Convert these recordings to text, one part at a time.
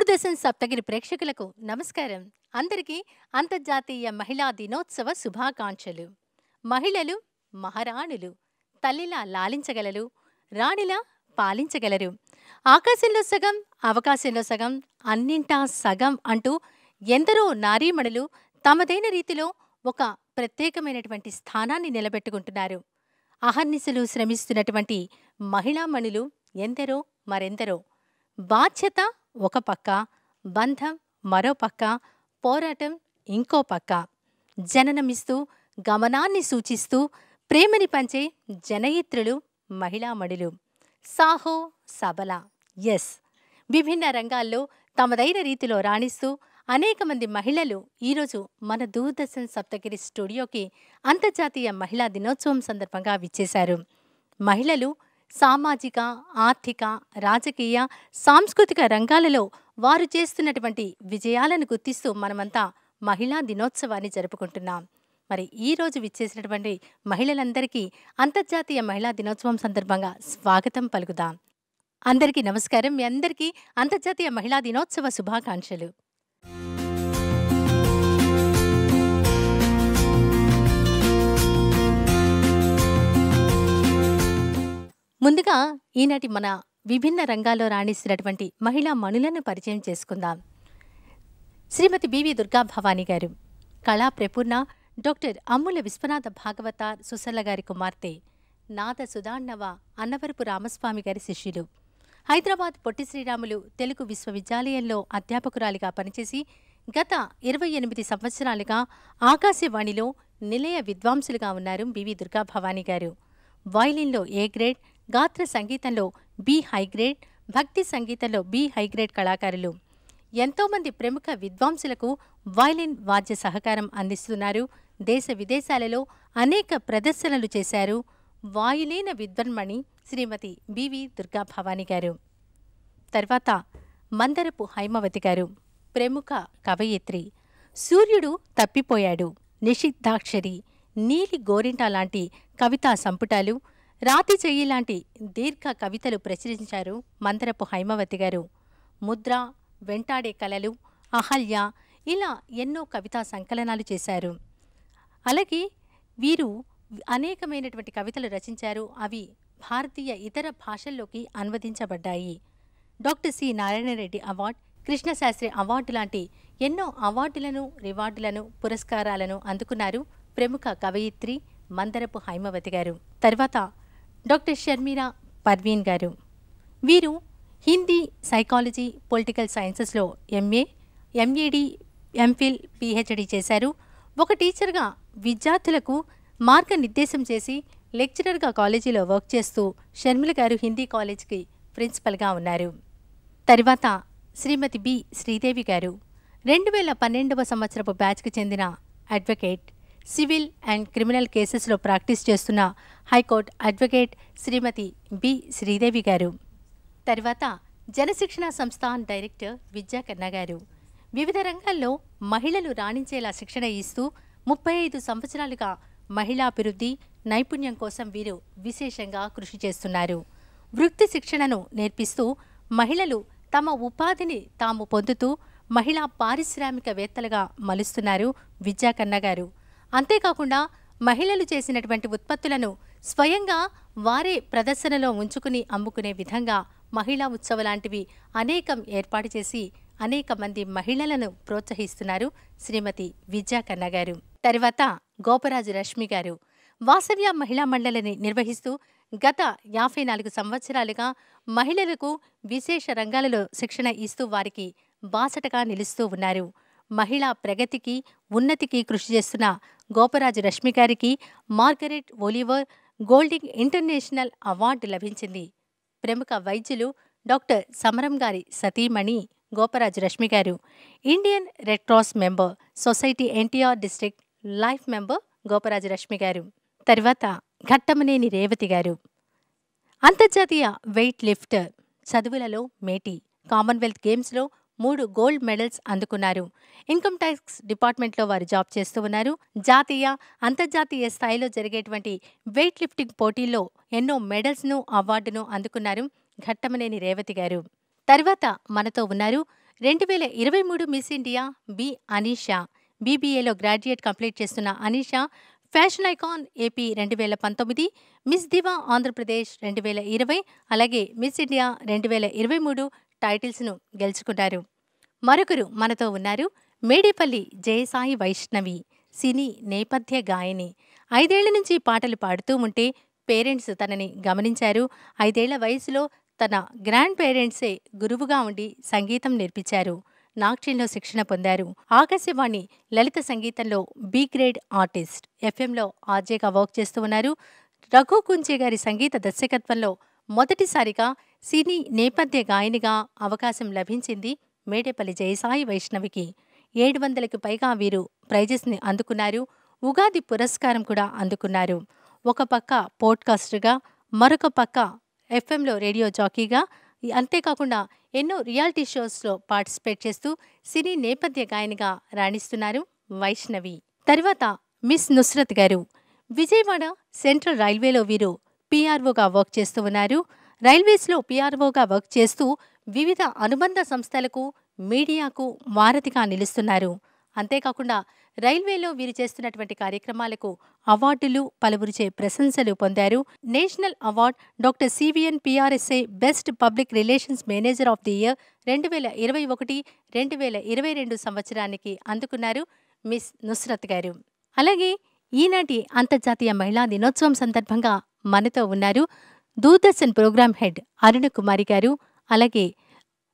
దూరదర్శన్ సప్తగిరి ప్రేక్షకులకు నమస్కారం. అందరికీ అంతర్జాతీయ మహిళా దినోత్సవ శుభాకాంక్షలు. మహిళలు మహారాణులు, తల్లిలా లాలించగలరు, రాణిలా పాలించగలరు. ఆకాశంలో సగం, అవకాశంలో సగం, అన్నింటా సగం అంటూ ఎందరో నారీమణులు తమదైన రీతిలో ఒక ప్రత్యేకమైనటువంటి స్థానాన్ని నిలబెట్టుకుంటున్నారు. అహర్నిశలు శ్రమిస్తున్నటువంటి మహిళామణులు ఎందరో మరెందరో. బాధ్యత ఒక పక్క, బంధం మరో పక్క, పోరాటం ఇంకో పక్క. జననమిస్తూ గమనాన్ని సూచిస్తూ ప్రేమని పంచే జనయిత్రులు మహిళామణులు. సాహో సబల. ఎస్, విభిన్న రంగాల్లో తమదైన రీతిలో రాణిస్తూ అనేక మంది మహిళలు ఈరోజు మన దూరదర్శన్ సప్తగిరి స్టూడియోకి అంతర్జాతీయ మహిళా దినోత్సవం సందర్భంగా విచ్చేశారు. మహిళలు సామాజిక, ఆర్థిక, రాజకీయ, సాంస్కృతిక రంగాలలో వారు చేస్తున్నటువంటి విజయాలను గుర్తిస్తూ మనమంతా మహిళా దినోత్సవాన్ని జరుపుకుంటున్నాం. మరి ఈరోజు విచ్చేసినటువంటి మహిళలందరికీ అంతర్జాతీయ మహిళా దినోత్సవం సందర్భంగా స్వాగతం పలుకుదాం. అందరికీ నమస్కారం. మీ అందరికీ అంతర్జాతీయ మహిళా దినోత్సవ శుభాకాంక్షలు. ముందుగా ఈనాటి మన విభిన్న రంగాల్లో రాణిస్తున్నటువంటి మహిళా మణులను పరిచయం చేసుకుందాం. శ్రీమతి బివి దుర్గా భవానీ గారు, కళా ప్రపూర్ణ డాక్టర్ అమ్ముల విశ్వనాథ భాగవతార్ సుసల్ల గారి కుమార్తె, నాద సుధాన్నవ అన్నవరపు రామస్వామి గారి శిష్యులు. హైదరాబాద్ పొట్టి శ్రీరాములు తెలుగు విశ్వవిద్యాలయంలో అధ్యాపకురాలిగా పనిచేసి గత 28 సంవత్సరాలుగా ఆకాశవాణిలో నిలయ విద్వాంసులుగా ఉన్నారు బివి దుర్గా భవానీ గారు. వయలిన్లో ఏ గ్రేడ్, గాత్ర సంగీతంలో బి హైగ్రేడ్, భక్తి సంగీతంలో బి హైగ్రేడ్ కళాకారులు. ఎంతోమంది ప్రముఖ విద్వాంసులకు వయలిన్ వాద్య సహకారం అందిస్తున్నారు. దేశ విదేశాలలో అనేక ప్రదర్శనలు చేశారు. వాయులీన విద్వన్మణి శ్రీమతి బివి దుర్గా భవానీ గారు. తర్వాత మందరపు హైమవతి గారు, ప్రముఖ కవయిత్రి. సూర్యుడు తప్పిపోయాడు, నిషిద్ధాక్షరి, నీలి గోరింట లాంటి కవితా సంపుటాలు, రాతి చెయ్యి లాంటి దీర్ఘ కవితలు ప్రచురించారు మందరపు హైమవతి గారు. ముద్ర, వెంటాడే కలలు, అహల్య ఇలా ఎన్నో కవితా సంకలనాలు చేశారు. అలాగే వీరు అనేకమైనటువంటి కవితలు రచించారు. అవి భారతీయ ఇతర భాషల్లోకి అనువదించబడ్డాయి. Doctor C Narayana Reddy award, Krishnasastri award లాంటి ఎన్నో అవార్డులను, రివార్డులను, పురస్కారాలను అందుకున్నారు ప్రముఖ కవయిత్రి మందరపు హైమవతి గారు. తర్వాత డాక్టర్ షర్మిరా పర్వీన్ గారు. వీరు హిందీ, సైకాలజీ, పొలిటికల్ సైన్సెస్లో ఎంఏ, ఎంఏడి, ఎంఫిల్, పిహెచ్డి చేశారు. ఒక టీచర్గా విద్యార్థులకు మార్గనిర్దేశం చేసి లెక్చరర్గా కాలేజీలో వర్క్ చేస్తూ షర్మిల గారు హిందీ కాలేజ్కి ప్రిన్సిపల్గా ఉన్నారు. తర్వాత శ్రీమతి బి శ్రీదేవి గారు 2012వ సంవత్సరపు బ్యాచ్కి చెందిన అడ్వకేట్. సివిల్ అండ్ క్రిమినల్ కేసెస్లో ప్రాక్టీస్ చేస్తున్న హైకోర్టు అడ్వకేట్ శ్రీమతి బి శ్రీదేవి గారు. తర్వాత జనశిక్షణ సంస్థ డైరెక్టర్ విద్యా కన్నా గారు. వివిధ రంగాల్లో మహిళలు రాణించేలా శిక్షణ ఇస్తూ 35 సంవత్సరాలుగా మహిళాభివృద్ధి, నైపుణ్యం కోసం వీరు విశేషంగా కృషి చేస్తున్నారు. వృత్తి శిక్షణను నేర్పిస్తూ మహిళలు తమ ఉపాధిని తాము పొందుతూ మహిళా పారిశ్రామికవేత్తలుగా మలుస్తున్నారు విద్యా కన్నా గారు. అంతేకాకుండా మహిళలు చేసినటువంటి ఉత్పత్తులను స్వయంగా వారే ప్రదర్శనలో ఉంచుకుని అమ్ముకునే విధంగా మహిళా ఉత్సవ లాంటివి అనేకం ఏర్పాటు చేసి అనేక మంది మహిళలను ప్రోత్సహిస్తున్నారు శ్రీమతి విద్యా కన్నా గారు. తర్వాత గోపరాజు రష్మి గారు వాసవ్య మహిళా మండలిని నిర్వహిస్తూ గత 54 సంవత్సరాలుగా మహిళలకు విశేష రంగాలలో శిక్షణ ఇస్తూ వారికి బాసటగా నిలుస్తూ ఉన్నారు. మహిళా ప్రగతికి, ఉన్నతికి కృషి చేస్తున్న గోపరాజు రష్మి గారికి Margaret Oliver Golding international award లభించింది. ప్రముఖ వైద్యులు డాక్టర్ సమరం గారి సతీమణి గోపరాజు రష్మి గారు. Indian red cross member, society NTR district life member Goparaju Rashmi గారు. తర్వాత ఘట్టమనేని రేవతి గారు అంతర్జాతీయ వెయిట్ లిఫ్టర్, చదువులలో మేటి, కామన్వెల్త్ గేమ్స్లో 3 గోల్డ్ మెడల్స్ అందుకున్నారు. ఇన్కమ్ ట్యాక్స్ డిపార్ట్మెంట్లో వారు జాబ్ చేస్తూ ఉన్నారు. జాతీయ, అంతర్జాతీయ స్థాయిలో జరిగేటువంటి వెయిట్ లిఫ్టింగ్ పోటీల్లో ఎన్నో మెడల్స్ను, అవార్డును అందుకున్నారు ఘట్టమనేని రేవతి గారు. తర్వాత మనతో ఉన్నారు 2023 మిస్ ఇండియా బి అనీషా. బీబీఏలో గ్రాడ్యుయేట్ కంప్లీట్ చేస్తున్న Aneesha fashion icon AP 2019, Miss Diva Andhra Pradesh 2020, అలాగే మిస్ ఇండియా 2023 టైటిల్స్ను గెలుచుకున్నారు. మరొకరు మనతో ఉన్నారు. మేడేపల్లి జయసాయి వైష్ణవి, సినీ నేపథ్య గాయని. 5 ఏళ్ల నుంచి పాటలు పాడుతూ ఉంటే పేరెంట్స్ తనని గమనించారు. 5 ఏళ్ల వయసులో తన గ్రాండ్ పేరెంట్సే గురువుగా ఉండి సంగీతం నేర్పించారు. నాట్యంలో శిక్షణ పొందారు. ఆకాశవాణి లలిత సంగీతంలో బి గ్రేడ్ ఆర్టిస్ట్, ఎఫ్ఎంలో ఆర్జేగా వర్క్ చేస్తూ ఉన్నారు. రఘు కుంచే గారి సంగీత దర్శకత్వంలో మొదటిసారిగా సినీ నేపథ్య గాయనిగా అవకాశం లభించింది మేడేపల్లి జయసాయి వైష్ణవికి. 700కి పైగా వీరు ప్రైజెస్ని అందుకున్నారు. ఉగాది పురస్కారం కూడా అందుకున్నారు. ఒక పక్క పోడ్కాస్టర్గా, మరొక పక్క ఎఫ్ఎంలో రేడియో జాకీగా, అంతేకాకుండా ఎన్నో రియాలిటీ షోస్లో పార్టిసిపేట్ చేస్తూ సినీ నేపథ్య గాయనిగా రాణిస్తున్నారు వైష్ణవి. తర్వాత మిస్ నుస్రత్ గారు. విజయవాడ సెంట్రల్ రైల్వేలో వీరు పీఆర్ఓగా వర్క్ చేస్తూ ఉన్నారు. రైల్వేస్లో పీఆర్ఓగా వర్క్ చేస్తూ వివిధ అనుబంధ సంస్థలకు, మీడియాకు వారధిగా నిలుస్తున్నారు. అంతేకాకుండా రైల్వేలో వీరు చేస్తున్నటువంటి కార్యక్రమాలకు అవార్డులు, పలువురిచే ప్రశంసలు పొందారు. National award doctor CVN PRSA best public relations manager of the year 2021-2022 సంవత్సరానికి అందుకున్నారు మిస్ నుస్రత్ గారు. అలాగే ఈనాటి అంతర్జాతీయ మహిళా దినోత్సవం సందర్భంగా మనతో ఉన్నారు దూరదర్శన్ ప్రోగ్రామ్ హెడ్ అరుణ కుమారి గారు, అలాగే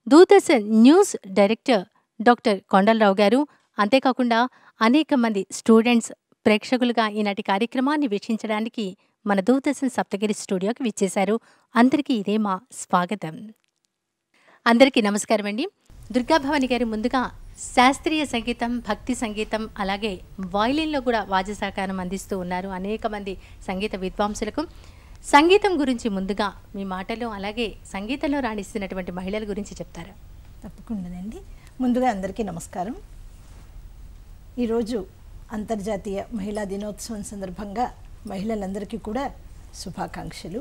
Doordarshan news director doctor Kondalarao గారు. అంతేకాకుండా అనేక మంది స్టూడెంట్స్ ప్రేక్షకులుగా ఈనాటి కార్యక్రమాన్ని వీక్షించడానికి మన దూరదర్శన్ సప్తగిరి స్టూడియోకి విచ్చేశారు. అందరికీ ఇదే మా స్వాగతం. అందరికీ నమస్కారం అండి. దుర్గాభవాని గారు, ముందుగా శాస్త్రీయ సంగీతం, భక్తి సంగీతం, అలాగే వయలిన్లో కూడా వాద్య సహకారం అందిస్తూ ఉన్నారు అనేక మంది సంగీత విద్వాంసులకు. సంగీతం గురించి ముందుగా మీ మాటలో, అలాగే సంగీతంలో రాణిస్తున్నటువంటి మహిళల గురించి చెప్తారా? తప్పకుండానండి. ముందుగా అందరికీ నమస్కారం. ఈరోజు అంతర్జాతీయ మహిళా దినోత్సవం సందర్భంగా మహిళలందరికీ కూడా శుభాకాంక్షలు.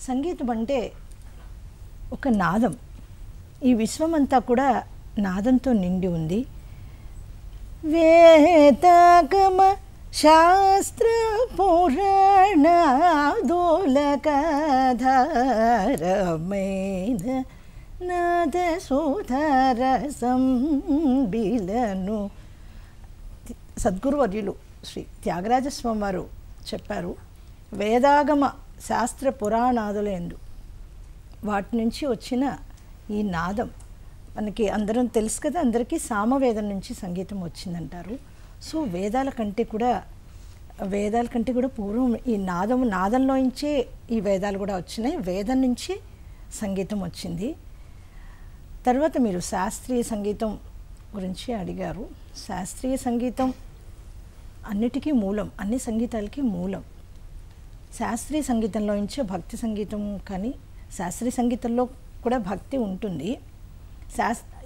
సంగీతం అంటే ఒక నాదం. ఈ విశ్వమంతా కూడా నాదంతో నిండి ఉంది. వేదాగమ శాస్త్ర పురాణాదోలకధారమైన నాదసోధర సంబిలను. సద్గురువర్యులు శ్రీ త్యాగరాజస్వామి వారు చెప్పారు, వేదాగమ శాస్త్ర పురాణాదులందు వాటి నుంచి వచ్చిన ఈ నాదం మనకి అందరం తెలుసు కదా, అందరికీ సామవేదం నుంచి సంగీతం వచ్చిందంటారు. సో వేదాల కంటే కూడా పూర్వం ఈ నాదంలోంచే ఈ వేదాలు కూడా వచ్చినాయి. వేదం నుంచి సంగీతం వచ్చింది. తర్వాత మీరు శాస్త్రీయ సంగీతం గురించి అడిగారు. శాస్త్రీయ సంగీతం అన్నిటికీ మూలం, అన్ని సంగీతాలకి మూలం. శాస్త్రీయ సంగీతంలో నుంచే భక్తి సంగీతం, కానీ శాస్త్రీయ సంగీతంలో కూడా భక్తి ఉంటుంది.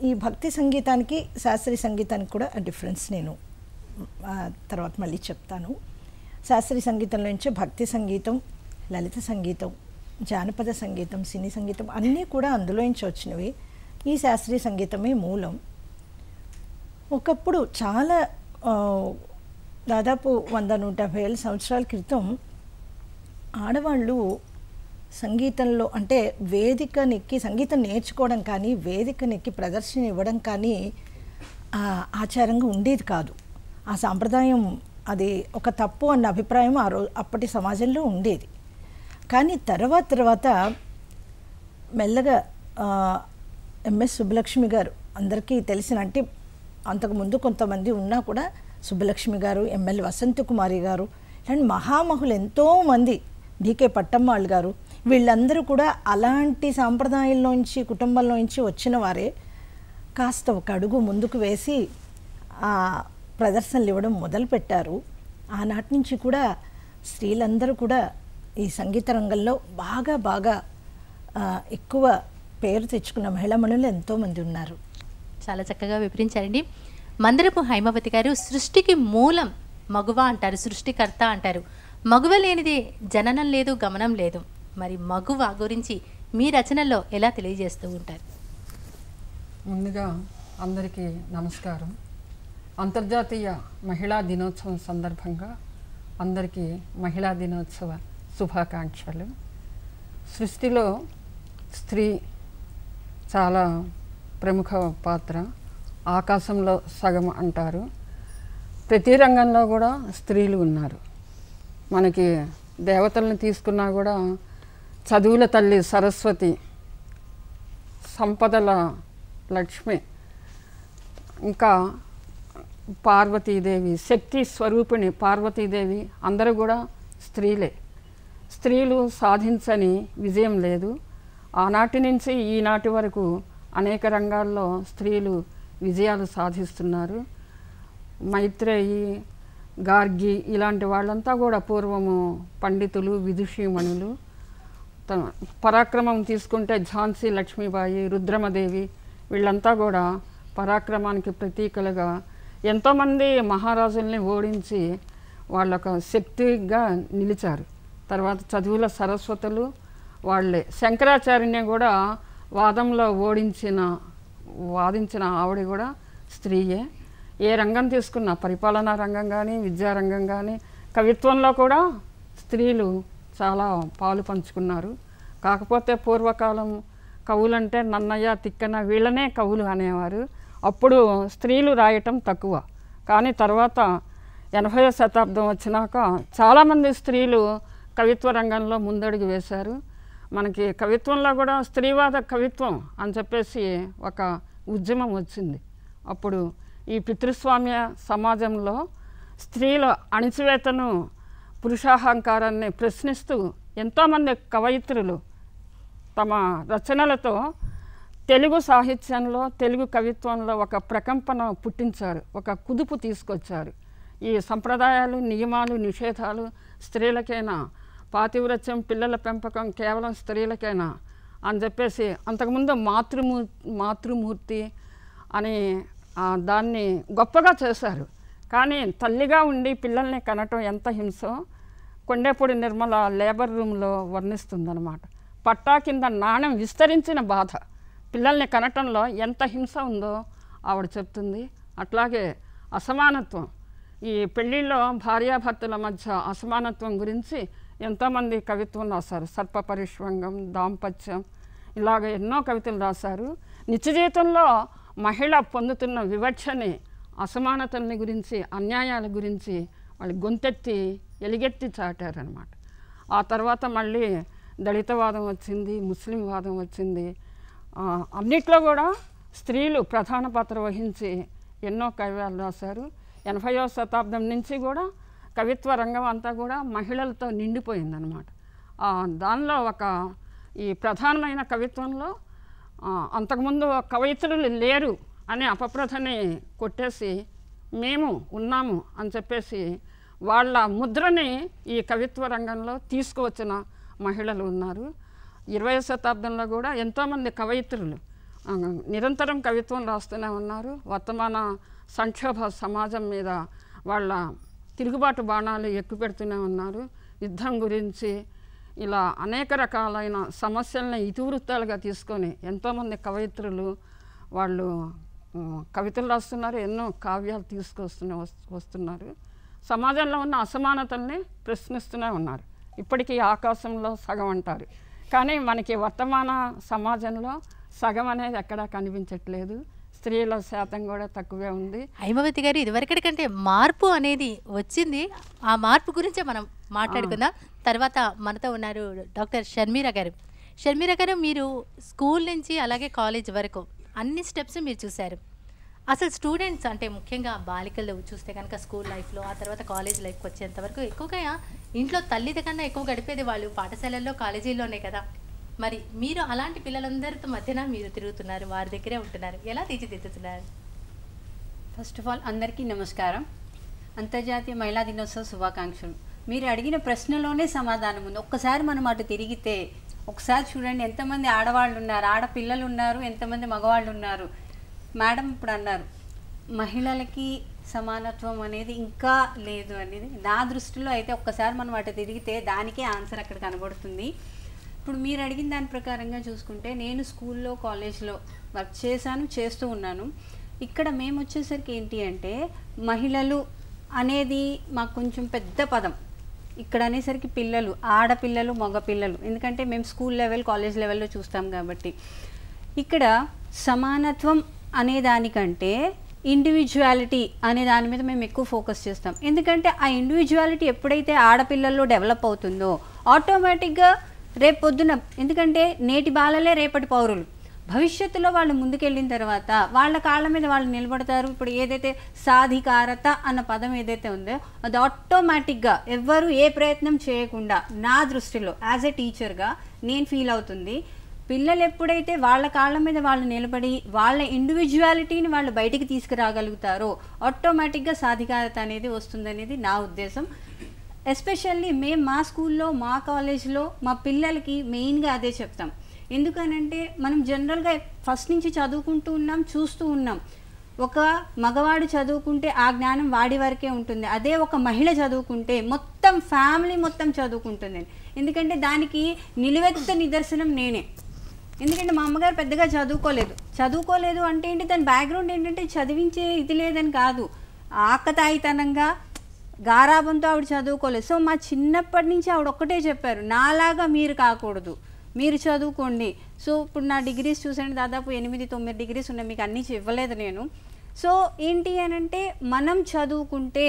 ఈ భక్తి సంగీతానికి శాస్త్రీయ సంగీతానికి కూడా డిఫరెన్స్ నేను తర్వాత మళ్ళీ చెప్తాను. శాస్త్రీయ సంగీతంలో నుంచే భక్తి సంగీతం, లలిత సంగీతం, జానపద సంగీతం, సినీ సంగీతం అన్నీ కూడా అందులో నుంచి వచ్చినవి. ఈ శాస్త్రీయ సంగీతమే మూలం. ఒకప్పుడు చాలా దాదాపు 100-150 సంవత్సరాల క్రితం ఆడవాళ్ళు సంగీతంలో అంటే వేదికనెక్కి సంగీతం నేర్చుకోవడం కానీ, వేదికనెక్కి ప్రదర్శన ఇవ్వడం కానీ ఆచారంగా ఉండేది కాదు. ఆ సాంప్రదాయం అది ఒక తప్పు అన్న అభిప్రాయం అప్పటి సమాజంలో ఉండేది. కానీ తర్వాత మెల్లగా ఎంఎస్ సుబ్బలక్ష్మి గారు, అందరికీ తెలిసిన, అంటే అంతకుముందు కొంతమంది ఉన్నా కూడా సుబ్బలక్ష్మి గారు, ఎంఎల్ వసంత కుమారి గారు, ఇలాంటి మహామహులు ఎంతోమంది, డికే పట్టమ్మాళ్ళు గారు, వీళ్ళందరూ కూడా అలాంటి సాంప్రదాయంలోంచి, కుటుంబంలోంచి వచ్చిన వారే. కాస్త ఒక అడుగు ముందుకు వేసి ప్రదర్శనలు ఇవ్వడం మొదలుపెట్టారు. ఆనాటి నుంచి కూడా స్త్రీలందరూ కూడా ఈ సంగీత రంగంలో బాగా ఎక్కువ పేరు తెచ్చుకున్న మహిళామణులు ఎంతోమంది ఉన్నారు. చాలా చక్కగా వివరించారండి. మందరపు హైమవతి గారు, సృష్టికి మూలం మగువ అంటారు, సృష్టికర్త అంటారు. మగువ లేనిది జననం లేదు, గమనం లేదు. మరి మగువ గురించి మీ రచనల్లో ఎలా తెలియజేస్తూ ఉంటారు? ముందుగా అందరికీ నమస్కారం. అంతర్జాతీయ మహిళా దినోత్సవం సందర్భంగా అందరికీ మహిళా దినోత్సవ శుభాకాంక్షలు. సృష్టిలో స్త్రీ చాలా ప్రముఖ పాత్ర, ఆకాశంలో సగం అంటారు. ప్రతి రంగంలో కూడా స్త్రీలు ఉన్నారు. మనకి దేవతలను తీసుకున్నా కూడా చదువుల తల్లి సరస్వతి, సంపదల లక్ష్మి, ఇంకా పార్వతీదేవి, శక్తి స్వరూపిణి పార్వతీదేవి, అందరూ కూడా స్త్రీలే. స్త్రీలు సాధించని విజయం లేదు. ఆనాటి నుంచి ఈనాటి వరకు అనేక రంగాల్లో స్త్రీలు విజయాలు సాధిస్తున్నారు. మైత్రేయి, గార్గి ఇలాంటి వాళ్ళంతా కూడా పూర్వము పండితులు, విదుషీమణులు. పరాక్రమం తీసుకుంటే ఝాన్సీ లక్ష్మీబాయి, రుద్రమదేవి వీళ్ళంతా కూడా పరాక్రమానికి ప్రతీకలుగా ఎంతోమంది మహారాజుల్ని ఓడించి వాళ్ళొక శక్తిగా నిలిచారు. తర్వాత చదువుల సరస్వతులు వాళ్ళే. శంకరాచార్యుని కూడా వాదంలో వాదించిన ఆవిడ కూడా స్త్రీయే. ఏ రంగం తీసుకున్నా, పరిపాలనా రంగం కానీ, విద్యారంగం కానీ, కవిత్వంలో కూడా స్త్రీలు చాలా పాలు పంచుకున్నారు. కాకపోతే పూర్వకాలం కవులంటే నన్నయ్య, తిక్కన వీళ్ళనే కవులు అనేవారు. అప్పుడు స్త్రీలు రాయటం తక్కువ. కానీ తర్వాత 80వ శతాబ్దం వచ్చినాక చాలామంది స్త్రీలు కవిత్వ రంగంలో ముందడుగు వేశారు. మనకి కవిత్వంలో కూడా స్త్రీవాద కవిత్వం అని చెప్పేసి ఒక ఉద్యమం వచ్చింది. అప్పుడు ఈ పితృస్వామ్య సమాజంలో స్త్రీల అణిచివేతను, పురుషాహంకారాన్ని ప్రశ్నిస్తూ ఎంతోమంది కవయిత్రులు తమ రచనలతో తెలుగు సాహిత్యంలో, తెలుగు కవిత్వంలో ఒక ప్రకంపన పుట్టించారు, ఒక కుదుపు తీసుకొచ్చారు. ఈ సంప్రదాయాలు, నియమాలు, నిషేధాలు స్త్రీలకైనా, పాతివ్రత్యం, పిల్లల పెంపకం కేవలం స్త్రీలకైనా అని చెప్పేసి అంతకుముందు మాతృమూర్తి అని దాన్ని గొప్పగా చేశారు. కానీ తల్లిగా ఉండి పిల్లల్ని కనటం ఎంత హింసో కొండేపూడి నిర్మల లేబర్ రూమ్లో వర్ణిస్తుందన్నమాట. పట్టా కింద నాణ్యం విస్తరించిన బాధ, పిల్లల్ని కనటంలో ఎంత హింస ఉందో ఆవిడ చెప్తుంది. అట్లాగే అసమానత్వం, ఈ పెళ్ళిళ్ళలో భార్యాభర్తల మధ్య అసమానత్వం గురించి ఎంతోమంది కవిత్వం రాశారు. సర్పపరిష్వంగం, దాంపత్యం, ఇలాగ ఎన్నో కవితలు రాశారు. నిత్య జీవితంలో మహిళ పొందుతున్న వివక్షని, అసమానతల్ని గురించి, అన్యాయాల గురించి వాళ్ళు గొంతెత్తి ఎలుగెత్తి చాటారనమాట. ఆ తర్వాత మళ్ళీ దళితవాదం వచ్చింది, ముస్లిం వాదం వచ్చింది. అన్నిట్లో కూడా స్త్రీలు ప్రధాన పాత్ర వహించి ఎన్నో కావ్యాలు రాశారు. 80వ శతాబ్దం నుంచి కూడా కవిత్వ రంగం అంతా కూడా మహిళలతో నిండిపోయిందనమాట. దానిలో ఈ ప్రధానమైన కవిత్వంలో అంతకుముందు కవయిత్రులు లేరు అనే అపప్రథని కొట్టేసి మేము ఉన్నాము అని చెప్పేసి వాళ్ళ ముద్రని ఈ కవిత్వ రంగంలో తీసుకువచ్చిన మహిళలు ఉన్నారు. 20వ శతాబ్దంలో కూడా ఎంతోమంది కవయిత్రులు నిరంతరం కవిత్వం రాస్తూనే ఉన్నారు. వర్తమాన సంక్షోభ సమాజం మీద వాళ్ళ తిరుగుబాటు బాణాలు ఎక్కుపెడుతూనే ఉన్నారు. యుద్ధం గురించి ఇలా అనేక రకాలైన సమస్యలను ఇతివృత్తాలుగా తీసుకొని ఎంతోమంది కవయిత్రులు వాళ్ళు కవితలు రాస్తున్నారు, ఎన్నో కావ్యాలు వస్తున్నారు. సమాజంలో ఉన్న అసమానతల్ని ప్రశ్నిస్తూనే ఉన్నారు. ఇప్పటికీ ఆకాశంలో సగం అంటారు, కానీ మనకి వర్తమాన సమాజంలో సగం అనేది ఎక్కడా కనిపించట్లేదు. స్త్రీల శాతం కూడా తక్కువే ఉంది. హైమవతి గారు, ఇదివరకటి కంటే మార్పు అనేది వచ్చింది. ఆ మార్పు గురించే మనం మాట్లాడుకుందాం. తర్వాత మనతో ఉన్నారు డాక్టర్ షర్మిరా గారు. షర్మిరా గారు, మీరు స్కూల్ నుంచి అలాగే కాలేజ్ వరకు అన్ని స్టెప్స్ మీరు చూశారు. అసలు స్టూడెంట్స్ అంటే ముఖ్యంగా బాలికలు చూస్తే కనుక స్కూల్ లైఫ్లో, ఆ తర్వాత కాలేజ్ లైఫ్కి వచ్చేంత వరకు ఎక్కువగా ఇంట్లో తల్లిద కన్నా ఎక్కువ గడిపేది వాళ్ళు పాఠశాలల్లో, కాలేజీల్లోనే కదా. మరి మీరు అలాంటి పిల్లలందరితో మధ్యన మీరు తిరుగుతున్నారు, వారి దగ్గరే ఉంటున్నారు, ఎలా తీర్చిదిద్దుతున్నారు? ఫస్ట్ ఆఫ్ ఆల్ అందరికీ నమస్కారం. అంతర్జాతీయ మహిళా దినోత్సవ శుభాకాంక్షలు. మీరు అడిగిన ప్రశ్నలోనే సమాధానం ఉంది. ఒక్కసారి మనం అటు తిరిగితే ఒకసారి చూడండి, ఎంతమంది ఆడవాళ్ళు ఉన్నారు, ఆడపిల్లలు ఉన్నారు, ఎంతమంది మగవాళ్ళు ఉన్నారు. మేడం ఇప్పుడు అన్నారు మహిళలకి సమానత్వం అనేది ఇంకా లేదు అనేది. నా దృష్టిలో అయితే ఒక్కసారి మనం అటు తిరిగితే దానికే ఆన్సర్ అక్కడ కనబడుతుంది. ఇప్పుడు మీరు అడిగిన దాని ప్రకారంగా చూసుకుంటే నేను స్కూల్లో కాలేజ్లో వర్క్ చేశాను, చేస్తూ ఉన్నాను. ఇక్కడ మేము వచ్చేసరికి ఏంటి అంటే మహిళలు అనేది మాకు కొంచెం పెద్ద పదం. ఇక్కడ అనేసరికి పిల్లలు, ఆడపిల్లలు, మగపిల్లలు, ఎందుకంటే మేము స్కూల్ లెవెల్, కాలేజ్ లెవెల్లో చూస్తాం కాబట్టి ఇక్కడ సమానత్వం అనే దానికంటే ఇండివిజువాలిటీ అనే దాని మీద మేము ఎక్కువ ఫోకస్ చేస్తాం. ఎందుకంటే ఆ ఇండివిజువాలిటీ ఎప్పుడైతే ఆడపిల్లల్లో డెవలప్ అవుతుందో ఆటోమేటిక్గా రేపు పొద్దున, ఎందుకంటే నేటి బాలలే రేపటి పౌరులు, భవిష్యత్తులో వాళ్ళు ముందుకెళ్ళిన తర్వాత వాళ్ళ కాళ్ళ మీద వాళ్ళు నిలబడతారు. ఇప్పుడు ఏదైతే సాధికారత అన్న పదం ఏదైతే ఉందో అది ఆటోమేటిక్గా ఎవ్వరు ఏ ప్రయత్నం చేయకుండా నా దృష్టిలో యాజ్ ఎ టీచర్గా నేను ఫీల్ అవుతుంది. పిల్లలు ఎప్పుడైతే వాళ్ళ కాళ్ళ మీద వాళ్ళు నిలబడి వాళ్ళ ఇండివిజువాలిటీని వాళ్ళు బయటికి తీసుకురాగలుగుతారో ఆటోమేటిక్గా సాధికారత అనేది వస్తుందనేది నా ఉద్దేశం. ఎస్పెషల్లీ మేము మా స్కూల్లో, మా కాలేజ్లో మా పిల్లలకి మెయిన్గా అదే చెప్తాం. ఎందుకనంటే మనం జనరల్గా ఫస్ట్ నుంచి చదువుకుంటూ ఉన్నాం, చూస్తూ ఉన్నాం. ఒక మగవాడు చదువుకుంటే ఆ జ్ఞానం వాడి వరకే ఉంటుంది. అదే ఒక మహిళ చదువుకుంటే మొత్తం ఫ్యామిలీ మొత్తం చదువుకుంటుంది. ఎందుకంటే దానికి నిలువెత్తు నిదర్శనం నేనే. ఎందుకంటే మా అమ్మగారు పెద్దగా చదువుకోలేదు అంటే ఏంటి, దాని బ్యాక్గ్రౌండ్ ఏంటంటే చదివించే ఇది లేదని కాదు, ఆకతాయితనంగా గారాబంతో ఆవిడ చదువుకోలేదు. సో మా చిన్నప్పటి నుంచి ఆవిడ ఒక్కటే చెప్పారు, నాలాగా మీరు కాకూడదు, మీరు చదువుకోండి. సో ఇప్పుడు నా డిగ్రీస్ చూసండి, దాదాపు 8-9 డిగ్రీస్ ఉన్నాయి, మీకు అన్నీ ఇవ్వలేదు నేను. సో ఏంటి అని అంటే మనం చదువుకుంటే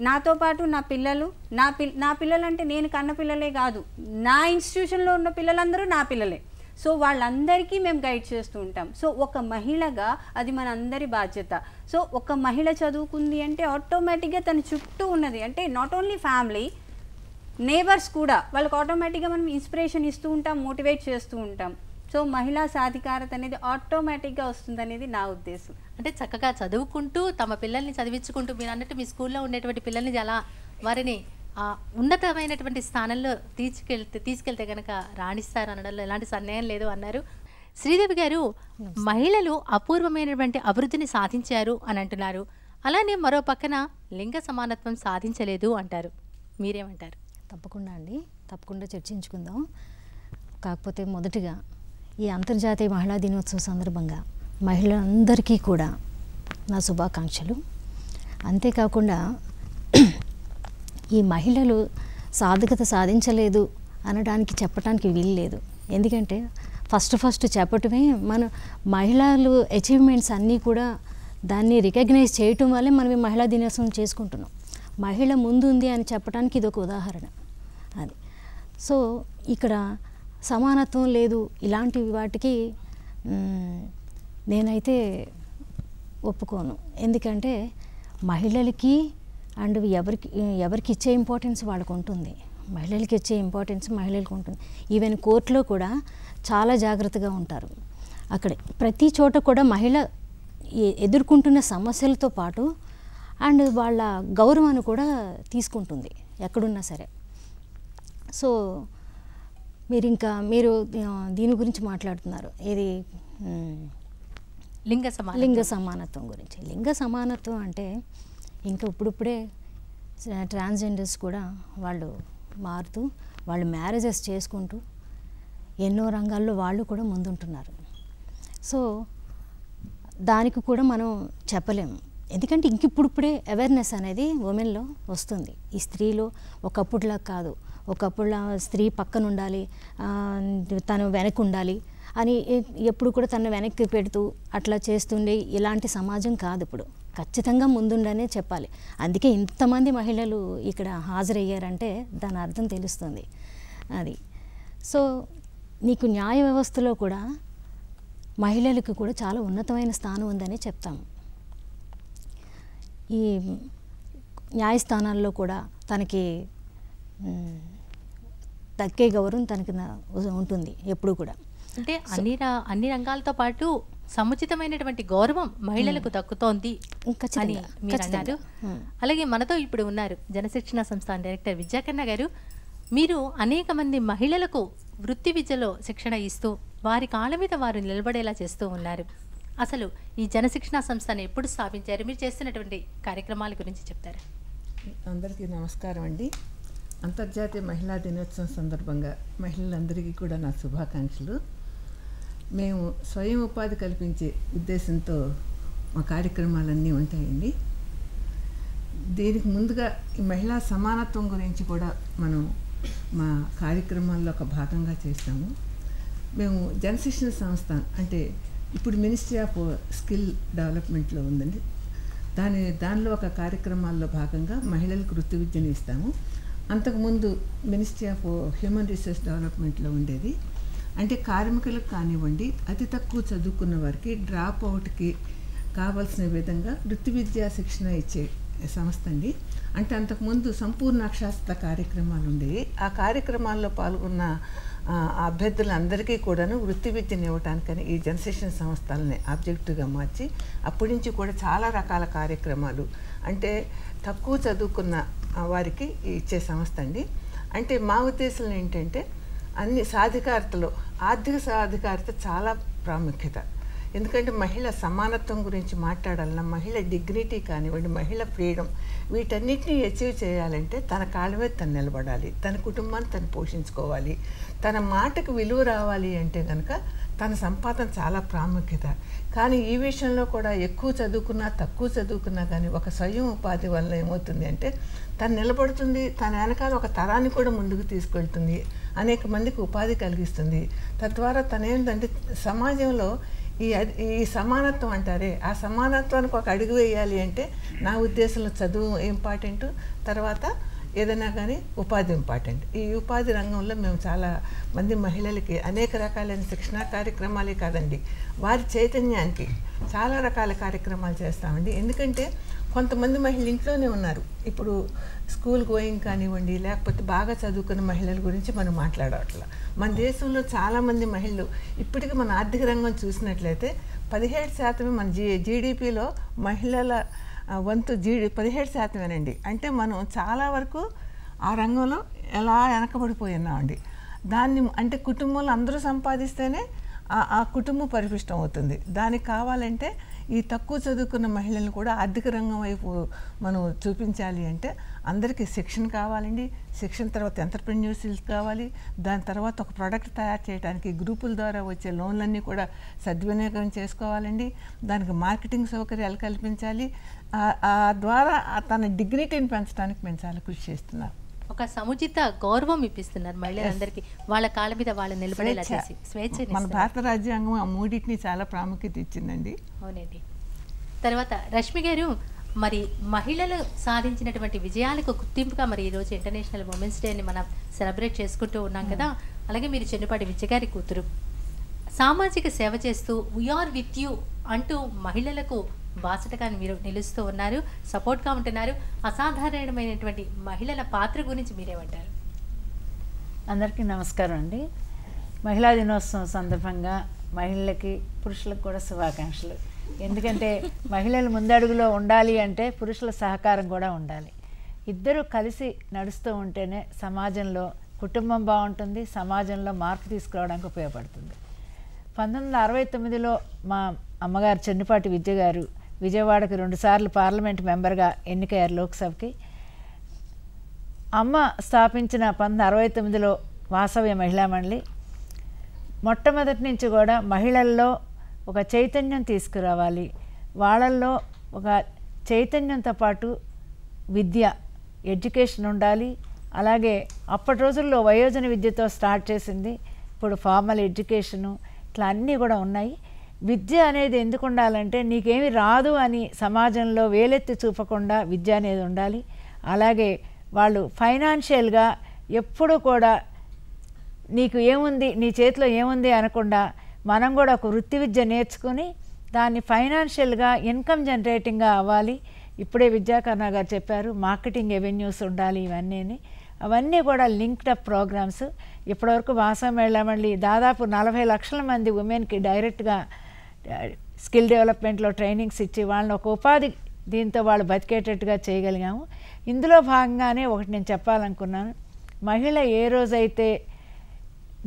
నాతో పాటు నా పిల్లలు, నా పిల్లలు అంటే నేను కన్న పిల్లలే కాదు, నా ఇన్స్టిట్యూషన్లో ఉన్న పిల్లలందరూ నా పిల్లలే. సో వాళ్ళందరికీ మేము గైడ్ చేస్తూ ఉంటాం. సో ఒక మహిళగా అది మన అందరి బాధ్యత. సో ఒక మహిళ చదువుకుంది అంటే ఆటోమేటిక్గా తన చుట్టూ ఉన్నది అంటే నాట్ ఓన్లీ ఫ్యామిలీ, నేబర్స్ కూడా వాళ్ళకి ఆటోమేటిక్గా మనం ఇన్స్పిరేషన్ ఇస్తూ ఉంటాం, మోటివేట్ చేస్తూ ఉంటాం. సో మహిళా సాధికారత అనేది ఆటోమేటిక్గా వస్తుందనేది నా ఉద్దేశం. అంటే చక్కగా చదువుకుంటూ తమ పిల్లల్ని చదివించుకుంటూ మీరు అన్నట్టు మీ స్కూల్లో ఉండేటువంటి పిల్లల్ని అలా వారిని ఉన్నతమైనటువంటి స్థానంలో తీసుకెళ్తే కనుక రాణిస్తారు అనడంలో ఎలాంటి సందేహం లేదు అన్నారు. శ్రీదేవి గారు, మహిళలు అపూర్వమైనటువంటి అభివృద్ధిని సాధించారు అని అంటున్నారు. అలానే మరో పక్కన లింగ సమానత్వం సాధించలేదు అంటారు. మీరేమంటారు? తప్పకుండా అండి, తప్పకుండా చర్చించుకుందాం. కాకపోతే మొదటిగా ఈ అంతర్జాతీయ మహిళా దినోత్సవ సందర్భంగా మహిళలందరికీ కూడా నా శుభాకాంక్షలు. అంతేకాకుండా ఈ మహిళలు సాధికత సాధించలేదు అనడానికి చెప్పడానికి వీలు లేదు. ఎందుకంటే ఫస్ట్ చెప్పటమే మన మహిళలు అచీవ్మెంట్స్ అన్నీ కూడా దాన్ని రికగ్నైజ్ చేయటం వల్లే మనం ఈ మహిళా దినోత్సవం చేసుకుంటున్నాం. మహిళ ముందుంది అని చెప్పడానికి ఇది ఒక ఉదాహరణ. అది సో ఇక్కడ సమానత్వం లేదు ఇలాంటి వాటికి నేనైతే ఒప్పుకోను. ఎందుకంటే మహిళలకి అండ్ ఎవరికి ఇచ్చే ఇంపార్టెన్స్ వాళ్ళకు ఉంటుంది, మహిళలకి ఇచ్చే ఇంపార్టెన్స్ మహిళలకు ఉంటుంది. ఈవెన్ కోర్టులో కూడా చాలా జాగ్రత్తగా ఉంటారు. అక్కడ ప్రతి చోట కూడా మహిళ ఎదుర్కొంటున్న సమస్యలతో పాటు అండ్ వాళ్ళ గౌరవాన్ని కూడా తీసుకుంటుంది ఎక్కడున్నా సరే. సో మీరు దీని గురించి మాట్లాడుతున్నారు, ఏది లింగ సమానత్వం గురించి. లింగ సమానత్వం అంటే ఇంకా ఇప్పుడిప్పుడే ట్రాన్స్జెండర్స్ కూడా వాళ్ళు మారుతూ వాళ్ళు మ్యారేజెస్ చేసుకుంటూ ఎన్నో రంగాల్లో వాళ్ళు కూడా ముందుంటున్నారు. సో దానికి కూడా మనం చెప్పలేము. ఎందుకంటే ఇప్పుడిప్పుడే అవేర్నెస్ అనేది ఉమెన్లో వస్తుంది. ఈ స్త్రీలో ఒకప్పుడులా కాదు, ఒకప్పుడులా స్త్రీ పక్కన ఉండాలి, తను వెనక్కి ఉండాలి అని ఎప్పుడు కూడా తను వెనక్కి పెడుతూ అట్లా చేస్తుండే ఇలాంటి సమాజం కాదు ఇప్పుడు. ఖచ్చితంగా ముందుండనే చెప్పాలి. అందుకే ఇంతమంది మహిళలు ఇక్కడ హాజరయ్యారంటే దాని అర్థం తెలుస్తుంది. అది సో నీకు న్యాయ వ్యవస్థలో కూడా మహిళలకు కూడా చాలా ఉన్నతమైన స్థానం ఉందని చెప్తాము. ఈ న్యాయస్థానాల్లో కూడా తనకి దక్కే గౌరవం తనకి ఉంటుంది ఎప్పుడు కూడా. అంటే అన్ని రంగాలతో పాటు సముచితమైనటువంటి గౌరవం మహిళలకు దక్కుతోంది అని మీరు అన్నారు. అలాగే మనతో ఇప్పుడు ఉన్నారు జనశిక్షణ సంస్థ డైరెక్టర్ విద్యాకర్ణ గారు. మీరు అనేక మంది మహిళలకు వృత్తి విద్యలో శిక్షణ ఇస్తూ వారి కాళ్ళ మీద వారు నిలబడేలా చేస్తూ ఉన్నారు. అసలు ఈ జనశిక్షణ సంస్థను ఎప్పుడు స్థాపించారు? మీరు చేస్తున్నటువంటి కార్యక్రమాల గురించి చెప్తారా? అందరికీ నమస్కారం అండి. అంతర్జాతీయ మహిళా దినోత్సవం సందర్భంగా మహిళలందరికీ కూడా నా శుభాకాంక్షలు. మేము స్వయం ఉపాధి కల్పించే ఉద్దేశంతో మా కార్యక్రమాలన్నీ ఉంటాయండి. దీనికి ముందుగా ఈ మహిళా సమానత్వం గురించి కూడా మనం మా కార్యక్రమాల్లో ఒక భాగంగా చేస్తాము. మేము జనశిక్షణ సంస్థ అంటే ఇప్పుడు మినిస్ట్రీ ఆఫ్ స్కిల్ డెవలప్మెంట్లో ఉందండి. దానిలో ఒక కార్యక్రమాల్లో భాగంగా మహిళలకు వృత్తి విద్యను ఇస్తాము. అంతకుముందు మినిస్ట్రీ ఆఫ్ హ్యూమన్ రిసోర్స్ డెవలప్మెంట్లో ఉండేది. అంటే కార్మికులకు కానివ్వండి, అతి తక్కువ చదువుకున్న వారికి డ్రాప్ అవుట్కి కావాల్సిన విధంగా వృత్తి విద్యా శిక్షణ ఇచ్చే సంస్థ అండి. అంటే అంతకుముందు సంపూర్ణ అక్షరాస్యత కార్యక్రమాలు ఉండేవి. ఆ కార్యక్రమాల్లో పాల్గొన్న అభ్యర్థులందరికీ కూడాను వృత్తి విద్యను ఇవ్వడానికని ఈ జనశిక్షణ సంస్థలని ఆబ్జెక్టివ్గా మార్చి అప్పటి నుంచి కూడా చాలా రకాల కార్యక్రమాలు అంటే తక్కువ చదువుకున్న వారికి ఇచ్చే సంస్థ అండి. అంటే మా ఉద్దేశం ఏంటంటే అన్ని సాధికారతలో ఆర్థిక సాధికారత చాలా ప్రాముఖ్యత. ఎందుకంటే మహిళ సమానత్వం గురించి మాట్లాడాలన్నా, మహిళ డిగ్నిటీ కానివ్వండి, మహిళ ఫ్రీడమ్, వీటన్నిటిని అచీవ్ చేయాలంటే తన కాళ్ళ మీద తను నిలబడాలి, తన కుటుంబాన్ని తను పోషించుకోవాలి, తన మాటకు విలువ రావాలి. అంటే కనుక తన సంపాదన చాలా ప్రాముఖ్యత. కానీ ఈ విషయంలో కూడా ఎక్కువ చదువుకున్నా తక్కువ చదువుకున్నా కానీ ఒక స్వయం ఉపాధి వల్ల ఏమవుతుంది అంటే తను నిలబడుతుంది, తన వెనకాల ఒక తరాన్ని కూడా ముందుకు తీసుకెళ్తుంది, అనేక మందికి ఉపాధి కలిగిస్తుంది. తద్వారా తనేంటంటే సమాజంలో ఈ సమానత్వం అంటారే, ఆ సమానత్వానికి ఒక అడుగు వేయాలి అంటే నా ఉద్దేశంలో చదువు ఇంపార్టెంట్, తర్వాత ఏదైనా కానీ ఉపాధి ఇంపార్టెంట్. ఈ ఉపాధి రంగంలో మేము చాలా మంది మహిళలకి అనేక రకాలైన శిక్షణా కార్యక్రమాలే కాదండి, వారి చైతన్యానికి చాలా రకాల కార్యక్రమాలు చేస్తామండి. ఎందుకంటే కొంతమంది మహిళలు ఇంట్లోనే ఉన్నారు. ఇప్పుడు స్కూల్ గోయింగ్ కానివ్వండి, లేకపోతే బాగా చదువుకున్న మహిళల గురించి మనం మాట్లాడట్లా. మన దేశంలో చాలామంది మహిళలు ఇప్పటికీ మన ఆర్థిక రంగం చూసినట్లయితే 17% మన జీడిపిలో మహిళల వంతు 17%. అంటే మనం చాలా వరకు ఆ రంగంలో ఎలా వెనకబడిపోయినామండి. దాన్ని అంటే కుటుంబంలో అందరూ సంపాదిస్తేనే ఆ కుటుంబం పరిపుష్టం అవుతుంది. దానికి కావాలంటే ఈ తక్కువ చదువుకున్న మహిళలను కూడా ఆర్థిక రంగం వైపు మనం చూపించాలి అంటే అందరికీ శిక్షణ కావాలండి. శిక్షణ తర్వాత ఎంటర్‌ప్రెన్యూర్‌షిప్ కావాలి. దాని తర్వాత ఒక ప్రోడక్ట్ తయారు చేయడానికి గ్రూపుల ద్వారా వచ్చే లోన్లన్నీ కూడా సద్వినియోగం చేసుకోవాలండి. దానికి మార్కెటింగ్ సౌకర్యాలు కల్పించాలి. ఆ ద్వారా తన డిగ్నిటీని పెంచడానికి మేము చాలా కృషి చేస్తున్నాం. ఒక సముచిత గౌరవం ఇప్పిస్తున్నారు మహిళలందరికీ, వాళ్ళ కాళ్ళ మీద వాళ్ళు నిలబడేలా చేసి స్వేచ్ఛ. మన భారత రాజ్యాంగం ఆ మూడింటిని చాలా ప్రాముఖ్యత ఇచ్చిందండి. అవునండి. తర్వాత రష్మి గారు, మరి మహిళలు సాధించినటువంటి విజయాలకు గుర్తింపుగా మరి ఈరోజు ఇంటర్నేషనల్ ఉమెన్స్ డేని మనం సెలబ్రేట్ చేసుకుంటూ ఉన్నాం కదా. అలాగే మీరు చెన్నుపాటి విజయ గారి కూతురు, సామాజిక సేవ చేస్తూ వీఆర్ విత్ యూ అంటూ మహిళలకు బాసటగా మీరు నిలుస్తూ ఉన్నారు, సపోర్ట్గా ఉంటున్నారు. అసాధారణమైనటువంటి మహిళల పాత్ర గురించి మీరేమంటారు? అందరికీ నమస్కారం అండి. మహిళా దినోత్సవం సందర్భంగా మహిళలకి పురుషులకు కూడా శుభాకాంక్షలు. ఎందుకంటే మహిళలు ముందడుగులో ఉండాలి అంటే పురుషుల సహకారం కూడా ఉండాలి. ఇద్దరు కలిసి నడుస్తూ ఉంటేనే సమాజంలో కుటుంబం బాగుంటుంది, సమాజంలో మార్పు తీసుకురావడానికి ఉపయోగపడుతుంది. 1969లో మా అమ్మగారు చెన్నుపాటి విజయ గారు విజయవాడకి 2 సార్లు పార్లమెంట్ మెంబర్గా ఎన్నికయ్యారు లోక్సభకి. అమ్మ స్థాపించిన 1969లో వాసవ్య మహిళా మండలి మొట్టమొదటి నుంచి కూడా మహిళల్లో ఒక చైతన్యం తీసుకురావాలి, వాళ్ళల్లో ఒక చైతన్యంతో పాటు విద్య ఎడ్యుకేషన్ ఉండాలి. అలాగే అప్పటి రోజుల్లో వయోజన విద్యతో స్టార్ట్ చేసింది, ఇప్పుడు ఫార్మల్ ఎడ్యుకేషను ఇట్లా అన్నీ కూడా ఉన్నాయి. విద్య అనేది ఎందుకు ఉండాలంటే నీకేమి రాదు అని సమాజంలో వేలెత్తి చూపకుండా విద్య అనేది ఉండాలి. అలాగే వాళ్ళు ఫైనాన్షియల్గా ఎప్పుడు కూడా నీకు ఏముంది, నీ చేతిలో ఏముంది అనకుండా మనం కూడా ఒక వృత్తి విద్య నేర్చుకుని దాన్ని ఫైనాన్షియల్గా ఇన్కమ్ జనరేటింగ్గా అవ్వాలి. ఇప్పుడే విద్యాకర్ణ గారు చెప్పారు మార్కెటింగ్ రెవెన్యూస్ ఉండాలి. అవన్నీ కూడా లింక్డ్ అప్ ప్రోగ్రామ్స్. ఇప్పటివరకు వాసవ మహిళా మండలి దాదాపు 40 లక్షల మంది ఉమెన్కి డైరెక్ట్గా స్కిల్ డెవలప్మెంట్లో ట్రైనింగ్స్ ఇచ్చి వాళ్ళని ఒక ఉపాధి దీంతో వాళ్ళు బతికేటట్టుగా చేయగలిగాము. ఇందులో భాగంగానే ఒకటి నేను చెప్పాలనుకున్నాను. మహిళ ఏ రోజైతే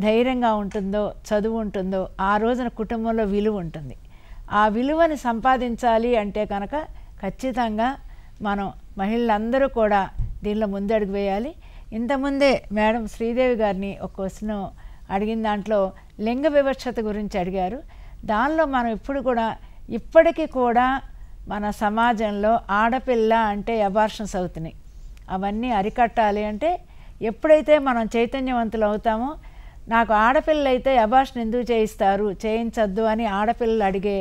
ధైర్యంగా ఉంటుందో, చదువు ఉంటుందో, ఆ రోజున కుటుంబంలో విలువ ఉంటుంది. ఆ విలువని సంపాదించాలి అంటే కనుక ఖచ్చితంగా మనం మహిళలందరూ కూడా దీనిలో ముందడుగు వేయాలి. ఇంతకుముందే మేడం శ్రీదేవి గారిని ఒక క్వశ్చన్ అడిగిన దాంట్లో లింగ వివక్షత గురించి అడిగారు. దానిలో మనం ఇప్పటికీ కూడా మన సమాజంలో ఆడపిల్ల అంటే అబార్షన్స్ అవుతున్నాయి. అవన్నీ అరికట్టాలి అంటే ఎప్పుడైతే మనం చైతన్యవంతులు అవుతామో, నాకు ఆడపిల్ల అయితే అబార్షన్ ఎందుకు చేయిస్తారు, చేయించద్దు అని ఆడపిల్లలు అడిగే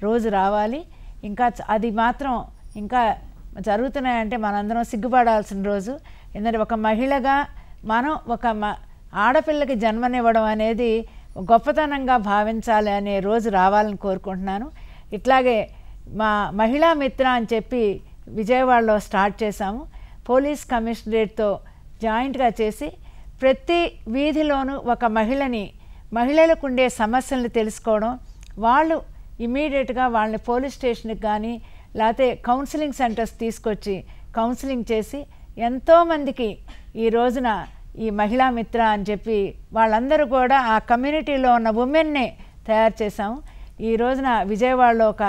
రోజు రావాలి. ఇంకా అది మాత్రం ఇంకా జరుగుతున్నాయంటే మనందరం సిగ్గుపడాల్సిన రోజు. ఎందుకంటే ఒక మహిళగా మనం ఒక ఆడపిల్లకి జన్మనివ్వడం అనేది గొప్పతనంగా భావించాలి అనే రోజు రావాలని కోరుకుంటున్నాను. ఇట్లాగే మా మహిళా మిత్ర అని చెప్పి విజయవాడలో స్టార్ట్ చేశాము. పోలీస్ కమిషనరేట్తో జాయింట్గా చేసి ప్రతి వీధిలోనూ ఒక మహిళలకు ఉండే సమస్యలను తెలుసుకోవడం, వాళ్ళు ఇమీడియట్గా వాళ్ళని పోలీస్ స్టేషన్కి కానీ లేకపోతే కౌన్సిలింగ్ సెంటర్స్ తీసుకొచ్చి కౌన్సిలింగ్ చేసి ఎంతోమందికి ఈ రోజున ఈ మహిళా మిత్ర అని చెప్పి వాళ్ళందరూ కూడా ఆ కమ్యూనిటీలో ఉన్న ఉమెన్నే తయారు చేశాము. ఈ రోజున విజయవాడలో ఒక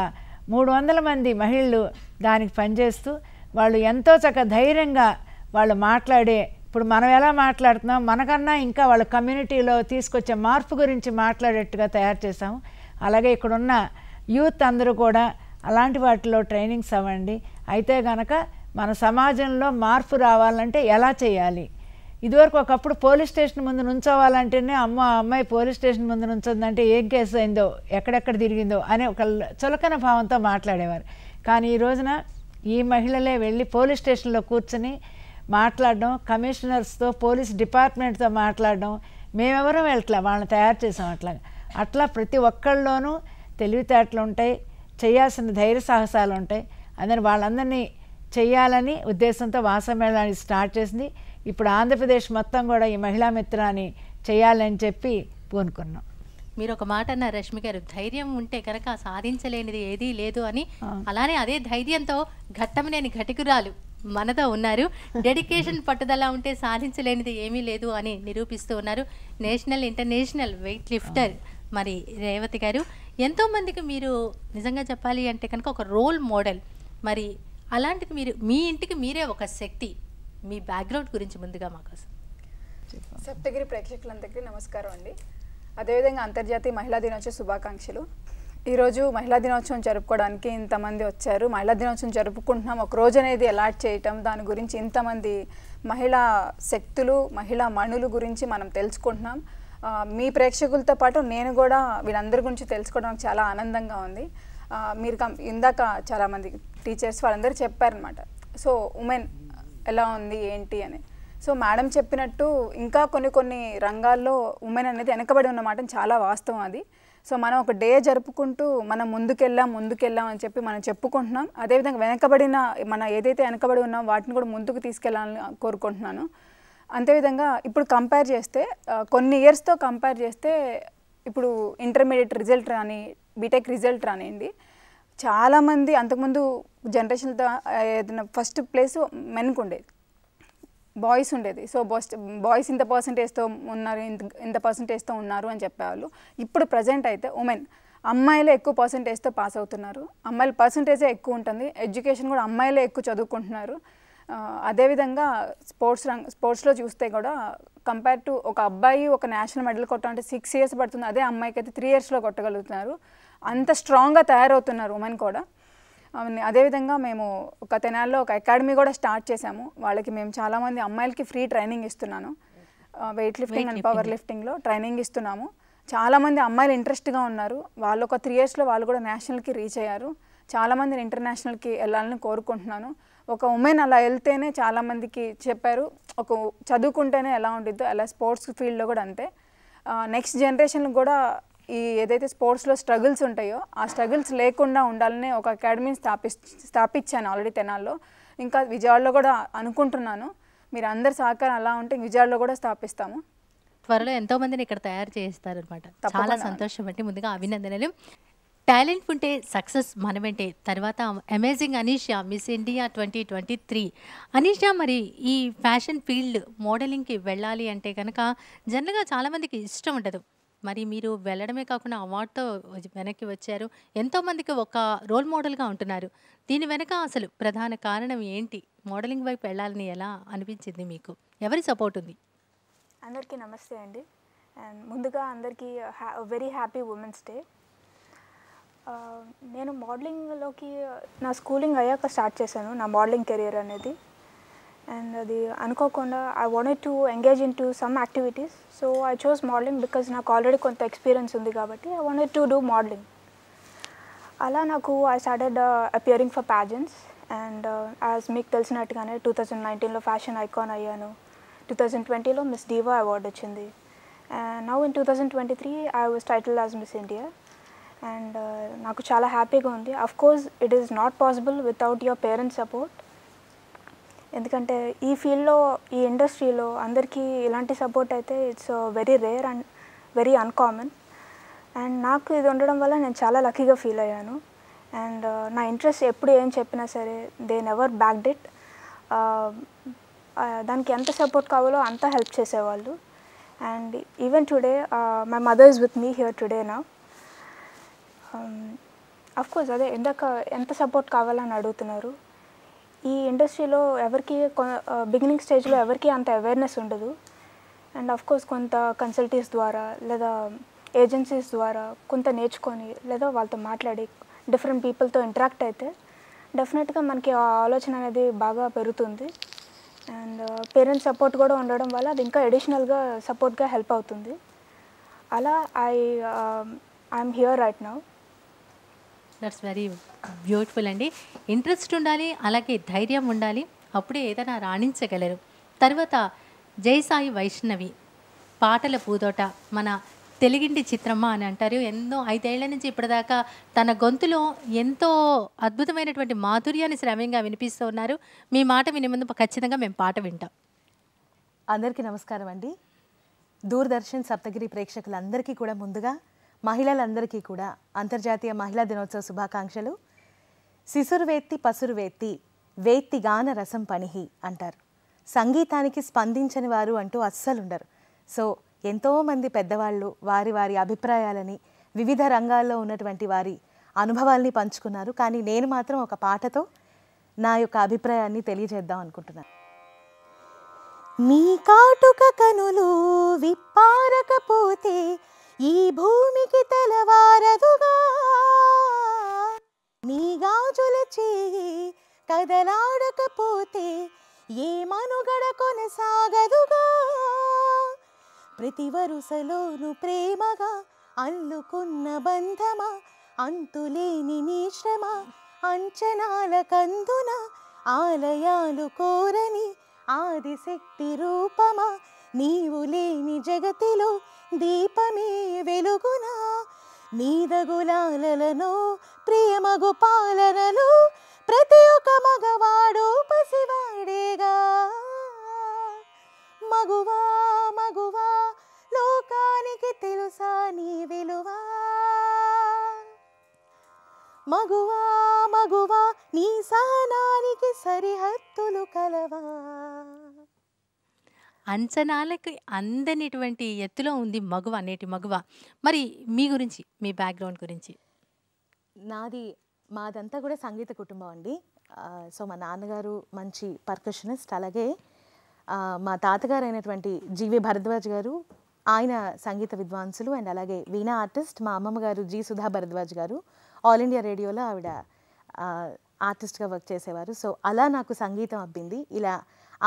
300 మంది మహిళలు దానికి పనిచేస్తూ వాళ్ళు ఎంతో ధైర్యంగా వాళ్ళు మాట్లాడే, ఇప్పుడు మనం ఎలా మాట్లాడుతున్నాం మనకన్నా ఇంకా వాళ్ళ కమ్యూనిటీలో తీసుకొచ్చే మార్పు గురించి మాట్లాడేట్టుగా తయారు చేశాము. అలాగే ఇక్కడున్న యూత్ అందరూ కూడా అలాంటి వాటిలో ట్రైనింగ్స్ అవ్వండి. అయితే కనుక మన సమాజంలో మార్పు రావాలంటే ఎలా చేయాలి, ఇదివరకు ఒకప్పుడు పోలీస్ స్టేషన్ ముందు నుంచోవాలంటేనే అమ్మాయి పోలీస్ స్టేషన్ ముందు నుంచోందంటే ఏం కేసు అయిందో ఎక్కడెక్కడ తిరిగిందో అనే ఒక చులకన భావంతో మాట్లాడేవారు. కానీ ఈ రోజున ఈ మహిళలే వెళ్ళి పోలీస్ స్టేషన్లో కూర్చొని మాట్లాడడం, కమిషనర్స్తో పోలీస్ డిపార్ట్మెంట్తో మాట్లాడడం, మేమెవరం వెళ్ళట్లా వాళ్ళని తయారు చేసాం. అట్లా ప్రతి ఒక్కళ్ళలోనూ తెలివితేటలు ఉంటాయి, చేయాల్సిన ధైర్య సాహసాలు ఉంటాయి. అందుకని వాళ్ళందరినీ చెయ్యాలని ఉద్దేశంతో వాసమేళాన్ని స్టార్ట్ చేసింది. ఇప్పుడు ఆంధ్రప్రదేశ్ మొత్తం కూడా ఈ మహిళా మిత్రాన్ని చేయాలని చెప్పి పూనుకున్నాం. మీరు ఒక మాట అన్నారు రష్మి గారు, ధైర్యం ఉంటే కనుక సాధించలేనిది ఏదీ లేదు అని. అలానే అదే ధైర్యంతో ఘట్టమనేని ఘటికురాలు మనతో ఉన్నారు. డెడికేషన్ పట్టుదల ఉంటే సాధించలేనిది ఏమీ లేదు అని నిరూపిస్తూ ఉన్నారు. నేషనల్ ఇంటర్నేషనల్ వెయిట్ లిఫ్టర్ మరి రేవతి గారు, ఎంతోమందికి మీరు నిజంగా చెప్పాలి అంటే కనుక ఒక రోల్ మోడల్. మరి అలాంటిది మీరు మీ ఇంటికి మీరే ఒక శక్తి. మీ బ్యాక్గ్రౌండ్ గురించి ముందుగా మాకు సప్తగిరి ప్రేక్షకులందరికీ నమస్కారం అండి. అదేవిధంగా అంతర్జాతీయ మహిళా దినోత్సవ శుభాకాంక్షలు. ఈరోజు మహిళా దినోత్సవం జరుపుకోవడానికి ఇంతమంది వచ్చారు. మహిళా దినోత్సవం జరుపుకుంటున్నాం, ఒక రోజు అనేది అలాట్ చేయటం, దాని గురించి ఇంతమంది మహిళా శక్తులు మహిళా మణులు గురించి మనం తెలుసుకుంటున్నాం. మీ ప్రేక్షకులతో పాటు నేను కూడా వీళ్ళందరి గురించి తెలుసుకోవడం చాలా ఆనందంగా ఉంది. మీరు ఇందాక చాలామంది టీచర్స్ వాళ్ళందరూ చెప్పారనమాట, సో ఉమెన్ ఎలా ఉంది ఏంటి అని. సో మేడం చెప్పినట్టు ఇంకా కొన్ని రంగాల్లో ఉమెన్ అనేది వెనకబడి ఉన్నమాట చాలా వాస్తవం అది. సో మనం ఒక డే జరుపుకుంటూ మనం ముందుకెళ్ళాం అని చెప్పి మనం చెప్పుకుంటున్నాం. అదేవిధంగా వెనకబడిన మన ఏదైతే వెనకబడి ఉన్నాం వాటిని కూడా ముందుకు తీసుకెళ్ళాలని కోరుకుంటున్నాను. అంతేవిధంగా ఇప్పుడు కంపేర్ చేస్తే కొన్ని ఇయర్స్తో కంపేర్ చేస్తే ఇప్పుడు ఇంటర్మీడియట్ రిజల్ట్ రాని బీటెక్ రిజల్ట్ రానివ్వండి, చాలామంది అంతకుముందు జనరేషన్తో ఏదైనా ఫస్ట్ ప్లేస్ మెన్కు ఉండేది, బాయ్స్ ఉండేది. సో బాయ్స్ ఇంత పర్సంటేజ్తో ఉన్నారు, ఇంత పర్సంటేజ్తో ఉన్నారు అని చెప్పేవాళ్ళు. ఇప్పుడు ప్రజెంట్ అయితే ఉమెన్ అమ్మాయిలే ఎక్కువ పర్సంటేజ్తో పాస్ అవుతున్నారు, అమ్మాయిల పర్సంటేజే ఎక్కువ ఉంటుంది, ఎడ్యుకేషన్ కూడా అమ్మాయిలే ఎక్కువ చదువుకుంటున్నారు. అదేవిధంగా స్పోర్ట్స్లో చూస్తే కూడా కంపేర్ టు ఒక అబ్బాయి ఒక నేషనల్ మెడల్ కొట్టాలంటే 6 years పడుతుంది, అదే అమ్మాయికి అయితే 3 yearsలో కొట్టగలుగుతున్నారు. అంత స్ట్రాంగ్గా తయారవుతున్నారు ఉమెన్ కూడా. అదేవిధంగా మేము ఒక తెనాల్లో ఒక అకాడమీ కూడా స్టార్ట్ చేశాము. వాళ్ళకి మేము చాలామంది అమ్మాయిలకి ఫ్రీ ట్రైనింగ్ ఇస్తున్నాను. వెయిట్ లిఫ్టింగ్ అండ్ పవర్ లిఫ్టింగ్లో ట్రైనింగ్ ఇస్తున్నాము. చాలామంది అమ్మాయిలు ఇంట్రెస్ట్గా ఉన్నారు. వాళ్ళు ఒక 3 yearsలో వాళ్ళు కూడా నేషనల్కి రీచ్ అయ్యారు. చాలామందిని ఇంటర్నేషనల్కి వెళ్ళాలని కోరుకుంటున్నాను. ఒక ఉమెన్ అలా వెళ్తేనే చాలామందికి చెప్పారు, ఒక చదువుకుంటేనే ఎలా ఉండిద్దో అలా స్పోర్ట్స్ ఫీల్డ్లో కూడా అంతే. నెక్స్ట్ జనరేషన్కి కూడా ఈ ఏదైతే స్పోర్ట్స్లో స్ట్రగుల్స్ ఉంటాయో ఆ స్ట్రగుల్స్ లేకుండా ఉండాలని ఒక అకాడమీని స్థాపించాను ఆల్రెడీ తెనాల్లో. ఇంకా విజయవాడలో కూడా అనుకుంటున్నాను. మీరు అందరి సహకారం అలా ఉంటే విజయవాడలో కూడా స్థాపిస్తాము. త్వరలో ఎంతోమందిని ఇక్కడ తయారు చేస్తారనమాట. చాలా సంతోషం అండి. ముందుగా అభినందనలు. టాలెంట్ ఉంటే సక్సెస్ మనమేంటే. తర్వాత amazing Anisha, miss India 2023. Anisha, మరి ఈ ఫ్యాషన్ ఫీల్డ్ మోడలింగ్కి వెళ్ళాలి అంటే కనుక జనరల్గా చాలామందికి ఇష్టం ఉండదు. మరి మీరు వెళ్ళడమే కాకుండా అవార్డుతో వెనక్కి వచ్చారు. ఎంతోమందికి ఒక రోల్ మోడల్‌గా ఉంటున్నారు. దీని వెనక అసలు ప్రధాన కారణం ఏంటి? మోడలింగ్ వైపు వెళ్ళాలని ఎలా అనిపించింది మీకు? ఎవరి సపోర్ట్ ఉంది? అందరికీ నమస్తే అండి. అండ్ ముందుగా అందరికీ వెరీ హ్యాపీ ఉమెన్స్ డే. నేను మోడలింగ్లోకి నా స్కూలింగ్ అయ్యాక స్టార్ట్ చేశాను నా మోడలింగ్ కెరియర్ అనేది. అండ్ అది అనుకోకుండా I wanted to engage in to some activities. So I chose modelling because నాకు ఆల్రెడీ కొంత ఎక్స్పీరియన్స్ ఉంది కాబట్టి I wanted to do modelling. అలా నాకు I started appearing for pageants. And as మీకు తెలిసినట్టుగానే 2019లో ఫ్యాషన్ ఐకాన్ అయ్యాను. 2020లో మిస్ డివా అవార్డు వచ్చింది. And now in 2023 I was title as miss India. And నాకు చాలా హ్యాపీగా ఉంది. Of course it is not possible without your parents support. ఎందుకంటే ఈ ఫీల్డ్లో ఈ ఇండస్ట్రీలో అందరికీ ఇలాంటి సపోర్ట్ అయితే it's very rare and very uncommon. And నాకు ఇది ఉండడం వల్ల నేను చాలా లక్కీగా ఫీల్ అయ్యాను. అండ్ నా ఇంట్రెస్ట్ ఎప్పుడు ఏం చెప్పినా సరే దే నెవర్ బ్యాక్డ్ ఇట్. దానికి ఎంత సపోర్ట్ కావాలో అంత హెల్ప్ చేసేవాళ్ళు. And even today my mother is with me here today now. Of course అదే ఇందాక ఎంత సపోర్ట్ కావాలని అడుగుతున్నారు. ఈ ఇండస్ట్రీలో ఎవరికి బిగినింగ్ స్టేజ్లో ఎవరికి అంత అవేర్నెస్ ఉండదు. అండ్ అఫ్కోర్స్ కొంత కన్సల్టీస్ ద్వారా లేదా ఏజెన్సీస్ ద్వారా కొంత నేర్చుకొని లేదా వాళ్ళతో మాట్లాడి డిఫరెంట్ పీపుల్తో ఇంటరాక్ట్ అయితే డెఫినెట్గా మనకి ఆ ఆలోచన అనేది బాగా పెరుగుతుంది. అండ్ పేరెంట్స్ సపోర్ట్ కూడా ఉండడం వల్ల అది ఇంకా అడిషనల్గా సపోర్ట్గా హెల్ప్ అవుతుంది. అలా I'm here right now. That's very beautiful అండి. ఇంట్రెస్ట్ ఉండాలి, అలాగే ధైర్యం ఉండాలి, అప్పుడే ఏదైనా రాణించగలరు. తర్వాత జయసాయి వైష్ణవి పాటల పూదోట, మన తెలుగింటి చిత్రమ్మ అని అంటారు. ఎన్నో 5 ఏళ్ల నుంచి ఇప్పటిదాకా తన గొంతులో ఎంతో అద్భుతమైనటువంటి మాధుర్యాన్ని శ్రావ్యంగా వినిపిస్తూ ఉన్నారు. మీ మాట వినే ముందు ఖచ్చితంగా మేము పాట వింటాం. అందరికీ నమస్కారం అండి. దూరదర్శన్ సప్తగిరి ప్రేక్షకులందరికీ కూడా ముందుగా మహిళలందరికీ కూడా అంతర్జాతీయ మహిళా దినోత్సవ శుభాకాంక్షలు. శిశురువేత్తి పసురువేత్తి వేత్తి గాన రసం పనిహి అంటారు. సంగీతానికి స్పందించని వారు అంటూ అస్సలుండరు. సో ఎంతోమంది పెద్దవాళ్ళు వారి వారి అభిప్రాయాలని వివిధ రంగాల్లో ఉన్నటువంటి వారి అనుభవాల్ని పంచుకున్నారు. కానీ నేను మాత్రం ఒక పాటతో నా యొక్క అభిప్రాయాన్ని తెలియజేద్దాం అనుకుంటున్నాను. నీ కాటుక కనులు విప్పారకపోతే ఈ భూమికి తెలవారదుగా, నీ గాజుల చేయి కదలాడకపోతే ఏ మనుగడ కొనసాగదుగా, ప్రతి వరుసలోను ప్రేమగా అల్లుకున్న బంధమా, అంతులేని నీ శ్రమ అంచనాల కందున ఆలయాలు కోరని ఆదిశక్తి రూపమా, నీవు లేని జగతిలో దీపమే వెలుగునా, నీదగులాలలో ప్రియమగు పాలనలో ప్రతి ఒక్క మగవాడు పసివాడేగా, మగువా మగువా లోకానికి తెలుసా నీ విలువా, మగువా మగువా నీ సహనానికి సరిహద్దులు కలవా. అంచనాలకి అందనిటువంటి ఎత్తులో ఉంది మగువ, నేటి మగువ. మరి మీ గురించి, మీ బ్యాక్గ్రౌండ్ గురించి? మాదంతా కూడా సంగీత కుటుంబం అండి. సో మా నాన్నగారు మంచి పర్కషనిస్ట్, అలాగే మా తాతగారు అయినటువంటి జీవి భరద్వాజ్ గారు ఆయన సంగీత విద్వాంసులు అండ్ అలాగే వీణా ఆర్టిస్ట్. మా అమ్మమ్మ గారు జి సుధా భరద్వాజ్ గారు ఆల్ ఇండియా రేడియోలో ఆవిడ ఆర్టిస్ట్గా వర్క్ చేసేవారు. సో అలా నాకు సంగీతం అబ్బింది. ఇలా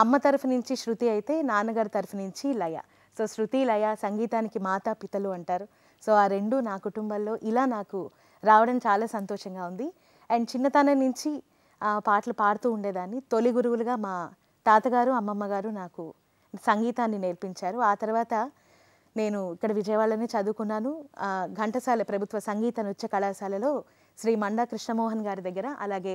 అమ్మ తరఫు నుంచి శృతి అయితే నాన్నగారి తరఫు నుంచి లయ. సో శృతి లయ సంగీతానికి మాతా పితలు అంటారు. సో ఆ రెండు నా కుటుంబంలో ఇలా నాకు రావడం చాలా సంతోషంగా ఉంది. అండ్ చిన్నతనం నుంచి పాటలు పాడుతూ ఉండేదాన్ని. తొలి గురువులుగా మా తాతగారు అమ్మమ్మ గారు నాకు సంగీతాన్ని నేర్పించారు. ఆ తర్వాత నేను ఇక్కడ విజయవాడలోనే చదువుకున్నాను. ఘంటసాల ప్రభుత్వ సంగీత నృత్య కళాశాలలో శ్రీ మండా కృష్ణమోహన్ గారి దగ్గర, అలాగే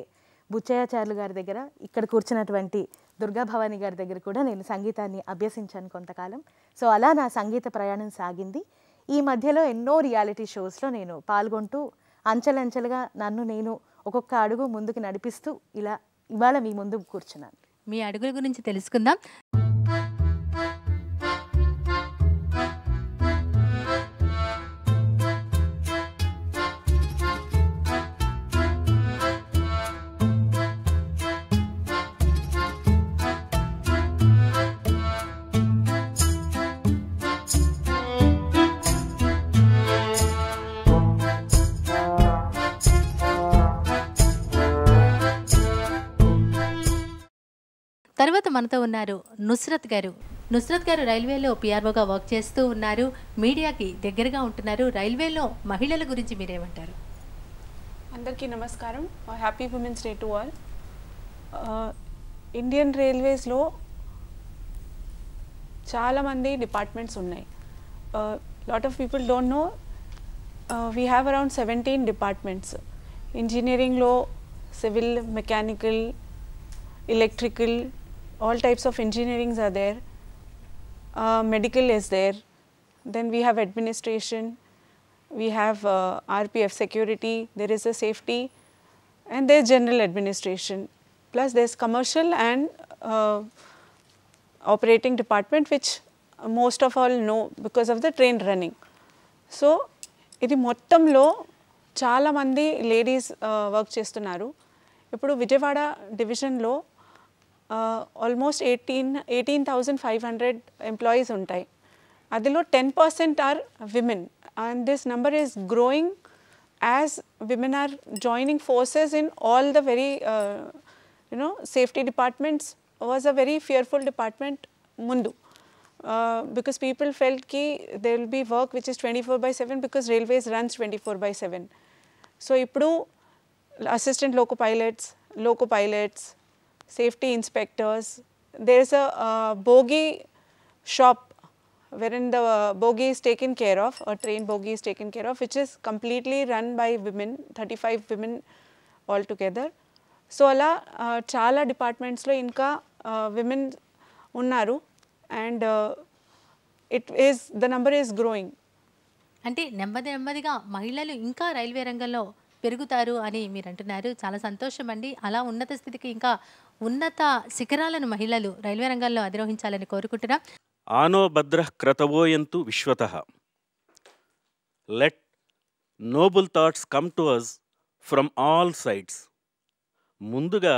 బుచ్చయ్యాచార్యులు గారి దగ్గర, ఇక్కడ కూర్చున్నటువంటి దుర్గా భవానీ గారి దగ్గర కూడా నేను సంగీతాన్ని అభ్యసించాను కొంతకాలం. సో అలా నా సంగీత ప్రయాణం సాగింది. ఈ మధ్యలో ఎన్నో రియాలిటీ షోస్లో నేను పాల్గొంటూ అంచెలంచెలుగా నన్ను నేను ఒక్కొక్క అడుగు ముందుకు నడిపిస్తూ ఇవాళ మీ ముందు కూర్చున్నాను. మీ అడుగుల గురించి తెలుసుకుందాం. మనతో ఉన్నారు నుస్రత్ గారు. నుస్రత్ గారు రైల్వేలో పిఆర్ఓగా వర్క్ చేస్తూ ఉన్నారు, మీడియాకి దగ్గరగా ఉంటున్నారు. రైల్వేలో మహిళల గురించి మీరేమంటారు? అందరికీ నమస్కారం. Happy women's day to all. Indian రైల్వేస్లో చాలామంది డిపార్ట్మెంట్స్ ఉన్నాయి. Lot of people don't know we have around 17 departments. ఇంజనీరింగ్లో civil, mechanical, electrical, all types of engineerings are there. Medical is there. Then we have administration, we have RPF security, there is a safety, and there is general administration. Plus there is commercial and operating department, which most of all know because of the train running. So ఇది మొత్తంలో చాలామంది ladies work చేస్తున్నారు. ఇప్పుడు విజయవాడ డివిజన్లో almost 18,500 employees ఉంటాయి. అదిలో 10% are women, and this number is growing as women are joining forces in all the very safety departments. Was a very fearful department ముందు, because people felt ki there will be work which is 24/7 because railways runs 24/7. So ippudu assistant loco pilots, safety inspectors, there is a bogie shop wherein the bogie is taken care of, a train bogie is taken care of, which is completely run by women, 35 women altogether. So ala chala departments lo inka women unnaru, and the number is growing. అంటే నెమ్మదిగా మహిళలు ఇంకా railway రంగంలో పెరుగుతారు అని మీరు అంటున్నారు. చాలా సంతోషం అండి. అలా ఉన్నత స్థితికి, ఇంకా ఉన్నత శిఖరాలను మహిళలు రైల్వే రంగంలో అధిరోహించాలని కోరుకుంటున్నాం. ఆనో భద్ర క్రతవోయంతు విశ్వతః. Let noble thoughts come to us from all sides. ముందుగా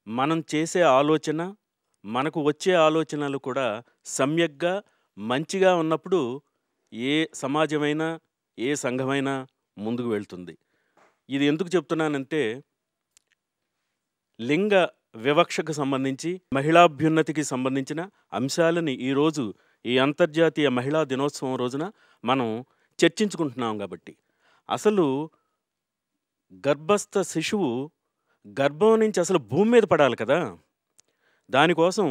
మనం చేసే ఆలోచన, మనకు వచ్చే ఆలోచనలు కూడా సమ్యగ్గా మంచిగా ఉన్నప్పుడు ఏ సమాజమైనా ఏ సంఘమైనా ముందుకు వెళ్తుంది. ఇది ఎందుకు చెప్తున్నానంటే, లింగ వివక్షకు సంబంధించి, మహిళాభ్యున్నతికి సంబంధించిన అంశాలని ఈరోజు ఈ అంతర్జాతీయ మహిళా దినోత్సవం రోజున మనం చర్చించుకుంటున్నాం. కాబట్టి అసలు గర్భస్థ శిశువు గర్భం నుంచి అసలు భూమి మీద పడాలి కదా. దానికోసం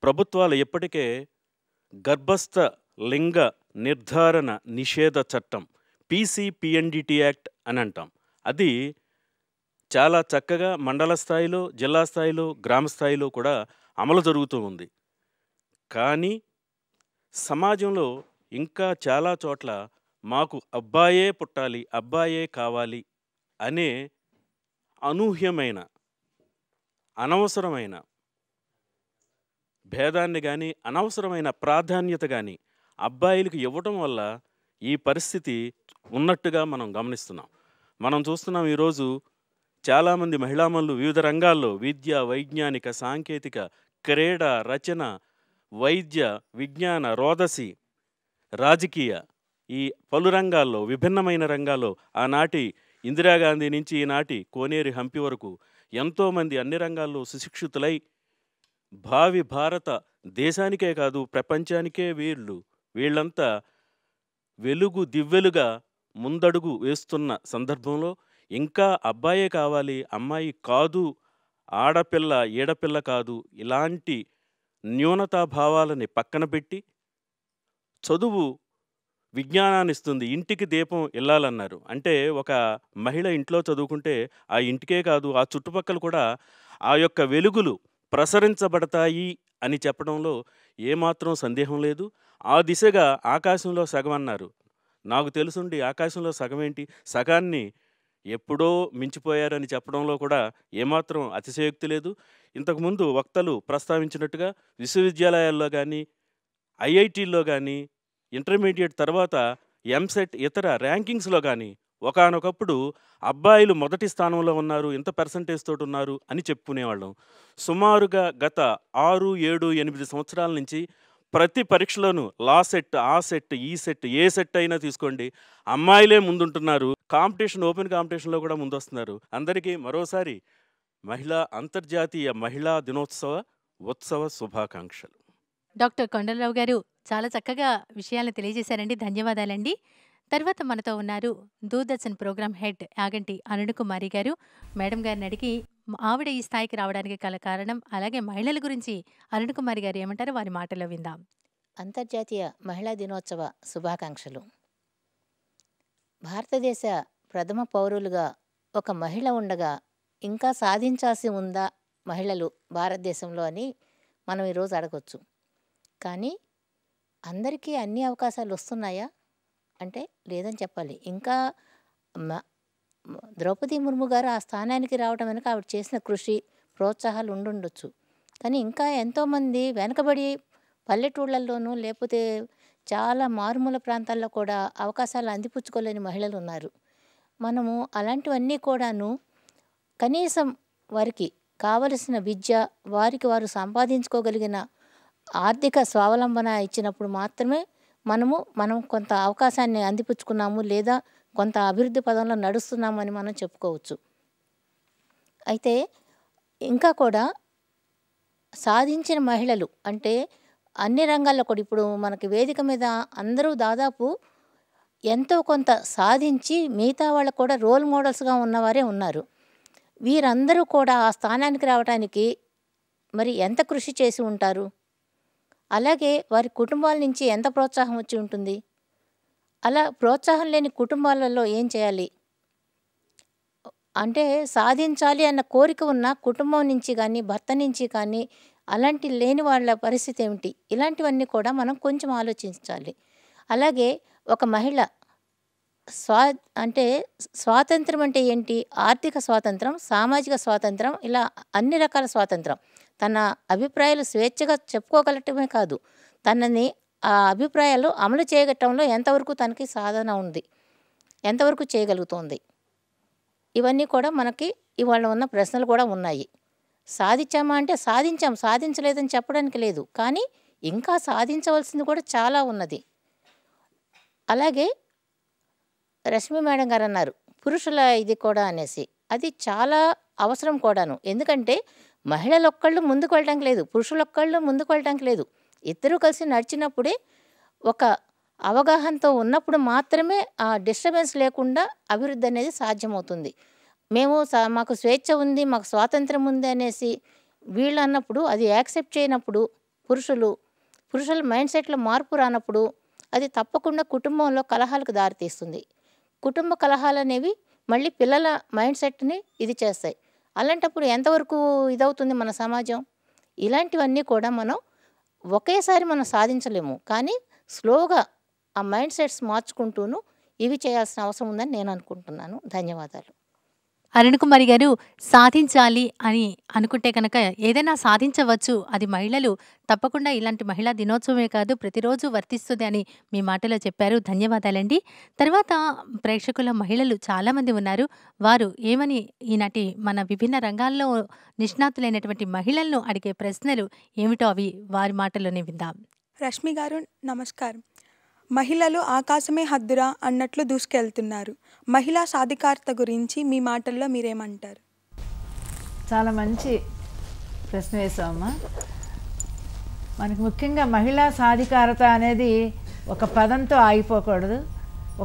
ప్రభుత్వాలు ఎప్పటికే గర్భస్థ లింగ నిర్ధారణ నిషేధ చట్టం, PCPNDT యాక్ట్ అని అంటాం, అది చాలా చక్కగా మండల స్థాయిలో, జిల్లా స్థాయిలో, గ్రామ స్థాయిలో కూడా అమలు జరుగుతూ ఉంది. కానీ సమాజంలో ఇంకా చాలా చోట్ల మాకు అబ్బాయే పుట్టాలి, అబ్బాయే కావాలి అనే అనూహ్యమైన, అనవసరమైన భేదాన్ని కానీ, అనవసరమైన ప్రాధాన్యత కానీ అబ్బాయిలకు ఇవ్వటం వల్ల ఈ పరిస్థితి ఉన్నట్టుగా మనం గమనిస్తున్నాం. మనం చూస్తున్నాం ఈరోజు చాలామంది మహిళామణులు వివిధ రంగాల్లో విద్య, వైజ్ఞానిక, సాంకేతిక, క్రీడ, రచన, వైద్య, విజ్ఞాన, రోదసి, రాజకీయ, ఈ పలు రంగాల్లో, విభిన్నమైన రంగాల్లో ఆనాటి ఇందిరాగాంధీ నుంచి ఈనాటి కోనేరి హంపి వరకు ఎంతోమంది అన్ని రంగాల్లో సుశిక్షితులై భావి భారత దేశానికే కాదు ప్రపంచానికే వీళ్ళంతా వెలుగు దివ్వెలుగా ముందడుగు వేస్తున్న సందర్భంలో ఇంకా అబ్బాయే కావాలి, అమ్మాయి కాదు, ఆడపిల్ల ఈడపిల్ల కాదు, ఇలాంటి న్యూనతాభావాలని పక్కన పెట్టి చదువు విజ్ఞానాన్ని ఇస్తుంది, ఇంటికి దీపం ఇల్లాలన్నారు. అంటే ఒక మహిళ ఇంట్లో చదువుకుంటే ఆ ఇంటికే కాదు ఆ చుట్టుపక్కల కూడా ఆ యొక్క వెలుగులు ప్రసరించబడతాయి అని చెప్పడంలో ఏమాత్రం సందేహం లేదు. ఆ దిశగా ఆకాశంలో సగం అన్నారు. నాకు తెలుసుండి ఆకాశంలో సగం ఏంటి, సగాన్ని ఎప్పుడో మించిపోయారని చెప్పడంలో కూడా ఏమాత్రం అతిశయోక్తి లేదు. ఇంతకుముందు వక్తలు ప్రస్తావించినట్టుగా విశ్వవిద్యాలయాల్లో కానీ, ఐఐటీల్లో కానీ, ఇంటర్మీడియట్ తర్వాత ఎంసెట్ ఇతర ర్యాంకింగ్స్లో కానీ ఒకానొకప్పుడు అబ్బాయిలు మొదటి స్థానంలో ఉన్నారు, ఇంత పర్సంటేజ్ తోటి ఉన్నారు అని చెప్పుకునేవాళ్ళం. సుమారుగా గత 6, 7, 8 సంవత్సరాల నుంచి ప్రతి పరీక్షలోనూ లా సెట్, ఆ సెట్, ఈ సెట్, ఏ సెట్ అయినా తీసుకోండి, అమ్మాయిలే ముందుంటున్నారు. కాంపిటీషన్, ఓపెన్ కాంపిటీషన్లో కూడా ముందొస్తున్నారు. అందరికీ మరోసారి అంతర్జాతీయ మహిళా దినోత్సవ ఉత్సవ శుభాకాంక్షలు. డాక్టర్ కొండలరావు గారు చాలా చక్కగా విషయాలను తెలియజేశారండి. ధన్యవాదాలండి. తర్వాత మనతో ఉన్నారు దూరదర్శన్ ప్రోగ్రామ్ హెడ్ యాగంటి అరుణకుమారి గారు. మేడం గారిని అడిగి ఆవిడ ఈ స్థాయికి రావడానికి గల కారణం, అలాగే మహిళల గురించి అరుణకుమారి గారు ఏమంటారో వారి మాటలో విందాం. అంతర్జాతీయ మహిళా దినోత్సవ శుభాకాంక్షలు. భారతదేశ ప్రథమ పౌరులుగా ఒక మహిళ ఉండగా ఇంకా సాధించాల్సి ఉందా మహిళలు భారతదేశంలో అని మనం ఈరోజు అడగొచ్చు. కానీ అందరికీ అన్ని అవకాశాలు వస్తున్నాయా అంటే లేదని చెప్పాలి. ఇంకా ద్రౌపది ముర్ము గారు ఆ స్థానానికి రావడం వెనుక ఆవిడ చేసిన కృషి, ప్రోత్సాహాలు ఉండుండొచ్చు. కానీ ఇంకా ఎంతోమంది వెనకబడి పల్లెటూళ్ళల్లోనూ లేకపోతే చాలా మారుమూల ప్రాంతాల్లో కూడా అవకాశాలు అందిపుచ్చుకోలేని మహిళలు ఉన్నారు. మనము అలాంటివన్నీ కూడాను కనీసం వారికి కావలసిన విద్య, వారికి వారు సంపాదించుకోగలిగిన ఆర్థిక స్వావలంబన ఇచ్చినప్పుడు మాత్రమే మనం కొంత అవకాశాన్ని అందిపుచ్చుకున్నాము, లేదా కొంత అభివృద్ధి పదంలో నడుస్తున్నామని మనం చెప్పుకోవచ్చు. అయితే ఇంకా కూడా సాధించిన మహిళలు అంటే అన్ని రంగాల్లో కూడా ఇప్పుడు మనకి వేదిక మీద అందరూ దాదాపు ఎంతో కొంత సాధించి మిగతా వాళ్ళకు కూడా రోల్ మోడల్స్గా ఉన్నవారే ఉన్నారు. వీరందరూ కూడా ఆ స్థానానికి రావడానికి మరి ఎంత కృషి చేసి ఉంటారు? అలాగే వారి కుటుంబాల నుంచి ఎంత ప్రోత్సాహం వచ్చి ఉంటుంది? అలా ప్రోత్సాహం లేని కుటుంబాలలో ఏం చేయాలి అంటే, సాధించాలి అన్న కోరిక ఉన్న కుటుంబం నుంచి కానీ, భర్త నుంచి కానీ అలాంటి లేని వాళ్ళ పరిస్థితి ఏమిటి? ఇలాంటివన్నీ కూడా మనం కొంచెం ఆలోచించాలి. అలాగే ఒక మహిళ అంటే స్వాతంత్రం అంటే ఏంటి? ఆర్థిక స్వాతంత్రం, సామాజిక స్వాతంత్రం, ఇలా అన్ని రకాల స్వాతంత్రం. తన అభిప్రాయాలు స్వేచ్ఛగా చెప్పుకోగలటమే కాదు, తనని ఆ అభిప్రాయాలు అమలు చేయగట్టంలో ఎంతవరకు తనకి సాధన ఉంది, ఎంతవరకు చేయగలుగుతోంది, ఇవన్నీ కూడా మనకి ఇవాళ ఉన్న ప్రశ్నలు కూడా ఉన్నాయి. సాధించామా అంటే సాధించాం, సాధించలేదని చెప్పడానికి లేదు. కానీ ఇంకా సాధించవలసింది కూడా చాలా ఉన్నది. అలాగే రష్మి మేడం గారు అన్నారు పురుషుల ఇది కూడా అనేసి, అది చాలా అవసరం కూడాను. ఎందుకంటే మహిళలు ఒక్కళ్ళు ముందుకు వెళ్ళడానికి లేదు, పురుషులు ఒక్కళ్ళు ముందుకు వెళ్ళడానికి లేదు. ఇద్దరూ కలిసి నడిచినప్పుడే, ఒక అవగాహనతో ఉన్నప్పుడు మాత్రమే ఆ డిస్టర్బెన్స్ లేకుండా అభివృద్ధి అనేది సాధ్యమవుతుంది. మేము మాకు స్వేచ్ఛ ఉంది, మాకు స్వాతంత్రం ఉంది అనేసి వీళ్ళు అన్నప్పుడు, అది యాక్సెప్ట్ చేయనప్పుడు, పురుషుల మైండ్ సెట్లో మార్పు రానప్పుడు అది తప్పకుండా కుటుంబంలో కలహాలకు దారితీస్తుంది. కుటుంబ కలహాలు అనేవి మళ్ళీ పిల్లల మైండ్ సెట్ని ఇది చేస్తాయి. అలాంటప్పుడు ఎంతవరకు ఇదవుతుంది మన సమాజం? ఇలాంటివన్నీ కూడా మనం ఒకేసారి మనం సాధించలేము. కానీ స్లోగా ఆ మైండ్ సెట్స్ మార్చుకుంటూను ఇవి చేయాల్సిన అవసరం ఉందని నేను అనుకుంటున్నాను. ధన్యవాదాలు. అరుణకుమారి గారు, సాధించాలి అని అనుకుంటే కనుక ఏదైనా సాధించవచ్చు. అది మహిళలు తప్పకుండా ఇలాంటి మహిళా దినోత్సవమే కాదు, ప్రతిరోజు వర్తిస్తుంది అని మీ మాటలో చెప్పారు. ధన్యవాదాలండి. తర్వాత ప్రేక్షకుల మహిళలు చాలామంది ఉన్నారు. వారు ఏమని ఈనాటి మన విభిన్న రంగాల్లో నిష్ణాతులైనటువంటి మహిళలను అడిగే ప్రశ్నలు ఏమిటో అవి వారి మాటలోనే విందాం. రష్మి గారు నమస్కారం. మహిళలు ఆకాశమే హద్దురా అన్నట్లు దూసుకెళ్తున్నారు. మహిళా సాధికారత గురించి మీ మాటల్లో మీరేమంటారు? చాలా మంచి ప్రశ్న వేసామమ్మా. మనకి ముఖ్యంగా మహిళా సాధికారత అనేది ఒక పదంతో ఆగిపోకూడదు,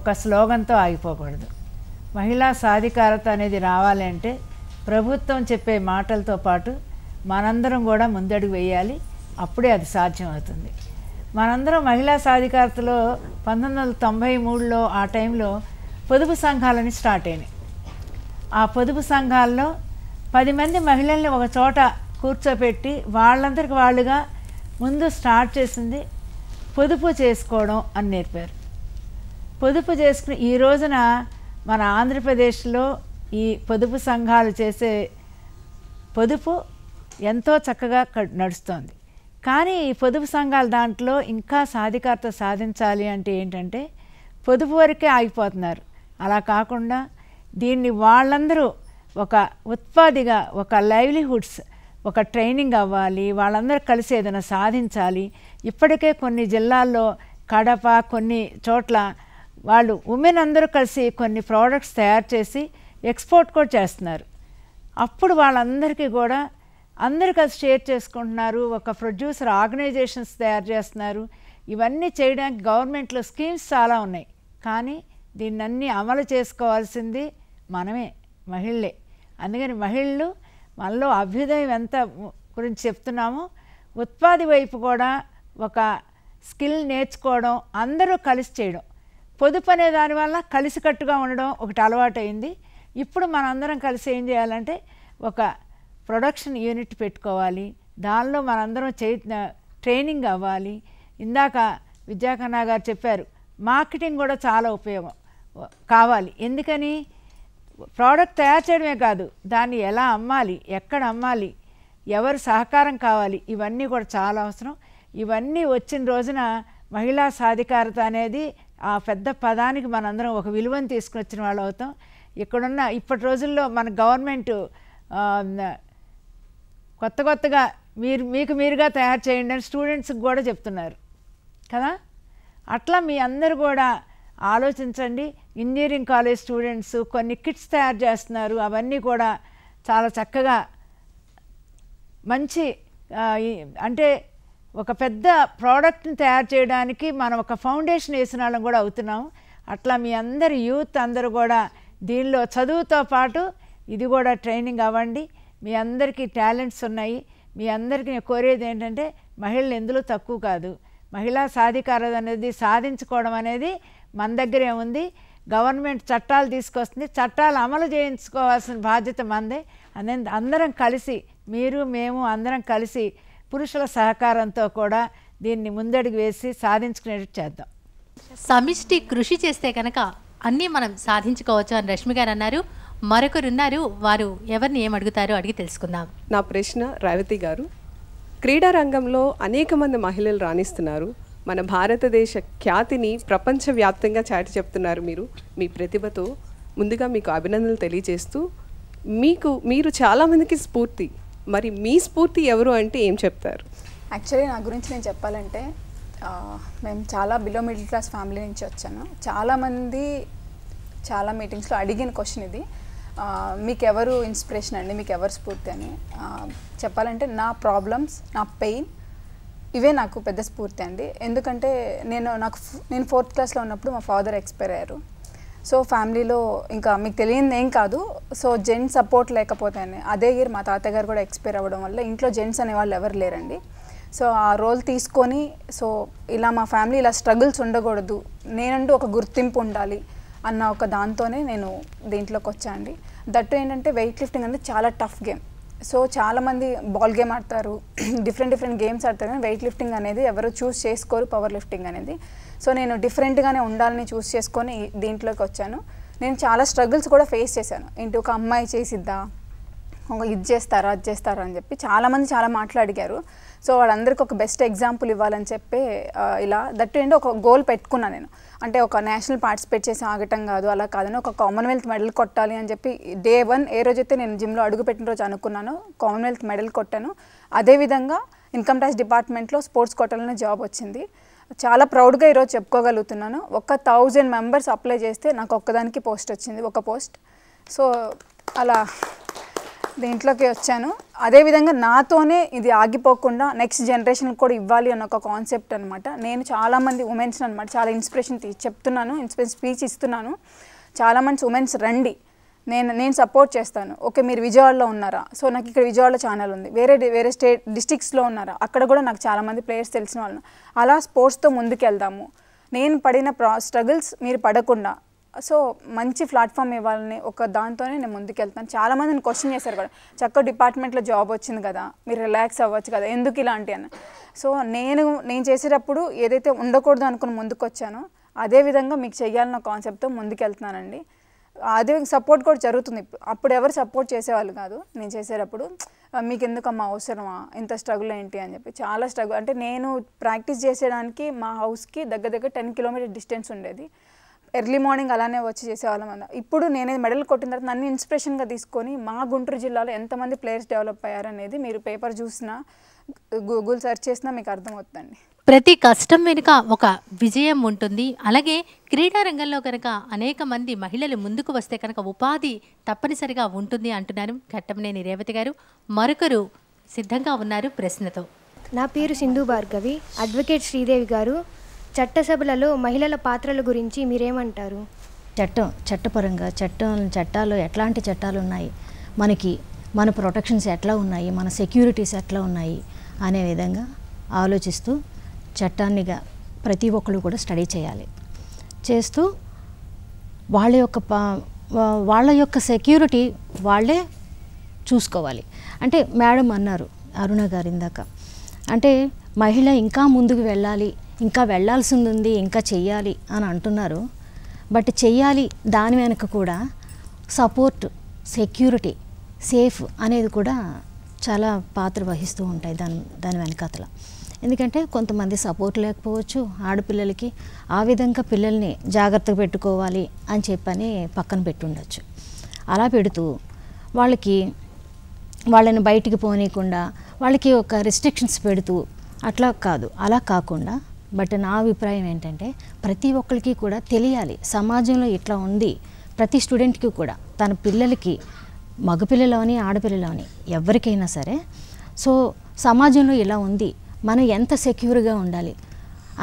ఒక స్లోగన్తో ఆగిపోకూడదు. మహిళా సాధికారత అనేది రావాలి అంటే ప్రభుత్వం చెప్పే మాటలతో పాటు మనందరం కూడా ముందడుగు వేయాలి. అప్పుడే అది సాధ్యమవుతుంది. మనందరం మహిళా సాధికారతలో 1993లో ఆ టైంలో పొదుపు సంఘాలని స్టార్ట్ అయినాయి. ఆ పొదుపు సంఘాల్లో 10 మంది మహిళల్ని ఒక చోట కూర్చోపెట్టి వాళ్ళందరికి వాళ్ళుగా ముందు స్టార్ట్ చేసింది పొదుపు చేసుకోవడం అని నేర్పారు. పొదుపు చేసుకుని ఈ రోజున మన ఆంధ్రప్రదేశ్లో ఈ పొదుపు సంఘాలు చేసే పొదుపు ఎంతో చక్కగా నడుస్తోంది. కానీ ఈ పొదుపు సంఘాల దాంట్లో ఇంకా సాధికారత సాధించాలి అంటే ఏంటంటే పొదుపు వరకే ఆగిపోతున్నారు. అలా కాకుండా దీన్ని వాళ్ళందరూ ఒక ఉత్పాదిగా, ఒక లైవ్లీహుడ్స్, ఒక ట్రైనింగ్ అవ్వాలి, వాళ్ళందరూ కలిసి ఏదైనా సాధించాలి. ఇప్పటికే కొన్ని జిల్లాల్లో, కడప, కొన్ని చోట్ల వాళ్ళు ఉమెన్ అందరూ కలిసి కొన్ని ప్రోడక్ట్స్ తయారు చేసి ఎక్స్పోర్ట్ కూడా చేస్తున్నారు. అప్పుడు వాళ్ళందరికీ కూడా అందరూ కలిసి షేర్ చేసుకుంటున్నారు, ఒక ప్రొడ్యూసర్ ఆర్గనైజేషన్స్ తయారు చేస్తున్నారు. ఇవన్నీ చేయడానికి గవర్నమెంట్లో స్కీమ్స్ చాలా ఉన్నాయి, కానీ దీన్నన్నీ అమలు చేసుకోవాల్సింది మనమే, మహిళలే. అందుకని మహిళలు మనలో అభ్యుదయం ఎంత గురించి చెప్తున్నామో, ఉత్పాది వైపు కూడా ఒక స్కిల్ నేర్చుకోవడం, అందరూ కలిసి చేయడం, పొదుపు అనే దానివల్ల కలిసికట్టుగా ఉండడం ఒకటి అలవాటైంది. ఇప్పుడు మనందరం కలిసి ఏం చేయాలంటే ఒక ప్రొడక్షన్ యూనిట్ పెట్టుకోవాలి, దానిలో మనందరం ట్రైనింగ్ అవ్వాలి. ఇందాక విద్యాకన్నా గారు చెప్పారు, మార్కెటింగ్ కూడా చాలా ఉపయోగం కావాలి. ఎందుకని ప్రోడక్ట్ తయారు చేయడమే కాదు, దాన్ని ఎలా అమ్మాలి, ఎక్కడ అమ్మాలి, ఎవరు సహకారం కావాలి, ఇవన్నీ కూడా చాలా అవసరం. ఇవన్నీ వచ్చిన రోజున మహిళా సాధికారత అనేది ఆ పెద్ద పదానికి మనందరం ఒక విలువను తీసుకుని వచ్చిన వాళ్ళు అవుతాం. ఇక్కడున్న ఇప్పటి రోజుల్లో మన గవర్నమెంట్ కొత్తగా మీకు మీరుగా తయారు చేయండి అని స్టూడెంట్స్కి కూడా చెప్తున్నారు కదా. అట్లా మీ అందరు కూడా ఆలోచించండి. ఇంజనీరింగ్ కాలేజ్ స్టూడెంట్స్ కొన్ని కిట్స్ తయారు చేస్తున్నారు, అవన్నీ కూడా చాలా చక్కగా మంచి అంటే ఒక పెద్ద ప్రోడక్ట్ని తయారు చేయడానికి మనం ఒక ఫౌండేషన్ వేసిన వాళ్ళం కూడా అవుతున్నాము. అట్లా మీ అందరి యూత్ అందరూ కూడా దీనిలో చదువుతో పాటు ఇది కూడా ట్రైనింగ్ అవ్వండి. మీ అందరికీ టాలెంట్స్ ఉన్నాయి. మీ అందరికీ నేను కోరేది ఏంటంటే మహిళలు ఎందులో తక్కువ కాదు. మహిళా సాధికారత అనేది సాధించుకోవడం అనేది మన దగ్గరే ఉంది. గవర్నమెంట్ చట్టాలు తీసుకొస్తుంది, చట్టాలు అమలు చేయించుకోవాల్సిన బాధ్యత మనదే. అందరం కలిసి, మీరు మేము అందరం కలిసి పురుషుల సహకారంతో కూడా దీన్ని ముందడుగు వేసి సాధించుకునేట్టు చేద్దాం. సమిష్టి కృషి చేస్తే కనుక అన్నీ మనం సాధించుకోవచ్చు అని రష్మి గారు అన్నారు. మరొకరున్నారు, వారు ఎవరిని ఏమడుగుతారో అడిగి తెలుసుకుందాం. నా ప్రశ్న రేవతి గారు, క్రీడా రంగంలో అనేక మంది మహిళలు రాణిస్తున్నారు. మన భారతదేశ ఖ్యాతిని ప్రపంచవ్యాప్తంగా చాటి చెప్తున్నారు. మీరు మీ ప్రతిభతో ముందుగా మీకు అభినందనలు తెలియజేస్తూ, మీరు చాలామందికి స్ఫూర్తి. మరి మీ స్ఫూర్తి ఎవరు అంటే ఏం చెప్తారు? యాక్చువల్లీ నా గురించి నేను చెప్పాలంటే, మేము చాలా బిలో మిడిల్ క్లాస్ ఫ్యామిలీ నుంచి వచ్చాను. చాలామంది చాలా మీటింగ్స్లో అడిగిన క్వశ్చన్ ఇది, మీకు ఎవరు ఇన్స్పిరేషన్ అండి, మీకు ఎవరు స్ఫూర్తి అని. చెప్పాలంటే నా ప్రాబ్లమ్స్, నా పెయిన్, ఇవే నాకు పెద్ద స్ఫూర్తి అండి. ఎందుకంటే నేను 4th క్లాస్లో ఉన్నప్పుడు మా ఫాదర్ ఎక్స్పైర్ అయ్యారు. సో ఫ్యామిలీలో ఇంకా మీకు తెలియదు ఏం కాదు, సో జెంట్స్ సపోర్ట్ లేకపోతేనే అదే ఇయర్ మా తాతగారు కూడా ఎక్స్పైర్ అవ్వడం వల్ల ఇంట్లో జెంట్స్ అనేవాళ్ళు ఎవరు లేరండి. సో ఆ రోల్ తీసుకొని, సో ఇలా మా ఫ్యామిలీ ఇలా స్ట్రగుల్స్ ఉండకూడదు, నేనంటూ ఒక గుర్తింపు ఉండాలి అన్న ఒక దాంతోనే నేను దీంట్లోకి వచ్చానండి. దట్టు ఏంటంటే వెయిట్ లిఫ్టింగ్ అనేది చాలా టఫ్ గేమ్. సో చాలామంది బాల్ గేమ్ ఆడతారు, డిఫరెంట్ గేమ్స్ ఆడతారు, కానీ వెయిట్ లిఫ్టింగ్ అనేది ఎవరు చూస్ చేసుకోరు, పవర్ లిఫ్టింగ్ అనేది. సో నేను డిఫరెంట్గానే ఉండాలని చూస్ చేసుకొని దీంట్లోకి వచ్చాను. నేను చాలా స్ట్రగుల్స్ కూడా ఫేస్ చేశాను. ఏంటి ఒక అమ్మాయి చేసిద్దా, ఇది చేస్తారా, అది చేస్తారా అని చెప్పి చాలామంది చాలా మాట్లాడిగారు. సో వాళ్ళందరికీ ఒక బెస్ట్ ఎగ్జాంపుల్ ఇవ్వాలని చెప్పి ఇలా దట్టు ఏంటో ఒక గోల్ పెట్టుకున్నాను నేను. అంటే ఒక నేషనల్ పార్టిసిపేట్ చేసి ఆగటం కాదు, అలా కాదని ఒక కామన్వెల్త్ మెడల్ కొట్టాలి అని చెప్పి డే 1 ఏ రోజైతే నేను జిమ్లో అడుగుపెట్టిన రోజు అనుకున్నాను, కామన్వెల్త్ మెడల్ కొట్టాను. అదేవిధంగా ఇన్కమ్ ట్యాక్స్ డిపార్ట్మెంట్లో స్పోర్ట్స్ కోటాలోనే జాబ్ వచ్చింది. చాలా ప్రౌడ్గా ఈరోజు చెప్పుకోగలుగుతున్నాను. 1000 మెంబర్స్ అప్లై చేస్తే నాకు ఒక్కదానికి పోస్ట్ వచ్చింది, ఒక పోస్ట్. సో అలా దీంట్లోకి వచ్చాను. అదేవిధంగా నాతోనే ఇది ఆగిపోకుండా నెక్స్ట్ జనరేషన్కి కూడా ఇవ్వాలి అన్న ఒక కాన్సెప్ట్ అనమాట. నేను చాలామంది ఉమెన్స్ అనమాట చాలా ఇన్స్పిరేషన్ చెప్తున్నాను, స్పీచ్ ఇస్తున్నాను. చాలామంది ఉమెన్స్ రండి, నేను సపోర్ట్ చేస్తాను. ఓకే మీరు విజయవాడలో ఉన్నారా, సో నాకు ఇక్కడ విజయవాడలో ఛానల్ ఉంది, వేరే డిస్ట్రిక్ట్స్లో ఉన్నారా, అక్కడ కూడా నాకు చాలామంది ప్లేయర్స్ తెలిసిన వాళ్ళు. అలా స్పోర్ట్స్తో ముందుకెళ్దాము. నేను పడిన స్ట్రగుల్స్ మీరు పడకుండా, సో మంచి ప్లాట్ఫామ్ ఇవ్వాలని ఒక దాంతోనే నేను ముందుకెళ్తాను. చాలామంది నేను క్వశ్చన్ చేశారు కూడా, చక్కగా డిపార్ట్మెంట్లో జాబ్ వచ్చింది కదా, మీరు రిలాక్స్ అవ్వచ్చు కదా, ఎందుకు ఇలాంటి అని. సో నేను చేసేటప్పుడు ఏదైతే ఉండకూడదు అనుకుని ముందుకు వచ్చానో అదేవిధంగా మీకు చెయ్యాలన్న కాన్సెప్ట్తో ముందుకెళ్తున్నానండి. అదే సపోర్ట్ కూడా జరుగుతుంది. అప్పుడు ఎవరు సపోర్ట్ చేసేవాళ్ళు కాదు. నేను చేసేటప్పుడు మీకు ఎందుకమ్మా అవసరమా, ఇంత స్ట్రగుల్ ఏంటి అని చెప్పి చాలా స్ట్రగుల్. అంటే నేను ప్రాక్టీస్ చేసేదానికి మా హౌస్కి దగ్గర 10 కిలోమీటర్ డిస్టెన్స్ ఉండేది. ఎర్లీ మార్నింగ్ అలానే వచ్చి చేసేవాళ్ళం అన్న. ఇప్పుడు నేను మెడల్ కొట్టిన తర్వాత నన్ను ఇన్స్పిరేషన్గా తీసుకొని మా గుంటూరు జిల్లాలో ఎంతమంది ప్లేయర్స్ డెవలప్ అయ్యారనేది మీరు పేపర్ చూసినా, గూగుల్ సెర్చ్ చేసినా మీకు అర్థమవుతుందండి. ప్రతి కష్టం వెనుక ఒక విజయం ఉంటుంది. అలాగే క్రీడా రంగంలో కనుక అనేక మంది మహిళలు ముందుకు వస్తే కనుక ఉపాధి తప్పనిసరిగా ఉంటుంది అంటున్నారు ఘట్టమనేని రేవతి గారు. మరొకరు సిద్ధంగా ఉన్నారు ప్రశ్నతో. నా పేరు సింధు భార్గవి. అడ్వకేట్ శ్రీదేవి గారు, చట్టసభలలో మహిళల పాత్రల గురించి మీరేమంటారు? చట్టపరంగా చట్టాలు ఎట్లాంటి చట్టాలు ఉన్నాయి, మన ప్రొటెక్షన్స్ ఎట్లా ఉన్నాయి, మన సెక్యూరిటీస్ ఎట్లా ఉన్నాయి అనే విధంగా ఆలోచిస్తూ చట్టాన్నిగా ప్రతి ఒక్కరు కూడా స్టడీ చేయాలి. చేస్తూ వాళ్ళ యొక్క సెక్యూరిటీ వాళ్ళే చూసుకోవాలి. అంటే మేడం అన్నారు అరుణ గారు ఇందాక, అంటే మహిళ ఇంకా ముందుకు వెళ్ళాలి, ఇంకా వెళ్ళాల్సింది ఉంది, ఇంకా చెయ్యాలి అని అంటున్నారు. బట్ చెయ్యాలి, దాని వెనక కూడా సపోర్ట్, సెక్యూరిటీ, సేఫ్ అనేది కూడా చాలా పాత్ర వహిస్తూ ఉంటాయి దాని వెనకాతల. ఎందుకంటే కొంతమంది సపోర్ట్ లేకపోవచ్చు ఆడపిల్లలకి, ఆ విధంగా పిల్లల్ని జాగ్రత్తగా పెట్టుకోవాలి అని చెప్పని పక్కన పెట్టుండొచ్చు. అలా పెడుతూ వాళ్ళని బయటికి పోనీయకుండా వాళ్ళకి ఒక రెస్ట్రిక్షన్స్ పెడుతూ అట్లా కాదు, అలా కాకుండా. బట్ నా అభిప్రాయం ఏంటంటే ప్రతి ఒక్కరికి కూడా తెలియాలి సమాజంలో ఇట్లా ఉంది. ప్రతి స్టూడెంట్కి కూడా తన పిల్లలకి, మగపిల్లలోని ఆడపిల్లలోని ఎవరికైనా సరే, సో సమాజంలో ఇలా ఉంది, మనం ఎంత సెక్యూర్గా ఉండాలి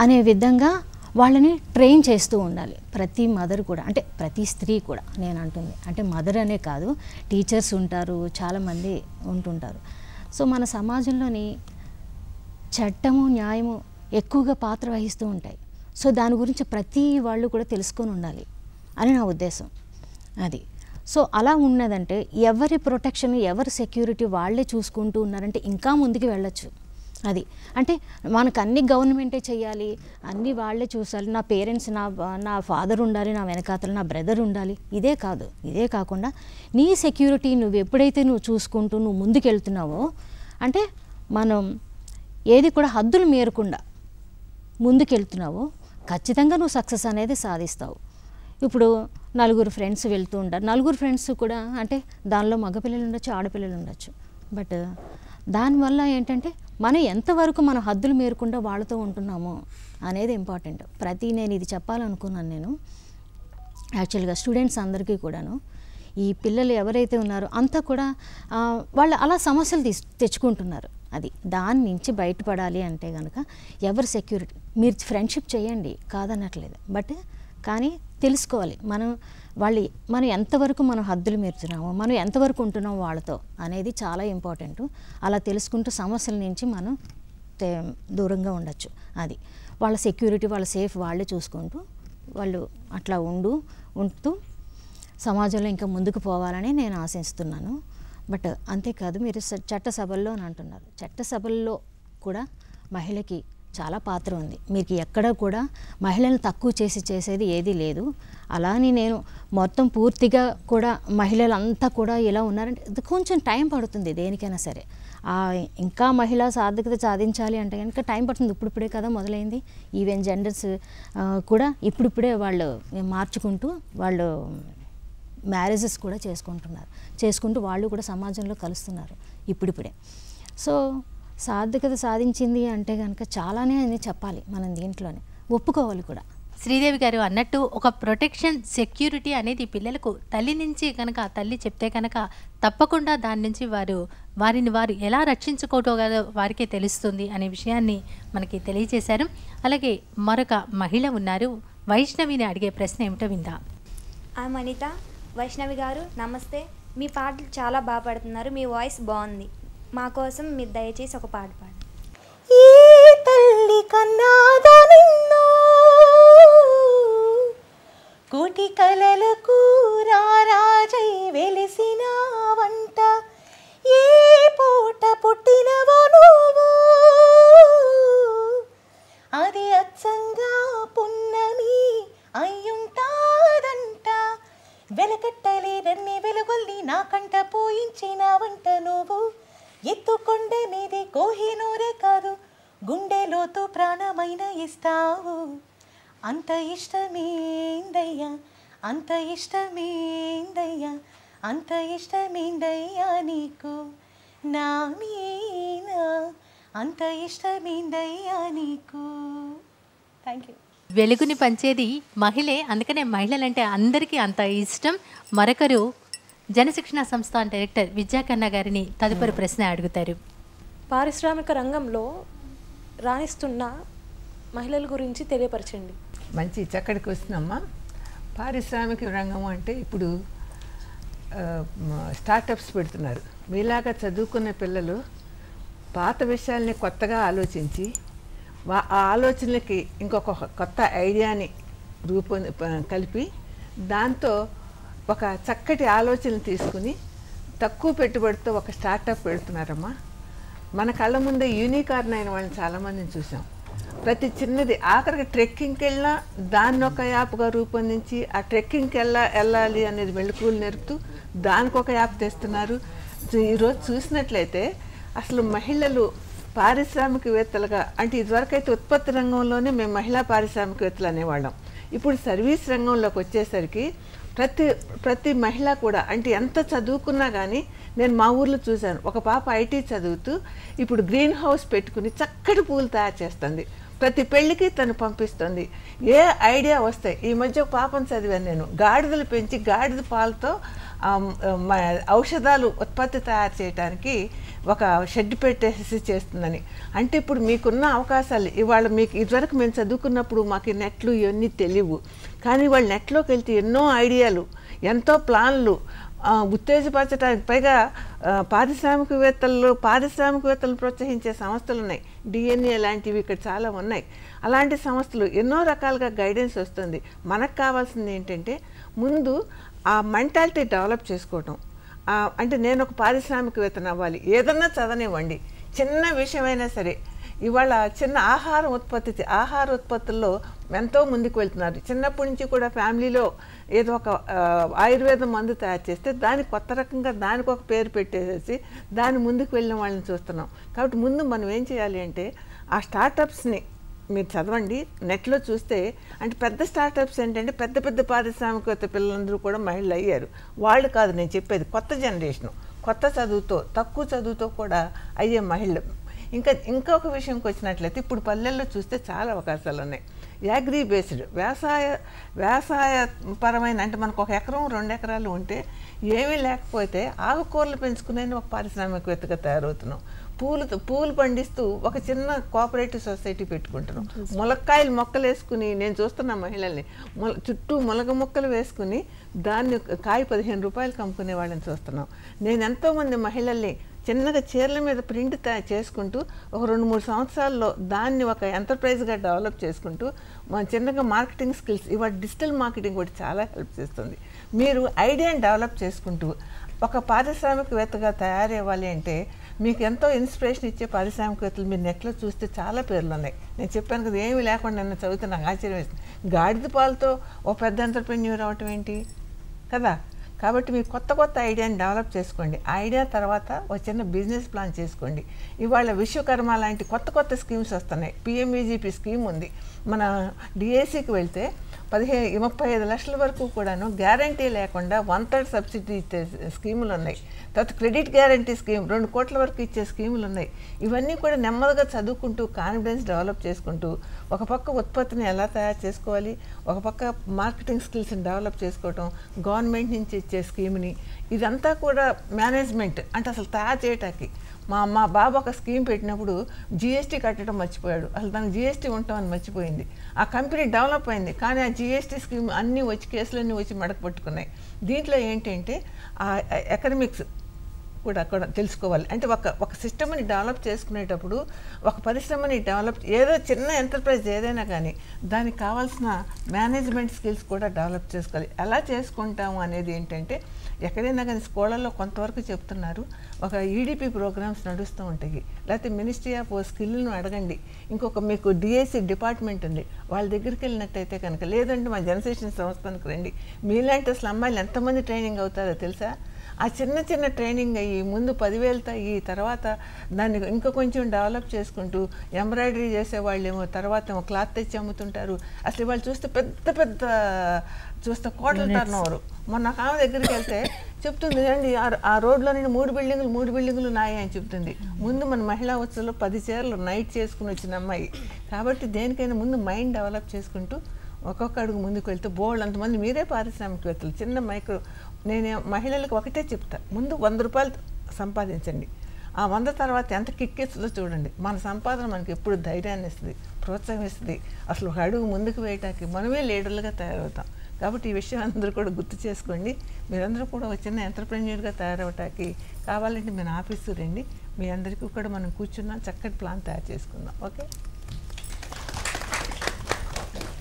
అనే విధంగా వాళ్ళని ట్రైన్ చేస్తూ ఉండాలి. ప్రతి మదర్ కూడా, అంటే ప్రతి స్త్రీ కూడా నేను అంటుంది, అంటే మదర్ అనే కాదు, టీచర్స్ ఉంటారు, చాలామంది ఉంటుంటారు. సో మన సమాజంలోని చట్టము, న్యాయము ఎక్కువగా పాత్ర వహిస్తూ ఉంటాయి. సో దాని గురించి ప్రతి వాళ్ళు కూడా తెలుసుకొని ఉండాలి అని నా ఉద్దేశం. అది సో అలా ఉన్నదంటే ఎవరి ప్రొటెక్షన్, ఎవరి సెక్యూరిటీ వాళ్ళే చూసుకుంటూ ఉన్నారంటే ఇంకా ముందుకు వెళ్ళొచ్చు. అది అంటే మనకు అన్ని గవర్నమెంటే చేయాలి, అన్నీ వాళ్ళే చూసాలి, నా పేరెంట్స్, నా ఫాదర్ ఉండాలి, నా వెనకాతల నా బ్రదర్ ఉండాలి, ఇదే కాదు. ఇదే కాకుండా నీ సెక్యూరిటీ నువ్వు ఎప్పుడైతే చూసుకుంటూ నువ్వు ముందుకెళ్తున్నావో, అంటే మనం ఏది కూడా హద్దులు మీరకుండా ముందుకెళ్తున్నావో ఖచ్చితంగా నువ్వు సక్సెస్ అనేది సాధిస్తావు. ఇప్పుడు నలుగురు ఫ్రెండ్స్ వెళ్తూ ఉంటారు, నలుగురు ఫ్రెండ్స్ కూడా అంటే దానిలో మగపిల్లలు ఉండొచ్చు, ఆడపిల్లలు ఉండొచ్చు. బట్ దానివల్ల ఏంటంటే మనం ఎంతవరకు మన హద్దులు మీరకుండా వాళ్ళతో ఉంటున్నామో అనేది ఇంపార్టెంట్. నేను ఇది చెప్పాలనుకున్నాను. నేను యాక్చువల్గా స్టూడెంట్స్ అందరికీ కూడాను, ఈ పిల్లలు ఎవరైతే ఉన్నారో అంతా కూడా వాళ్ళు అలా సమస్యలు తెచ్చుకుంటున్నారు. అది దాని నుంచి బయటపడాలి అంటే కనుక ఎవరి సెక్యూరిటీ, మీరు ఫ్రెండ్షిప్ చేయండి కాదనట్లేదు, బట్ కానీ తెలుసుకోవాలి మనం ఎంతవరకు మనం హద్దులు మీరుతున్నామో, మనం ఎంతవరకు ఉంటున్నామో వాళ్ళతో అనేది చాలా ఇంపార్టెంట్. అలా తెలుసుకుంటూ సమస్యల నుంచి మనం దూరంగా ఉండొచ్చు. అది వాళ్ళ సెక్యూరిటీ, వాళ్ళ సేఫ్ వాళ్ళే చూసుకుంటూ వాళ్ళు అట్లా ఉంటూ సమాజంలో ఇంకా ముందుకు పోవాలని నేను ఆశిస్తున్నాను. బట్ అంతేకాదు, మీరు చట్టసభల్లో అని అంటున్నారు, చట్టసభల్లో కూడా మహిళకి చాలా పాత్ర ఉంది. మీకు ఎక్కడ కూడా మహిళలను తక్కువ చేసేది ఏదీ లేదు. అలానే నేను మొత్తం పూర్తిగా కూడా మహిళలంతా కూడా ఇలా ఉన్నారంటే కొంచెం టైం పడుతుంది దేనికైనా సరే. ఇంకా మహిళా సాధికత సాధించాలి అంటే కనుక టైం పడుతుంది. ఇప్పుడిప్పుడే కదా మొదలైంది. ఈవెన్ జెండర్స్ కూడా ఇప్పుడిప్పుడే వాళ్ళు మార్చుకుంటూ వాళ్ళు మ్యారేజెస్ కూడా చేసుకుంటూ వాళ్ళు కూడా సమాజంలో కలుస్తున్నారు ఇప్పుడిప్పుడే. సో సాధికత సాధించింది అంటే కనుక చాలానే అని చెప్పాలి, మనం దీంట్లోనే ఒప్పుకోవాలి కూడా. శ్రీదేవి గారు అన్నట్టు ఒక ప్రొటెక్షన్, సెక్యూరిటీ అనేది పిల్లలకు తల్లి నుంచి కనుక తల్లి చెప్తే కనుక తప్పకుండా దాని నుంచి వారిని వారు ఎలా రక్షించుకోవటో వారికే తెలుస్తుంది అనే విషయాన్ని మనకి తెలియజేశారు. అలాగే మరొక మహిళ ఉన్నారు, వైష్ణవిని అడిగే ప్రశ్న ఏమిటో విందాం. అనిత. వైష్ణవి గారు నమస్తే. మీ పాటలు చాలా బాగా పాడుతున్నారు, మీ వాయిస్ బాగుంది. మా కోసం మీరు దయచేసి ఒక పాట పాడండి. ఈ తల్లి కన్నాదా నిన్ను, కోటి కలలకు రారాజై వెలిసిన వంట, ఏ పూట పుట్టినవో నువ్వు, అది అచ్చంగా పున్నమి అయ్యుంటాదంట, వెలకట్టలేదన్ని వెలుగుల్ని నా కంట పోయించిన వంట నువ్వు, ఎత్తుకొండ మీది కోహినూరే కాదు గుండెలోతు ప్రాణమైన ఇస్తావు, అంత ఇష్టమేందయ్యా, అంత ఇష్టమేందయ్యా, అంత ఇష్టమేందయ్యా నీకు నా మీనా, అంత ఇష్టమేందయ్యా నీకు. Thank you. వెలుగుని పంచేది మహిళే, అందుకనే మహిళలంటే అందరికీ అంత ఇష్టం. మరొకరు జనశిక్షణ సంస్థ డైరెక్టర్ విద్యాకన్నా గారిని తదుపరి ప్రశ్న అడుగుతారు. పారిశ్రామిక రంగంలో రాణిస్తున్న మహిళల గురించి తెలియపరచండి. మంచి చక్కటి క్వశ్చన్ అమ్మా. పారిశ్రామిక రంగం అంటే ఇప్పుడు స్టార్టప్స్ పెడుతున్నారు. మీలాగా చదువుకున్న పిల్లలు పాత విషయాల్ని కొత్తగా ఆలోచించి ఆ ఆలోచనలకి ఇంకొక కొత్త ఐడియాని కలిపి దాంతో ఒక చక్కటి ఆలోచనలు తీసుకుని తక్కువ పెట్టుబడితో ఒక స్టార్టప్ పెడుతున్నారమ్మా. మన కళ్ళ ముందే యూనికార్న్ అయిన వాళ్ళని చాలామందిని చూసాం. ప్రతి చిన్నది ఆఖరికి ట్రెక్కింగ్కి వెళ్ళినా దాన్ని ఒక యాప్గా రూపొందించి ఆ ట్రెక్కింగ్కి వెళ్ళాలి అనేది మెళకువలు నేర్పుతూ దానికి ఒక యాప్ తెస్తున్నారు. ఈరోజు చూసినట్లయితే అసలు మహిళలు పారిశ్రామికవేత్తలుగా అంటే ఇదివరకైతే ఉత్పత్తి రంగంలోనే మేము మహిళా పారిశ్రామికవేత్తలు అనేవాళ్ళం. ఇప్పుడు సర్వీస్ రంగంలోకి వచ్చేసరికి ప్రతి మహిళ కూడా అంటే ఎంత చదువుకున్నా కానీ నేను మా ఊర్లో చూశాను. ఒక పాప ఐటీ చదువుతూ ఇప్పుడు గ్రీన్ హౌస్ పెట్టుకుని చక్కటి పూలు తయారు చేస్తుంది. ప్రతి పెళ్ళికి తను పంపిస్తుంది. ఏ ఐడియా వస్తాయి. ఈ మధ్య ఒక పాపను చదివాను నేను, గాడిదలు పెంచి గాడిద పాలతో ఔషధాలు ఉత్పత్తి తయారు చేయడానికి ఒక షెడ్ పెట్టేసి చేస్తుందని. అంటే ఇప్పుడు మీకున్న అవకాశాలు ఇవాళ మీకు ఇదివరకు మేము చదువుకున్నప్పుడు మాకు నెట్లు ఇవన్నీ తెలియవు, కానీ వాళ్ళు నెట్లోకి వెళ్తే ఎన్నో ఐడియాలు, ఎంతో ప్లాన్లు ఉత్తేజపరచడానికి. పైగా పారిశ్రామికవేత్తలను ప్రోత్సహించే సంస్థలు ఉన్నాయి. DNA లాంటివి ఇక్కడ చాలా ఉన్నాయి. అలాంటి సంస్థలు ఎన్నో రకాలుగా గైడెన్స్ వస్తుంది. మనకు కావాల్సింది ఏంటంటే ముందు ఆ మెంటాలిటీ డెవలప్ చేసుకోవటం. అంటే నేను ఒక పారిశ్రామికవేత్తను అవ్వాలి, ఏదన్నా చదవనివ్వండి, చిన్న విషయమైనా సరే. ఇవాళ చిన్న ఆహార ఉత్పత్తుల్లో ఎంతో ముందుకు వెళ్తున్నారు. చిన్నప్పటి నుంచి కూడా ఫ్యామిలీలో ఏదో ఒక ఆయుర్వేద మందు తయారు చేస్తే దానికి కొత్త రకంగా దానికి ఒక పేరు పెట్టేసేసి దాని ముందుకు వెళ్ళిన వాళ్ళని చూస్తున్నాం. కాబట్టి ముందు మనం ఏం చేయాలి అంటే ఆ స్టార్టప్స్ని మీరు చదవండి, నెట్లో చూస్తే. అంటే పెద్ద స్టార్టప్స్ ఏంటంటే పెద్ద పెద్ద పారిశ్రామికవేత్త పిల్లలందరూ కూడా మహిళలు అయ్యారు. వాళ్ళు కాదు నేను చెప్పేది, కొత్త జనరేషను, కొత్త చదువుతో తక్కువ చదువుతో కూడా అయ్యే మహిళలు. ఇంకొక విషయంకి వచ్చినట్లయితే ఇప్పుడు పల్లెల్లో చూస్తే చాలా అవకాశాలు ఉన్నాయి. అగ్రి బేస్డ్ వ్యవసాయపరమైన అంటే మనకు 1 ఎకరం 2 ఎకరాలు ఉంటే ఏమీ లేకపోతే ఆకుకూరలు పెంచుకునే ఒక పారిశ్రామికవేత్తగా తయారవుతున్నాం. పూలు పండిస్తూ ఒక చిన్న కోఆపరేటివ్ సొసైటీ పెట్టుకుంటున్నాం. ములక్కాయలు మొక్కలు వేసుకుని నేను చూస్తున్న మహిళల్ని చుట్టూ ములగ మొక్కలు వేసుకుని దాన్ని కాయ 15 రూపాయలకు అమ్ముకునే వాళ్ళని చూస్తున్నాం. నేను ఎంతోమంది మహిళల్ని చిన్నగా చీరల మీద ప్రింట్ తయారు చేసుకుంటూ ఒక 2-3 సంవత్సరాల్లో దాన్ని ఒక ఎంటర్ప్రైజ్గా డెవలప్ చేసుకుంటూ చిన్నగా మార్కెటింగ్ స్కిల్స్, ఇవాళ డిజిటల్ మార్కెటింగ్ కూడా చాలా హెల్ప్ చేస్తుంది. మీరు ఐడియాని డెవలప్ చేసుకుంటూ ఒక పారిశ్రామికవేత్తగా తయారవ్వాలి అంటే మీకు ఎంతో ఇన్స్పిరేషన్ ఇచ్చే పారిశ్రామికవేత్తలు మీరు నెట్లో చూస్తే చాలా పేర్లు ఉన్నాయి. నేను చెప్పాను కదా, ఏమీ లేకుండా నన్ను చదివితే నాకు ఆశ్చర్యం వేస్తుంది. గాడిద పాలతో ఓ పెద్ద ఎంటర్ప్రెన్యూర్ అవటం ఏంటి కదా. కాబట్టి మీరు కొత్త ఐడియాని డెవలప్ చేసుకోండి. ఆ ఐడియా తర్వాత ఒక చిన్న బిజినెస్ ప్లాన్ చేసుకోండి. ఇవాళ విశ్వకర్మ లాంటి కొత్త స్కీమ్స్ వస్తున్నాయి. PMEGP స్కీమ్ ఉంది. మన DACకి వెళ్తే 35 లక్షల వరకు కూడాను గ్యారంటీ లేకుండా 1/3 సబ్సిడీ ఇచ్చే స్కీములు ఉన్నాయి. తర్వాత క్రెడిట్ గ్యారంటీ స్కీమ్ 2 కోట్ల వరకు ఇచ్చే స్కీములు ఉన్నాయి. ఇవన్నీ కూడా నెమ్మదిగా చదువుకుంటూ కాన్ఫిడెన్స్ డెవలప్ చేసుకుంటూ ఒక పక్క ఉత్పత్తిని ఎలా తయారు చేసుకోవాలి, ఒక పక్క మార్కెటింగ్ స్కిల్స్ని డెవలప్ చేసుకోవటం, గవర్నమెంట్ నుంచి ఇచ్చే స్కీమ్ని, ఇదంతా కూడా మేనేజ్మెంట్ అంటే అసలు తయారు చేయటానికి. మా బాబు ఒక స్కీమ్ పెట్టినప్పుడు GST కట్టడం మర్చిపోయాడు. అసలు తనకు GST ఉంటామని మర్చిపోయింది. ఆ కంపెనీ డెవలప్ అయింది, కానీ ఆ GST స్కీమ్ అన్నీ వచ్చి కేసులన్నీ వచ్చి మెడకు పట్టుకున్నాయి. దీంట్లో ఏంటంటే ఆ ఎకనమిక్స్ కూడా తెలుసుకోవాలి. అంటే ఒక సిస్టమ్ని డెవలప్ చేసుకునేటప్పుడు ఒక పరిశ్రమని ఏదో చిన్న ఎంటర్ప్రైజ్ ఏదైనా కానీ దానికి కావాల్సిన మేనేజ్మెంట్ స్కిల్స్ కూడా డెవలప్ చేసుకోవాలి. ఎలా చేసుకుంటాము అనేది ఏంటంటే ఎక్కడైనా కానీ స్కూళ్ళల్లో కొంతవరకు చెప్తున్నారు. ఒక EDP ప్రోగ్రామ్స్ నడుస్తూ ఉంటాయి, లేకపోతే మినిస్ట్రీ ఆఫ్ స్కిల్ను అడగండి. ఇంకొక మీకు DAC డిపార్ట్మెంట్ ఉంది, వాళ్ళ దగ్గరికి వెళ్ళినట్టయితే కనుక, లేదంటే మా జనసేషన్ సంస్థలకు రండి. మీలాంటి అసలు అమ్మాయిలు ఎంతమంది ట్రైనింగ్ అవుతారో తెలుసా? ఆ చిన్న ట్రైనింగ్ అయ్యి ముందు 10,000 అయ్యి తర్వాత దాన్ని ఇంకా కొంచెం డెవలప్ చేసుకుంటూ ఎంబ్రాయిడరీ చేసేవాళ్ళేమో తర్వాత ఏమో క్లాత్ తెచ్చి అమ్ముతుంటారు. అసలు వాళ్ళు చూస్తే పెద్ద చూస్తే కోట్ల టర్నోవర్. మొన్న ఒక ఆమె దగ్గరికి వెళ్తే చెప్తుంది, అండి ఆ రోడ్లో నేను 3 బిల్డింగులు నాయి అని చెప్తుంది. ముందు మన మహిళా ఉత్సవంలో 10 చీరలు నైట్ చేసుకుని వచ్చిన అమ్మాయి. కాబట్టి దేనికైనా ముందు మైండ్ డెవలప్ చేసుకుంటూ ఒక్కొక్క అడుగు ముందుకు వెళ్తే బోల్డ్ అంతమంది మీరే పారిశ్రామికవేత్తలు. చిన్న మైక్రో నేను మహిళలకు ఒకటే చెప్తా, ముందు 100 రూపాయలు సంపాదించండి. ఆ 100 తర్వాత ఎంత కిక్కిస్తుందో చూడండి. మన సంపాదన మనకి ఎప్పుడు ధైర్యాన్ని ఇస్తుంది, ప్రోత్సాహం ఇస్తుంది. అసలు ఒక అడుగు ముందుకు వేయటానికి మనమే లీడర్లుగా తయారవుతాం. కాబట్టి ఈ విషయం అందరూ కూడా గుర్తు చేసుకోండి. మీరందరూ కూడా ఒక చిన్న ఎంటర్ప్రెన్యూర్గా తయారవటానికి కావాలంటే మన ఆఫీసు రండి. మీ అందరికీ కూడా మనం కూర్చున్నాం, చక్కటి ప్లాన్ తయారు చేసుకుందాం. ఓకే.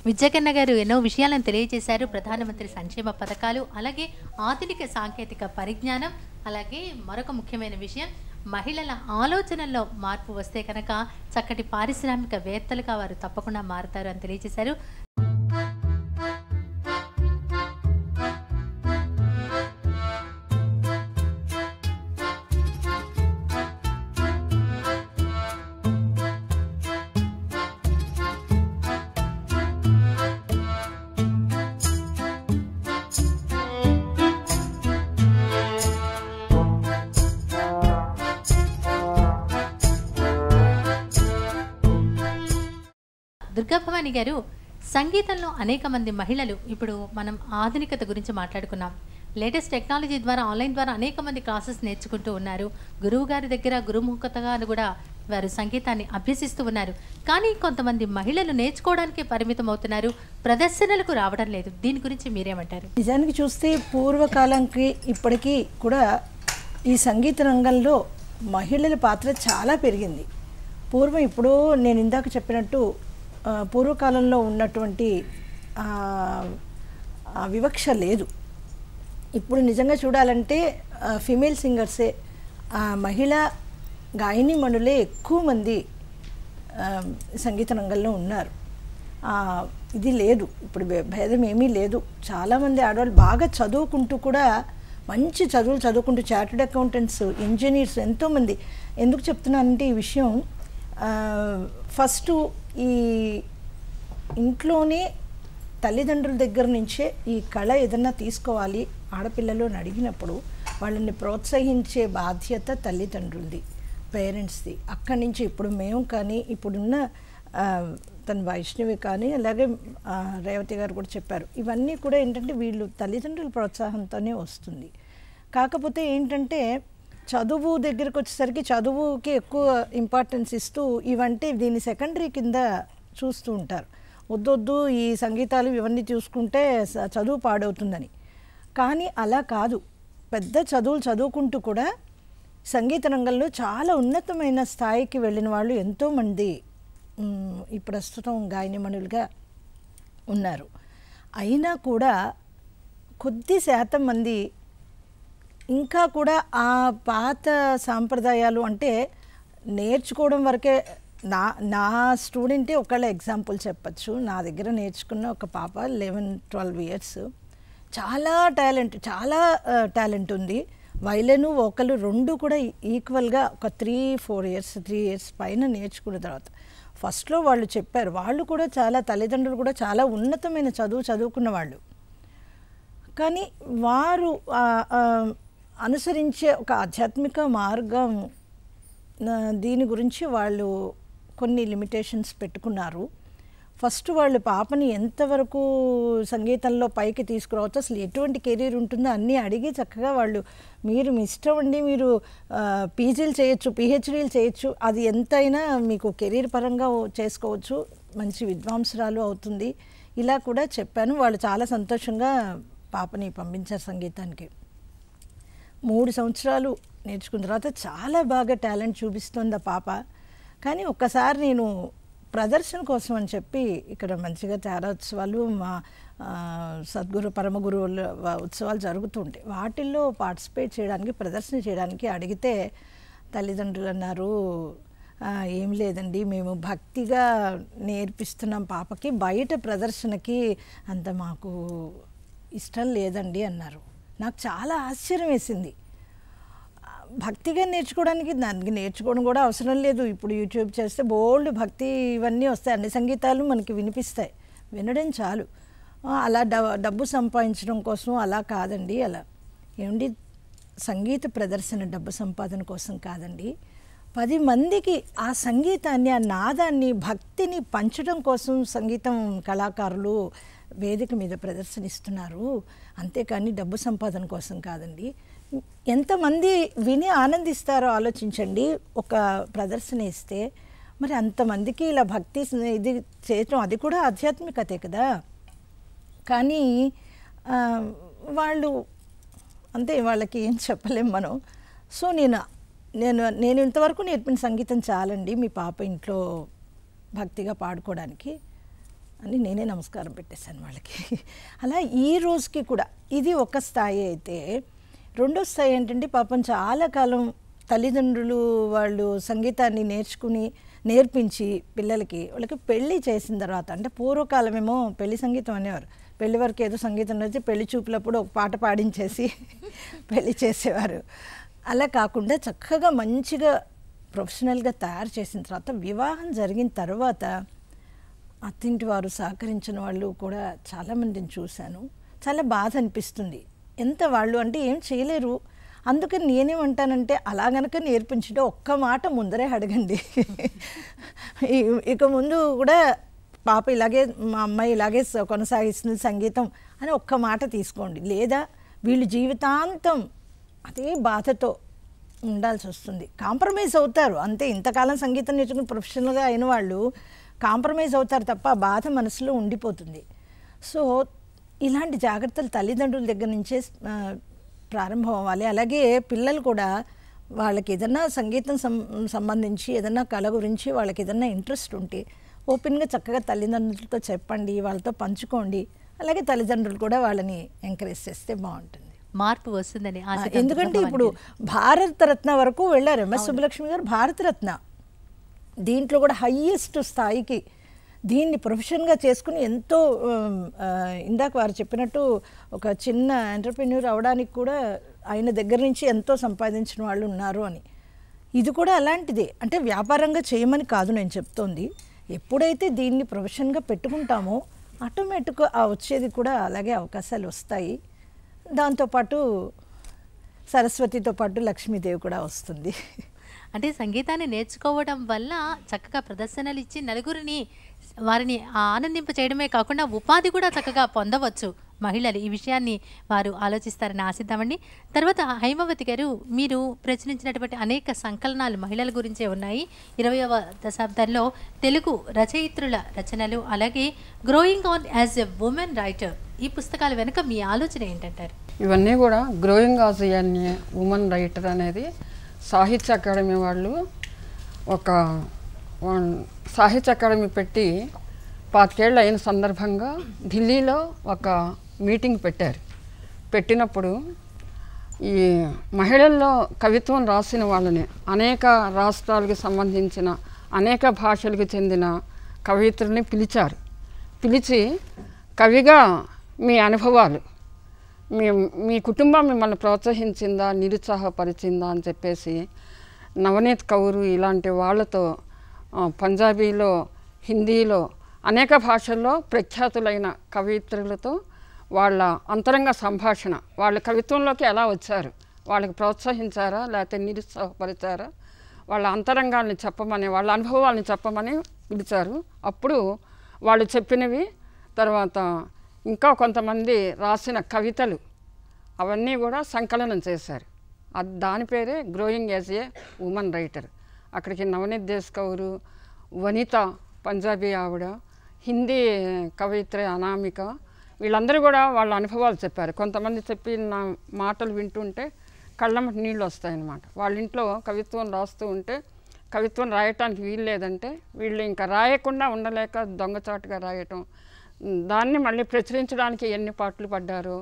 విద్యాకన్న గారు ఎన్నో విషయాలను తెలియజేశారు. ప్రధానమంత్రి సంక్షేమ పథకాలు, అలాగే ఆధునిక సాంకేతిక పరిజ్ఞానం, అలాగే మరొక ముఖ్యమైన విషయం మహిళల ఆలోచనల్లో మార్పు వస్తే కనుక చక్కటి పారిశ్రామికవేత్తలుగా వారు తప్పకుండా మారుతారు అని తెలియజేశారు. దుర్గాభవాని గారు, సంగీతంలో అనేక మంది మహిళలు, ఇప్పుడు మనం ఆధునికత గురించి మాట్లాడుకున్నాం, లేటెస్ట్ టెక్నాలజీ ద్వారా ఆన్లైన్ ద్వారా అనేక మంది క్లాసెస్ నేర్చుకుంటూ ఉన్నారు. గురువు గారి దగ్గర గురుముఖతగా కూడా వారు సంగీతాన్ని అభ్యసిస్తూ ఉన్నారు. కానీ కొంతమంది మహిళలు నేర్చుకోవడానికే పరిమితం అవుతున్నారు, ప్రదర్శనలకు రావడం లేదు. దీని గురించి మీరేమంటారు? నిజానికి చూస్తే పూర్వకాలంకి ఇప్పటికీ కూడా ఈ సంగీత రంగంలో మహిళల పాత్ర చాలా పెరిగింది. పూర్వం ఇప్పుడు నేను ఇందాక చెప్పినట్టు పూర్వకాలంలో ఉన్నటువంటి వివక్ష లేదు. ఇప్పుడు నిజంగా చూడాలంటే ఫీమేల్ సింగర్సే, మహిళా గాయనీమణులే ఎక్కువ మంది సంగీత రంగంలో ఉన్నారు. ఇది లేదు, ఇప్పుడు భేదం ఏమీ లేదు. చాలామంది ఆడవాళ్ళు బాగా చదువుకుంటూ కూడా మంచి చదువులు చదువుకుంటూ చార్టెడ్ అకౌంటెంట్స్, ఇంజనీర్స్ ఎంతోమంది. ఎందుకు చెప్తున్నానంటే ఈ విషయం, ఫస్ట్ ఈ ఇంట్లోనే తల్లిదండ్రుల దగ్గర నుంచే ఈ కళ ఏదన్నా తీసుకోవాలి ఆడపిల్లలు అని అడిగినప్పుడు వాళ్ళని ప్రోత్సహించే బాధ్యత తల్లిదండ్రులది, పేరెంట్స్ది. అక్కడి నుంచి ఇప్పుడు మేము కానీ, ఇప్పుడున్న తన వైష్ణవి కానీ, అలాగే రేవతి గారు కూడా చెప్పారు, ఇవన్నీ కూడా ఏంటంటే వీళ్ళు తల్లిదండ్రుల ప్రోత్సాహంతోనే వస్తుంది. కాకపోతే ఏంటంటే చదువు దగ్గరకు వచ్చేసరికి చదువుకి ఎక్కువ ఇంపార్టెన్స్ ఇస్తూ ఇవంటే దీన్ని సెకండరీ కింద చూస్తూ ఉంటారు. వద్దొద్దు ఈ సంగీతాలు ఇవన్నీ చూసుకుంటే చదువు పాడవుతుందని. కానీ అలా కాదు. పెద్ద చదువులు చదువుకుంటూ కూడా సంగీత రంగంలో చాలా ఉన్నతమైన స్థాయికి వెళ్ళిన వాళ్ళు ఎంతోమంది ఈ ప్రస్తుతం గాయనిమణులుగా ఉన్నారు. అయినా కూడా కొద్ది శాతం మంది ఇంకా కూడా ఆ పాత సాంప్రదాయాలు అంటే నేర్చుకోవడం వరకే. నా స్టూడెంటే ఒకళ్ళ ఎగ్జాంపుల్ చెప్పచ్చు. నా దగ్గర నేర్చుకున్న ఒక పాప 11-12 ఇయర్స్, చాలా టాలెంట్ ఉంది. వైలెను వోకలు రెండు కూడా ఈక్వల్గా ఒక 3 ఇయర్స్ పైన నేర్చుకున్న తర్వాత ఫస్ట్లో వాళ్ళు చెప్పారు, వాళ్ళు కూడా చాలా తల్లిదండ్రులు కూడా చాలా ఉన్నతమైన చదువుకున్న వాళ్ళు. కానీ వారు అనుసరించే ఒక ఆధ్యాత్మిక మార్గం, దీని గురించి వాళ్ళు కొన్ని లిమిటేషన్స్ పెట్టుకున్నారు. ఫస్ట్ వాళ్ళు పాపని ఎంతవరకు సంగీతంలో పైకి తీసుకురావచ్చు, అసలు ఎటువంటి కెరీర్ ఉంటుందో అన్నీ అడిగి చక్కగా వాళ్ళు, మీరు మీ ఇష్టం అండి, మీరు పీజీలు చేయొచ్చు, పిహెచ్డీలు చేయొచ్చు, అది ఎంతైనా మీకు కెరీర్ పరంగా చేసుకోవచ్చు, మంచి విద్వాంసురాలు అవుతుంది, ఇలా కూడా చెప్పాను. వాళ్ళు చాలా సంతోషంగా పాపని పంపించారు సంగీతానికి. 3 సంవత్సరాలు నేర్చుకున్న తర్వాత చాలా బాగా టాలెంట్ చూపిస్తుంది ఆ పాప. కానీ ఒక్కసారి నేను ప్రదర్శన కోసం అని చెప్పి ఇక్కడ మంచిగా తారోత్సవాలు, మా సద్గురు పరమగురువుల ఉత్సవాలు జరుగుతుంటాయి, వాటిల్లో పార్టిసిపేట్ చేయడానికి, ప్రదర్శన చేయడానికి అడిగితే తల్లిదండ్రులు అన్నారు, ఏం లేదండి, మేము భక్తిగా నేర్పిస్తున్నాం పాపకి, బయట ప్రదర్శనకి అంత మాకు ఇష్టం లేదండి అన్నారు. నాకు చాలా ఆశ్చర్యం వేసింది. భక్తిగా నేర్చుకోవడానికి దానికి నేర్చుకోవడం కూడా అవసరం లేదు. ఇప్పుడు యూట్యూబ్ చేస్తే బోల్డ్ భక్తి ఇవన్నీ వస్తాయి, అన్ని సంగీతాలు మనకి వినిపిస్తాయి, వినడం చాలు. అలా డబ్బు సంపాదించడం కోసం అలా కాదండి. అలా ఏమండి, సంగీత ప్రదర్శన డబ్బు సంపాదన కోసం కాదండి, 10 మందికి ఆ సంగీతాన్ని, ఆ నాదాన్ని, భక్తిని పంచడం కోసం సంగీతం కళాకారులు వేదిక మీద ప్రదర్శనిస్తున్నారు, అంతేకాని డబ్బు సంపాదన కోసం కాదండి. ఎంతమంది విని ఆనందిస్తారో ఆలోచించండి. ఒక ప్రదర్శన ఇస్తే మరి అంతమందికి ఇలా భక్తి ఇది చేయటం, అది కూడా ఆధ్యాత్మికతే కదా. కానీ వాళ్ళు అంతే, వాళ్ళకి ఏం చెప్పలేం మనం. సో నేను ఇంతవరకు నేర్పిన సంగీతం చాలండి మీ పాప ఇంట్లో భక్తిగా పాడుకోవడానికి అని నేనే నమస్కారం పెట్టేశాను వాళ్ళకి. అలా ఈ రోజుకి కూడా ఇది ఒక స్థాయి అయితే, రెండో స్థాయి ఏంటంటే పాపం చాలా కాలం తల్లిదండ్రులు వాళ్ళు సంగీతాన్ని నేర్పించి పిల్లలకి వాళ్ళకి పెళ్ళి చేసిన తర్వాత, అంటే పూర్వకాలమేమో పెళ్లి సంగీతం అనేవారు, పెళ్లి వరకు ఏదో సంగీతం వచ్చి పెళ్లి చూపులప్పుడు ఒక పాట పాడించేసి పెళ్లి చేసేవారు. అలా కాకుండా చక్కగా మంచిగా ప్రొఫెషనల్గా తయారు చేసిన తర్వాత వివాహం జరిగిన తర్వాత అత్తింటి వారు సహకరించిన వాళ్ళు కూడా చాలామందిని చూశాను. చాలా బాధ అనిపిస్తుంది. ఎంత వాళ్ళు అంటే ఏం చేయలేరు. అందుకని నేనేమంటానంటే అలా గనక నేర్పించడం ఒక్క మాట ముందరే అడగండి. ఇక ముందు కూడా పాప ఇలాగే, మా అమ్మాయి ఇలాగే కొనసాగిస్తుంది సంగీతం అని ఒక్క మాట తీసుకోండి. లేదా వీళ్ళు జీవితాంతం అదే బాధతో ఉండాల్సి వస్తుంది. కాంప్రమైజ్ అవుతారు అంతే. ఇంతకాలం సంగీతం నేర్చుకుని ప్రొఫెషనల్గా అయిన వాళ్ళు కాంప్రమైజ్ అవుతారు తప్ప ఆ బాధ మనసులో ఉండిపోతుంది. సో ఇలాంటి జాగ్రత్తలు తల్లిదండ్రుల దగ్గర నుంచే ప్రారంభం అవ్వాలి. అలాగే పిల్లలు కూడా వాళ్ళకి ఏదన్నా సంగీతం సంబంధించి ఏదన్నా కళ గురించి వాళ్ళకి ఏదన్నా ఇంట్రెస్ట్ ఉంటే ఓపెన్గా చక్కగా తల్లిదండ్రులతో చెప్పండి, వాళ్ళతో పంచుకోండి. అలాగే తల్లిదండ్రులు కూడా వాళ్ళని ఎంకరేజ్ చేస్తే బాగుంటుంది, మార్పు వస్తుందని. ఎందుకంటే ఇప్పుడు భారతరత్న వరకు వెళ్ళారు ఎంఎస్ సుబ్బలక్ష్మి గారు. భారతరత్న దీంట్లో కూడా హయ్యెస్ట్ స్థాయికి దీన్ని ప్రొఫెషన్గా చేసుకుని ఎంతో ఇందాక వారు చెప్పినట్టు ఒక చిన్న ఎంటర్ప్రెన్యూర్ అవడానికి కూడా ఆయన దగ్గర నుంచి ఎంతో సంపాదించిన వాళ్ళు ఉన్నారు అని. ఇది కూడా అలాంటిదే. అంటే వ్యాపారంగా చేయమని కాదు నేను చెప్తోంది. ఎప్పుడైతే దీన్ని ప్రొఫెషన్గా పెట్టుకుంటామో ఆటోమేటిక్గా ఆ వచ్చేది కూడా అలాగే అవకాశాలు వస్తాయి. దాంతోపాటు సరస్వతితో పాటు లక్ష్మీదేవి కూడా వస్తుంది. అంటే సంగీతాన్ని నేర్చుకోవడం వల్ల చక్కగా ప్రదర్శనలు ఇచ్చి నలుగురిని వారిని ఆనందింప చేయడమే కాకుండా ఉపాధి కూడా చక్కగా పొందవచ్చు మహిళలు. ఈ విషయాన్ని వారు ఆలోచిస్తారని ఆశిద్దామండి. తర్వాత హైమవతి గారు, మీరు ప్రచురించినటువంటి అనేక సంకలనాలు మహిళల గురించే ఉన్నాయి. 20వ దశాబ్దంలో తెలుగు రచయిత్రుల రచనలు, అలాగే growing on as a women writer, ఈ పుస్తకాల వెనుక మీ ఆలోచన ఏంటంటారు? ఇవన్నీ కూడా growing as a women writer అనేది సాహిత్య అకాడమీ వాళ్ళు ఒక సాహిత్య అకాడమీ పెట్టి 25 ఏళ్ళు అయిన సందర్భంగా ఢిల్లీలో ఒక మీటింగ్ పెట్టారు. పెట్టినప్పుడు ఈ మహిళల్లో కవిత్వం రాసిన వాళ్ళని, అనేక రాష్ట్రాలకు సంబంధించిన అనేక భాషలకు చెందిన కవయిత్రుల్ని పిలిచారు. పిలిచి కవిగా మీ అనుభవాలు, మీ కుటుంబం మిమ్మల్ని ప్రోత్సహించిందా, నిరుత్సాహపరిచిందా అని చెప్పేసి నవనీత్ కౌర్ ఇలాంటి వాళ్ళతో పంజాబీలో, హిందీలో, అనేక భాషల్లో ప్రఖ్యాతులైన కవయిత్రులతో వాళ్ళ అంతరంగ సంభాషణ, వాళ్ళ కవిత్వంలోకి ఎలా వచ్చారు, వాళ్ళకి ప్రోత్సహించారా లేకపోతే నిరుత్సాహపరిచారా, వాళ్ళ అంతరంగాల్ని చెప్పమని, వాళ్ళ అనుభవాల్ని చెప్పమని పిలిచారు. అప్పుడు వాళ్ళు చెప్పినవి, తర్వాత ఇంకా కొంతమంది రాసిన కవితలు అవన్నీ కూడా సంకలనం చేశారు. దాని పేరే growing as a women writer. అక్కడికి నవనీత్ దేశ్ కౌరు, వనిత పంజాబీ ఆవిడ, హిందీ కవయిత్రి అనామిక, వీళ్ళందరూ కూడా వాళ్ళ అనుభవాలు చెప్పారు. కొంతమంది చెప్పిన మాటలు వింటుంటే కళ్ళమ్మటి నీళ్ళు వస్తాయన్నమాట. వాళ్ళ ఇంట్లో కవిత్వం రాస్తూ ఉంటే కవిత్వం రాయటానికి వీలు లేదంటే వీళ్ళు ఇంకా రాయకుండా ఉండలేక దొంగచాటుగా రాయటం, దాన్ని మళ్ళీ ప్రచురించడానికి ఎన్ని పాటలు పడ్డారో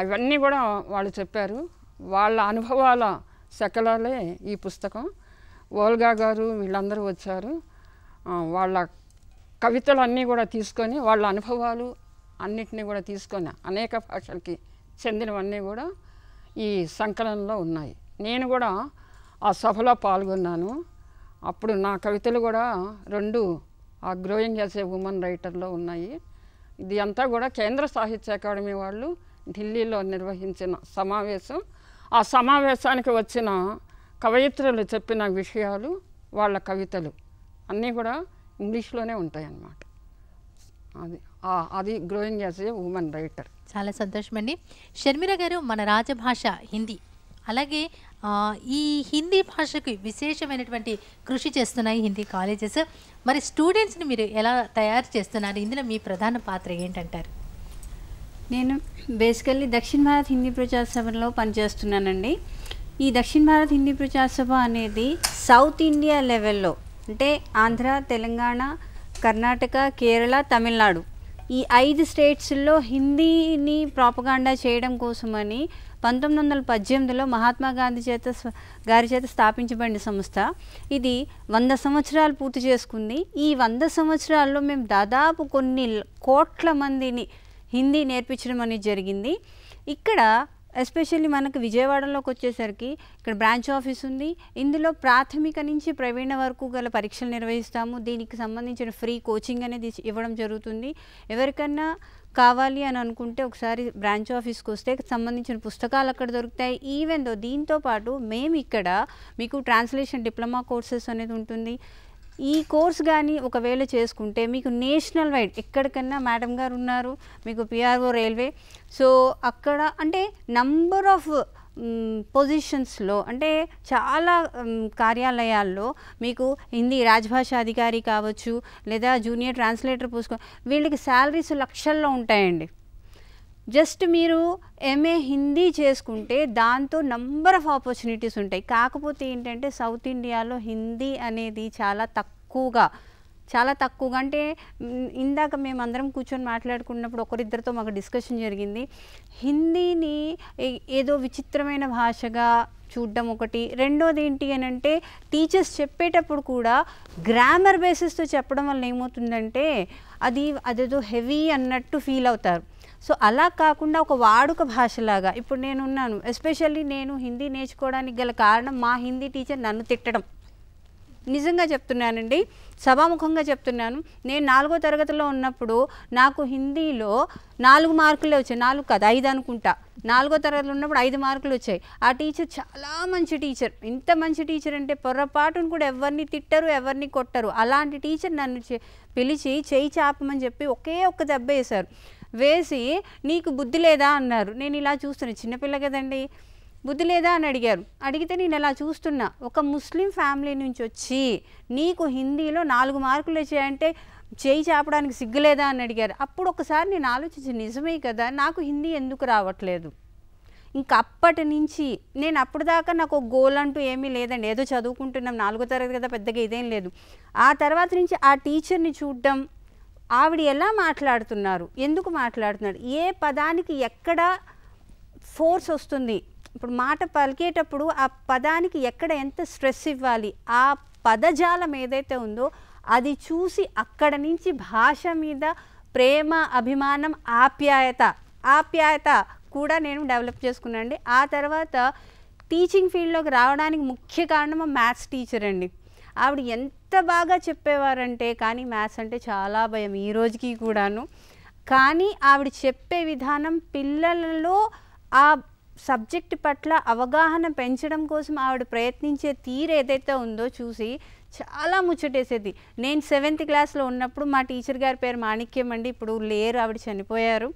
అవన్నీ కూడా వాళ్ళు చెప్పారు. వాళ్ళ అనుభవాల శకలాలే ఈ పుస్తకం. ఓల్గా గారు వీళ్ళందరూ వచ్చారు. వాళ్ళ కవితలు అన్నీ కూడా తీసుకొని, వాళ్ళ అనుభవాలు అన్నిటినీ కూడా తీసుకొని అనేక భాషలకి చెందినవన్నీ కూడా ఈ సంకలనంలో ఉన్నాయి. నేను కూడా ఆ సభలో పాల్గొన్నాను. అప్పుడు నా కవితలు కూడా 2 ఆ గ్రోయింగ్ యాజ్ ఏ ఉమెన్ రైటర్లో ఉన్నాయి. ఇది అంతా కూడా కేంద్ర సాహిత్య అకాడమీ వాళ్ళు ఢిల్లీలో నిర్వహించిన సమావేశం. ఆ సమావేశానికి వచ్చిన కవయిత్రులు చెప్పిన విషయాలు, వాళ్ళ కవితలు అన్నీ కూడా ఇంగ్లీష్లోనే ఉంటాయి అన్నమాట. అది growing as a women writer. చాలా సంతోషం అండి. షర్మిల గారు, మన రాజభాష హిందీ అలాగే ఈ హిందీ భాషకు విశేషమైనటువంటి కృషి చేస్తున్నాయి హిందీ కాలేజెస్. మరి స్టూడెంట్స్ని మీరు ఎలా తయారు చేస్తున్నారు? ఇందులో మీ ప్రధాన పాత్ర ఏంటంటారు? నేను బేసికల్లీ దక్షిణ భారత్ హిందీ ప్రచార సభలో పనిచేస్తున్నానండి. ఈ దక్షిణ భారత్ హిందీ ప్రచార సభ అనేది సౌత్ ఇండియా లెవెల్లో, అంటే ఆంధ్ర, తెలంగాణ, కర్ణాటక, కేరళ, తమిళనాడు ఈ 5 స్టేట్స్లో హిందీని ప్రాపగాండా చేయడం కోసమని 1918లో మహాత్మా గాంధీ గారి చేత స్థాపించబడిన సంస్థ. ఇది 100 సంవత్సరాలు పూర్తి చేసుకుంది. ఈ 100 సంవత్సరాల్లో మేము దాదాపు కొన్ని కోట్ల మందిని హిందీ నేర్పించడం అనేది జరిగింది. ఇక్కడ ఎస్పెషల్లీ మనకు విజయవాడలోకి వచ్చేసరికి ఇక్కడ బ్రాంచ్ ఆఫీస్ ఉంది. ఇందులో ప్రాథమిక నుంచి ప్రవీణ వరకు గల పరీక్షలు నిర్వహిస్తాము. దీనికి సంబంధించిన ఫ్రీ కోచింగ్ అనేది ఇవ్వడం జరుగుతుంది. ఎవరికన్నా కావాలి అని అనుకుంటే ఒకసారి బ్రాంచ్ ఆఫీస్కి వస్తే సంబంధించిన పుస్తకాలు అక్కడ దొరుకుతాయి. ఈవెన్ దో దీంతో పాటు మేము ఇక్కడ మీకు ట్రాన్స్లేషన్ డిప్లొమా కోర్సెస్ అనేది ఉంటుంది. ఈ కోర్స్ కానీ ఒకవేళ చేసుకుంటే మీకు నేషనల్ వైడ్ ఎక్కడికన్నా మేడం గారు ఉన్నారు, మీకు పిఆర్ఓ రైల్వే, సో అక్కడ అంటే నంబర్ ఆఫ్ పొజిషన్స్లో అంటే చాలా కార్యాలయాల్లో మీకు హిందీ రాజభాష అధికారి కావచ్చు, లేదా జూనియర్ ట్రాన్స్లేటర్ పోస్ట్, వీళ్ళకి శాలరీస్ లక్షల్లో ఉంటాయండి. జస్ట్ మీరు ఎంఏ హిందీ చేసుకుంటే దాంతో నంబర్ ఆఫ్ ఆపర్చునిటీస్ ఉంటాయి. కాకపోతే ఏంటంటే సౌత్ ఇండియాలో హిందీ అనేది చాలా తక్కువగా అంటే ఇందాక మేము అందరం కూర్చొని మాట్లాడుకున్నప్పుడు ఒకరిద్దరితో మాకు డిస్కషన్ జరిగింది. హిందీని ఏదో విచిత్రమైన భాషగా చూడడం ఒకటి, రెండోది ఏంటి అని అంటే టీచర్స్ చెప్పేటప్పుడు కూడా గ్రామర్ బేసిస్తో చెప్పడం వల్ల ఏమవుతుందంటే అదేదో హెవీ అన్నట్టు ఫీల్ అవుతారు. సో అలా కాకుండా ఒక వాడుక భాషలాగా ఇప్పుడు నేనున్నాను. ఎస్పెషల్లీ నేను హిందీ నేర్చుకోవడానికి గల కారణం మా హిందీ టీచర్ నన్ను తిట్టడం. నిజంగా చెప్తున్నానండి, సభాముఖంగా చెప్తున్నాను. నేను 4వ తరగతిలో ఉన్నప్పుడు నాకు హిందీలో 4 మార్కులే వచ్చాయి. 4 కాదు 5 అనుకుంటా. 4వ తరగతిలో ఉన్నప్పుడు 5 మార్కులు వచ్చాయి. ఆ టీచర్ చాలా మంచి టీచర్. ఇంత మంచి టీచర్ అంటే పొరపాటును కూడా ఎవరిని తిట్టరు, ఎవరిని కొట్టరు. అలాంటి టీచర్ నన్ను పిలిచి చేయి చాపమని చెప్పి ఒక్క దెబ్బ వేశారు. వేసి నీకు బుద్ధి లేదా అన్నారు. నేను ఇలా చూస్తున్నా, చిన్నపిల్ల కదండి, బుద్ధి లేదా అని అడిగారు. అడిగితే నేను ఇలా చూస్తున్నా, ఒక ముస్లిం ఫ్యామిలీ నుంచి వచ్చి నీకు హిందీలో 4 మార్కులు వచ్చాయంటే చేయి చాపడానికి సిగ్గులేదా అని అడిగారు. అప్పుడు ఒకసారి నేను ఆలోచించి నిజమే కదా, నాకు హిందీ ఎందుకు రావట్లేదు. ఇంకా అప్పటి నుంచి నేను అప్పుడు దాకా నాకు ఒక గోల్ అంటూ ఏమీ లేదండి, ఏదో చదువుకుంటున్నాం, 4వ తరగతి కదా, పెద్దగా ఇదేం లేదు. ఆ తర్వాత నుంచి ఆ టీచర్ని చూడడం, ఆవిడ ఎలా మాట్లాడుతున్నారు, ఎందుకు మాట్లాడుతున్నారు, ఏ పదానికి ఎక్కడ ఫోర్స్ వస్తుంది, ఇప్పుడు మాట పలికేటప్పుడు ఆ పదానికి ఎక్కడ ఎంత స్ట్రెస్ ఇవ్వాలి, ఆ పదజాలం ఏదైతే ఉందో అది చూసి అక్కడ నుంచి భాష మీద ప్రేమ, అభిమానం, ఆప్యాయత కూడా నేను డెవలప్ చేసుకున్నానండి. ఆ తర్వాత టీచింగ్ ఫీల్డ్లోకి రావడానికి ముఖ్య కారణం మ్యాథ్స్ టీచర్ అండి. ఆవిడ ఎంత బాగా చెప్పేవారంటే, కానీ మ్యాథ్స్ అంటే చాలా భయం ఈ రోజుకి కూడాను. కానీ ఆవిడ చెప్పే విధానం పిల్లలలో ఆ సబ్జెక్ట్ పట్ల అవగాహన పెంచడం కోసం ఆవిడ ప్రయత్నించే తీరు ఏదైతే ఉందో చూసి చాలా ముచ్చటేసేది. నేను 7th క్లాస్లో ఉన్నప్పుడు మా టీచర్ గారి పేరు మాణిక్యం అండి, ఇప్పుడు లేరు, ఆవిడ చనిపోయారు.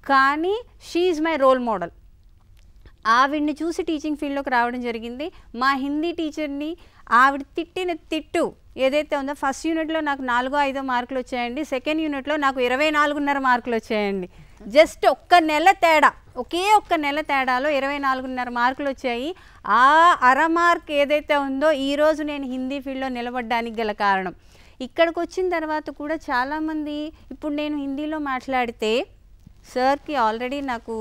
కానీ she is my role model. ఆవిడ్ని చూసి టీచింగ్ ఫీల్డ్లోకి రావడం జరిగింది. మా హిందీ టీచర్ని ఆవిడ తిట్టిన తిట్టు ఏదైతే ఉందో, ఫస్ట్ యూనిట్లో నాకు 4-5 మార్కులు వచ్చాయండి, సెకండ్ యూనిట్లో నాకు 24.5 మార్కులు వచ్చాయండి. జస్ట్ ఒకే ఒక్క నెల తేడాలో 24.5 మార్కులు వచ్చాయి. ఆ అర మార్క్ ఏదైతే ఉందో ఈరోజు నేను హిందీ ఫీల్డ్లో నిలబడడానికి గల కారణం. ఇక్కడికి వచ్చిన తర్వాత కూడా చాలామంది, ఇప్పుడు నేను హిందీలో మాట్లాడితే సార్కి ఆల్రెడీ నాకు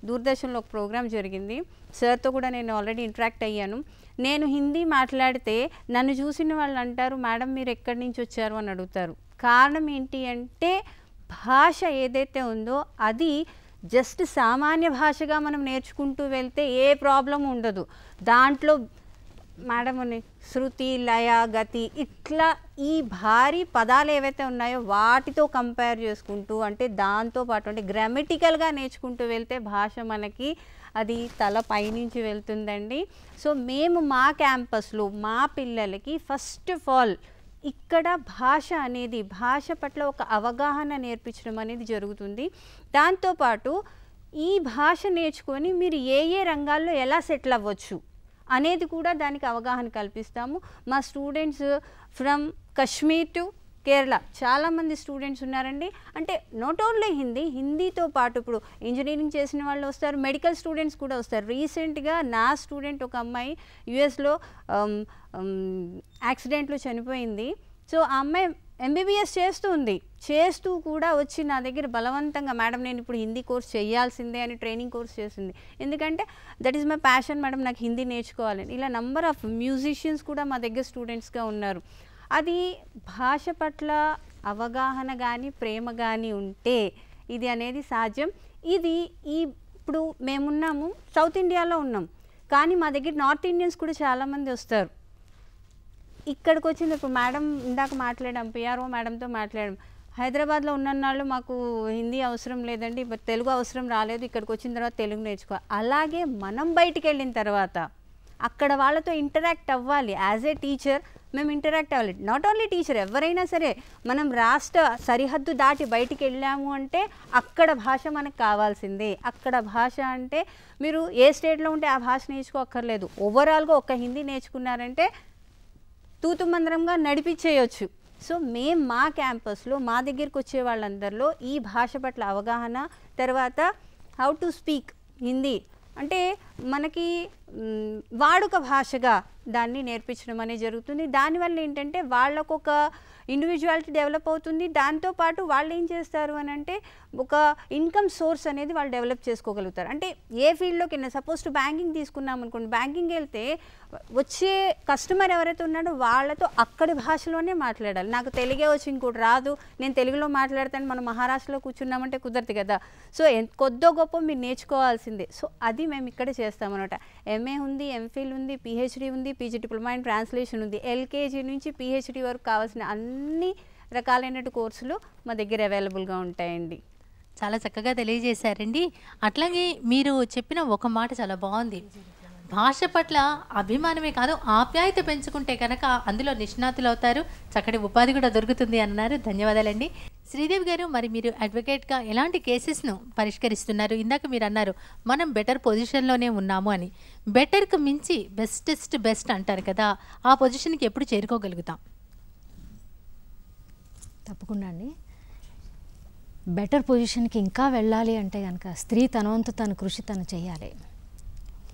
దూరదర్శన్లో ఒక ప్రోగ్రామ్ జరిగింది, సార్తో కూడా నేను ఆల్రెడీ ఇంటరాక్ట్ అయ్యాను. నేను హిందీ మాట్లాడితే నన్ను చూసిన వాళ్ళు అంటారు, మేడం మీరు ఎక్కడి నుంచి వచ్చారు అని అడుగుతారు. కారణం ఏంటి అంటే భాష ఏదైతే ఉందో అది జస్ట్ సామాన్య భాషగా మనం నేర్చుకుంటూ వెళ్తే ఏ ప్రాబ్లం ఉండదు. దాంట్లో మేడం శృతి, లయ, గతి ఇట్లా ఈ భారీ పదాలు ఏవైతే ఉన్నాయో వాటితో కంపేర్ చేసుకుంటూ, అంటే దాంతోపాటు అంటే గ్రామటికల్గా నేర్చుకుంటూ వెళ్తే భాష మనకి అది తల పైనుంచి వెళ్తుందండి. సో మేము మా క్యాంపస్లో మా పిల్లలకి ఫస్ట్ ఆఫ్ ఆల్ ఇక్కడ భాష పట్ల ఒక అవగాహన నేర్పించడం అనేది జరుగుతుంది. దాంతోపాటు ఈ భాష నేర్చుకొని మీరు ఏ ఏ రంగాల్లో ఎలా సెటిల్ అవ్వచ్చు అనేది కూడా దానికి అవగాహన కల్పిస్తాము. మా students from Kashmir to Kerala చాలామంది స్టూడెంట్స్ ఉన్నారండి. అంటే నాట్ ఓన్లీ హిందీతో పాటు ఇప్పుడు ఇంజనీరింగ్ చేసిన వాళ్ళు వస్తారు, మెడికల్ స్టూడెంట్స్ కూడా వస్తారు. రీసెంట్గా నా స్టూడెంట్ ఒక అమ్మాయి యుఎస్లో యాక్సిడెంట్లో చనిపోయింది. సో ఆ అమ్మాయి ఎంబీబీఎస్ చేస్తూ కూడా వచ్చి నా దగ్గర బలవంతంగా మేడం నేను ఇప్పుడు హిందీ కోర్స్ చేయాల్సిందే అని ట్రైనింగ్ కోర్స్ చేసింది. ఎందుకంటే that is my passion madam, నాకు హిందీ నేర్చుకోవాలని. ఇలా నంబర్ ఆఫ్ మ్యూజిషియన్స్ కూడా మా దగ్గర స్టూడెంట్స్గా ఉన్నారు. అది భాష పట్ల అవగాహన కానీ ప్రేమ కానీ ఉంటే ఇది అనేది సాధ్యం. ఇది ఇప్పుడు మేమున్నాము సౌత్ ఇండియాలో ఉన్నాం, కానీ మా దగ్గర నార్త్ ఇండియన్స్ కూడా చాలామంది వస్తారు. ఇక్కడికి వచ్చింది ఇప్పుడు మేడం ఇందాక మాట్లాడాం, పిఆర్ఓ మేడంతో మాట్లాడాం, హైదరాబాద్లో ఉన్నన్నాళ్ళు మాకు హిందీ అవసరం లేదండి, బట్ తెలుగు అవసరం రాలేదు, ఇక్కడికి వచ్చిన తర్వాత తెలుగు నేర్చుకోవాలి. అలాగే మనం బయటికి వెళ్ళిన తర్వాత అక్కడ వాళ్ళతో ఇంటరాక్ట్ అవ్వాలి. యాజ్ ఏ టీచర్ మేము ఇంటరాక్ట్ అవ్వాలి. నాట్ ఓన్లీ టీచర్, ఎవరైనా సరే మనం రాష్ట్ర సరిహద్దు దాటి బయటికి వెళ్ళాము అంటే అక్కడ భాష మనకు కావాల్సిందే. అక్కడ భాష అంటే మీరు ఏ స్టేట్లో ఉంటే ఆ భాష నేర్చుకోక్కర్లేదు. ఓవరాల్గా ఒక హిందీ నేర్చుకున్నారంటే తూతుమందరంగా నడిపించేయచ్చు. సో మేము మా క్యాంపస్లో మా దగ్గరికి వచ్చే వాళ్ళందరిలో ఈ భాష పట్ల అవగాహన, తర్వాత హౌ టు స్పీక్ హిందీ అంటే మనకి వాడుక భాషగా దాన్ని నేర్పించడం అనేది జరుగుతుంది. దానివల్ల ఏంటంటే వాళ్ళకు ఒక ఇండివిజువాలిటీ డెవలప్ అవుతుంది. దాంతోపాటు వాళ్ళు ఏం చేస్తారు అని అంటే ఒక ఇన్కమ్ సోర్స్ అనేది వాళ్ళు డెవలప్ చేసుకోగలుగుతారు. అంటే ఏ ఫీల్డ్లోకి వెళ్ళినా సపోజ్ టు బ్యాంకింగ్ తీసుకున్నాం అనుకోండి, బ్యాంకింగ్ వెళ్తే వచ్చే కస్టమర్ ఎవరైతే ఉన్నాడో వాళ్ళతో అక్కడి భాషలోనే మాట్లాడాలి. నాకు తెలుగే వచ్చి ఇంకోటి రాదు, నేను తెలుగులో మాట్లాడతాను, మనం మహారాష్ట్రలో కూర్చున్నామంటే కుదరదు కదా. సో కొద్దో గొప్ప మీరు నేర్చుకోవాల్సిందే. సో అది మేము ఇక్కడ చేస్తామన్నమాట. ఎంఏ ఉంది, ఎంఫిల్ ఉంది, పిహెచ్డి ఉంది, పీజీ డిప్లొమా ఇన్ ట్రాన్స్లేషన్ ఉంది. ఎల్కేజీ నుంచి పిహెచ్డి వరకు కావాల్సిన అన్ని రకాలైన కోర్సులు మా దగ్గర అవైలబుల్గా ఉంటాయండి. చాలా చక్కగా తెలియజేశారండి. అట్లాగే మీరు చెప్పిన ఒక మాట చాలా బాగుంది. భాష పట్ల అభిమానమే కాదు ఆప్యాయత పెంచుకుంటే కనుక అందులో నిష్ణాతులు అవుతారు, చక్కటి ఉపాధి కూడా దొరుకుతుంది అన్నారు. ధన్యవాదాలండి. శ్రీదేవి గారు, మరి మీరు అడ్వకేట్గా ఎలాంటి కేసెస్ను పరిష్కరిస్తున్నారు? ఇందాక మీరు అన్నారు మనం బెటర్ పొజిషన్లోనే ఉన్నాము అని. బెటర్కి మించి బెస్ట్ అంటారు కదా, ఆ పొజిషన్కి ఎప్పుడు చేరుకోగలుగుతాం? తప్పకుండా అండి. బెటర్ పొజిషన్కి ఇంకా వెళ్ళాలి అంటే కనుక స్త్రీ తన వంతు తన కృషి తను చేయాలి.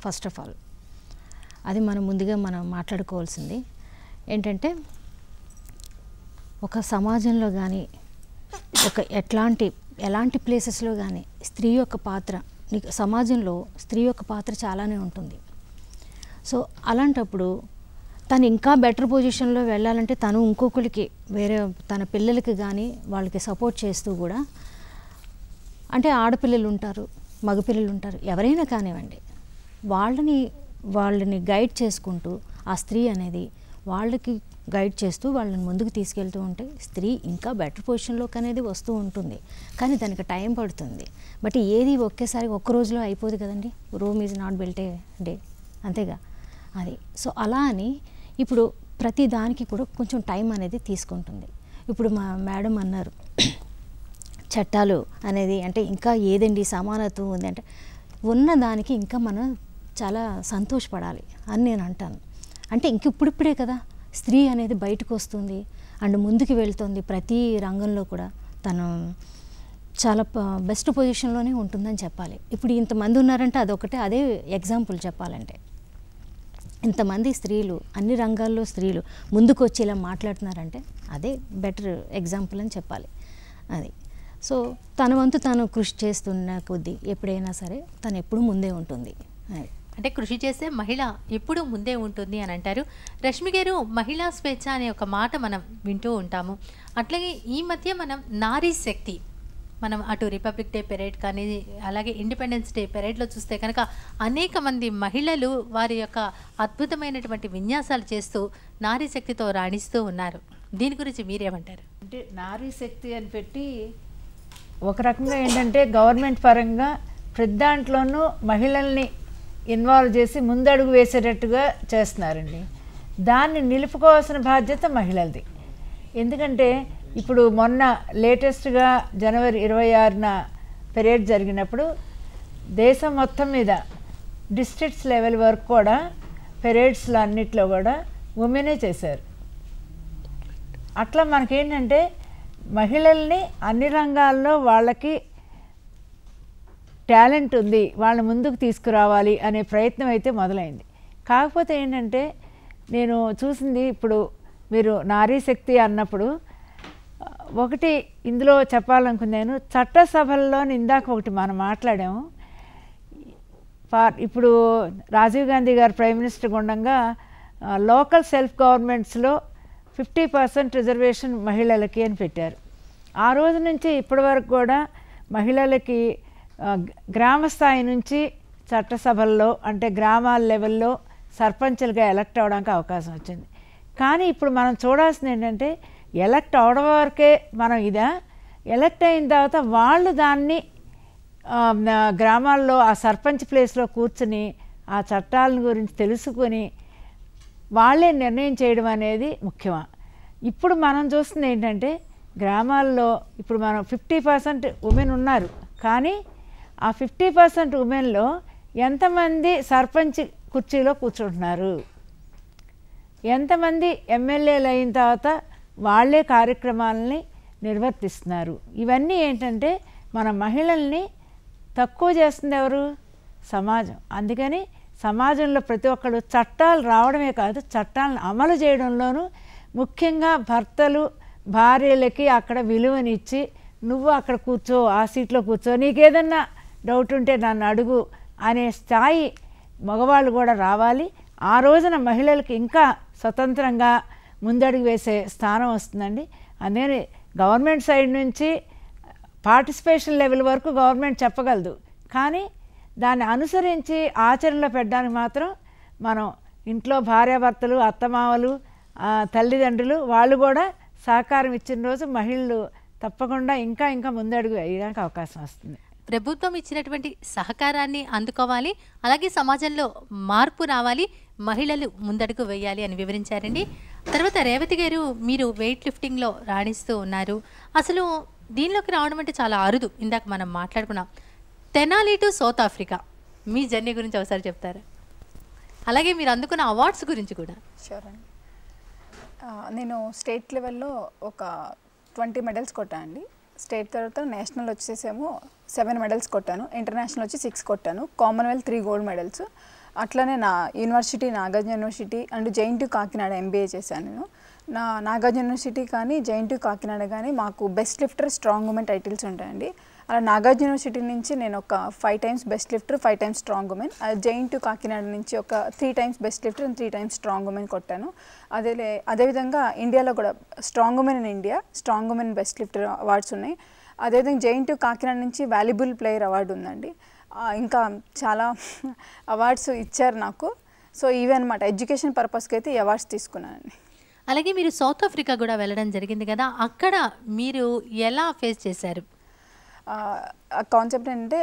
ఫస్ట్ ఆఫ్ ఆల్ అది ముందుగా మనం మాట్లాడుకోవాల్సింది ఏంటంటే, ఒక సమాజంలో కానీ ఒక ఎలాంటి ప్లేసెస్లో కానీ స్త్రీ యొక్క పాత్ర, సమాజంలో స్త్రీ యొక్క పాత్ర చాలానే ఉంటుంది. సో అలాంటప్పుడు తను ఇంకా బెటర్ పొజిషన్లో వెళ్ళాలంటే తను ఇంకొకరికి వేరే తన పిల్లలకి కానీ వాళ్ళకి సపోర్ట్ చేస్తూ కూడా, అంటే ఆడపిల్లలు ఉంటారు, మగపిల్లలు ఉంటారు, ఎవరైనా కానివ్వండి, వాళ్ళని గైడ్ చేసుకుంటూ ఆ స్త్రీ అనేది వాళ్ళకి గైడ్ చేస్తూ వాళ్ళని ముందుకు తీసుకెళ్తూ ఉంటే స్త్రీ ఇంకా బెటర్ పొజిషన్లోకి అనేది వస్తూ ఉంటుంది. కానీ దానికి టైం పడుతుంది. బట్ ఏది ఒకేసారి ఒక్క రోజులో అయిపోదు కదండి. Rome is not built a day, అంతేగా అది. సో అలా అని ఇప్పుడు ప్రతి దానికి కూడా కొంచెం టైం అనేది తీసుకుంటుంది. ఇప్పుడు మా మేడం అన్నారు చట్టాలు అనేది అంటే ఇంకా ఏదండి సమానత్వం ఉంది అంటే, ఉన్నదానికి ఇంకా మనం చాలా సంతోషపడాలి అని నేను అంటాను. అంటే ఇప్పుడిప్పుడే కదా స్త్రీ అనేది బయటకు వస్తుంది అండ్ ముందుకు వెళ్తుంది. ప్రతి రంగంలో కూడా తను చాలా బెస్ట్ పొజిషన్లోనే ఉంటుందని చెప్పాలి. ఇప్పుడు ఇంతమంది ఉన్నారంటే అదే ఎగ్జాంపుల్ చెప్పాలంటే. ఇంతమంది స్త్రీలు అన్ని రంగాల్లో స్త్రీలు ముందుకు వచ్చి ఇలా మాట్లాడుతున్నారంటే అదే బెటర్ ఎగ్జాంపుల్ అని చెప్పాలి. అది సో తన వంతు తాను కృషి చేస్తున్న కొద్దీ ఎప్పుడైనా సరే తను ఎప్పుడు ముందే ఉంటుంది. అంటే కృషి చేసే మహిళ ఎప్పుడూ ముందే ఉంటుంది అని అంటారు. రష్మి గారు, మహిళా స్వేచ్ఛ అనే ఒక మాట మనం వింటూ ఉంటాము. అట్లాగే ఈ మధ్య మనం నారీ శక్తి, మనం అటు రిపబ్లిక్ డే పెరేడ్ కానీ అలాగే ఇండిపెండెన్స్ డే పెరేడ్లో చూస్తే కనుక అనేక మంది మహిళలు వారి యొక్క అద్భుతమైనటువంటి విన్యాసాలు చేస్తూ నారీ శక్తితో రాణిస్తూ ఉన్నారు. దీని గురించి మీరేమంటారు? అంటే నారీ శక్తి అని పెట్టి ఒక రకంగా ఏంటంటే గవర్నమెంట్ పరంగా ప్రతి దాంట్లోనూ మహిళల్ని ఇన్వాల్వ్ చేసి ముందడుగు వేసేటట్టుగా చేస్తున్నారండి. దాన్ని నిలుపుకోవాల్సిన బాధ్యత మహిళలది. ఎందుకంటే ఇప్పుడు మొన్న లేటెస్ట్గా జనవరి 26న పెరేడ్ జరిగినప్పుడు దేశం మొత్తం మీద డిస్ట్రిక్ట్స్ లెవెల్ వరకు కూడా పెరేడ్స్లో అన్నిట్లో కూడా ఉమెనే చేశారు. అట్లా మనకేంటంటే మహిళల్ని అన్ని రంగాల్లో వాళ్ళకి టాలెంట్ ఉంది, వాళ్ళని ముందుకు తీసుకురావాలి అనే ప్రయత్నం అయితే మొదలైంది. కాకపోతే ఏంటంటే నేను చూసింది, ఇప్పుడు మీరు నారీ శక్తి అన్నప్పుడు ఒకటి ఇందులో చెప్పాలనుకున్నాను. చట్టసభల్లో ఇందాక ఒకటి మనం మాట్లాడాము. ఇప్పుడు రాజీవ్ గాంధీ గారు ప్రైమ్ మినిస్టర్ ఉండగా లోకల్ సెల్ఫ్ గవర్నమెంట్స్లో 50% రిజర్వేషన్ మహిళలకి అని పెట్టారు. ఆ రోజు నుంచి ఇప్పటి వరకు కూడా మహిళలకి గ్రామ స్థాయి నుంచి చట్టసభల్లో అంటే గ్రామాల లెవెల్లో సర్పంచులుగా ఎలక్ట్ అవ్వడానికి అవకాశం వచ్చింది. కానీ ఇప్పుడు మనం చూడాల్సింది ఏంటంటే ఎలక్ట్ అవడం వరకే మనం ఎలక్ట్ అయిన తర్వాత వాళ్ళు దాన్ని గ్రామాల్లో ఆ సర్పంచ్ ప్లేస్లో కూర్చుని ఆ చట్టాల గురించి తెలుసుకొని వాళ్ళే నిర్ణయం చేయడం అనేది ముఖ్యమా. ఇప్పుడు మనం చూస్తుంది ఏంటంటే గ్రామాల్లో ఇప్పుడు మనం 50% ఉమెన్ ఉన్నారు, కానీ ఆ 50% ఉమెన్లో ఎంతమంది సర్పంచ్ కుర్చీలో కూర్చుంటున్నారు, ఎంతమంది ఎమ్మెల్యేలు అయిన తర్వాత వాళ్ళే కార్యక్రమాలని నిర్వర్తిస్తున్నారు. ఇవన్నీ ఏంటంటే మన మహిళల్ని తక్కువ చేస్తుంది ఎవరు? సమాజం. అందుకని సమాజంలో ప్రతి ఒక్కరు చట్టాలు రావడమే కాదు, చట్టాలను అమలు చేయడంలోనూ ముఖ్యంగా భర్తలు భార్యలకి అక్కడ విలువనిచ్చి నువ్వు అక్కడ కూర్చో, ఆ సీట్లో కూర్చో, నీకేదన్నా డౌట్ ఉంటే నన్ను అడుగు అనే స్థాయి మగవాళ్ళు కూడా రావాలి. ఆ రోజున మహిళలకి ఇంకా స్వతంత్రంగా ముందడుగు వేసే స్థానం వస్తుందండి. అందుకని గవర్నమెంట్ సైడ్ నుంచి పార్టిసిపేషన్ లెవెల్ వరకు గవర్నమెంట్ చెప్పగలదు, కానీ దాన్ని అనుసరించి ఆచరణలో పెట్టడానికి మాత్రం మనం ఇంట్లో భార్యాభర్తలు, అత్తమామలు, తల్లిదండ్రులు వాళ్ళు కూడా సహకారం ఇచ్చిన రోజు మహిళలు తప్పకుండా ఇంకా ఇంకా ముందడుగు వేయడానికి అవకాశం వస్తుంది. ప్రభుత్వం ఇచ్చినటువంటి సహకారాన్ని అందుకోవాలి, అలాగే సమాజంలో మార్పు రావాలి, మహిళలు ముందడుగు వేయాలి అని వివరించారండి. తర్వాత రేవతి గారు, మీరు వెయిట్ లిఫ్టింగ్లో రాణిస్తూ ఉన్నారు. అసలు దీనిలోకి రావడం అంటే చాలా అరుదు. ఇందాక మనం మాట్లాడుకున్నాం. Tenali to south Africa me journey గురించి ఒకసారి చెప్తారా? అలాగే మీరు అందుకున్న అవార్డ్స్ గురించి కూడా. షూర్ అండి. నేను స్టేట్ లెవెల్లో ఒక 20 మెడల్స్ కొట్టానండి. స్టేట్ తర్వాత నేషనల్ వచ్చేసేమో 7 మెడల్స్ కొట్టాను, ఇంటర్నేషనల్ వచ్చి 6 కొట్టాను, కామన్వెల్త్ 3 గోల్డ్ మెడల్స్. అట్లనే నా university Nagarjuna university and Jain Kakinada MBA చేశాను నేను. నా నాగార్జున యూనివర్సిటీ కానీ జైన్ కాకినాడ కానీ మాకు best lifter, strong women titles ఉంటాయండి. అలా నాగార్జున యూనివర్సిటీ నుంచి నేను ఒక 5 times best lifter, 5 times strong women. Jain Kakinada నుంచి ఒక 3 times best lifter and 3 times strong women కొట్టాను. అదేవిధంగా ఇండియాలో కూడా strong women in India, strong women best lifter awards ఉన్నాయి. అదేవిధంగా జైన్ కాకినాడ నుంచి వాల్యుబుల్ ప్లేయర్ అవార్డు ఉందండి. ఇంకా చాలా అవార్డ్స్ ఇచ్చారు నాకు. సో ఇవే అనమాట, ఎడ్యుకేషన్ పర్పస్కి అయితే ఈ అవార్డ్స్ తీసుకున్నానండి. అలాగే మీరు సౌత్ ఆఫ్రికా కూడా వెళ్ళడం జరిగింది కదా, అక్కడ మీరు ఎలా ఫేస్ చేశారు? కాన్సెప్ట్ ఏంటంటే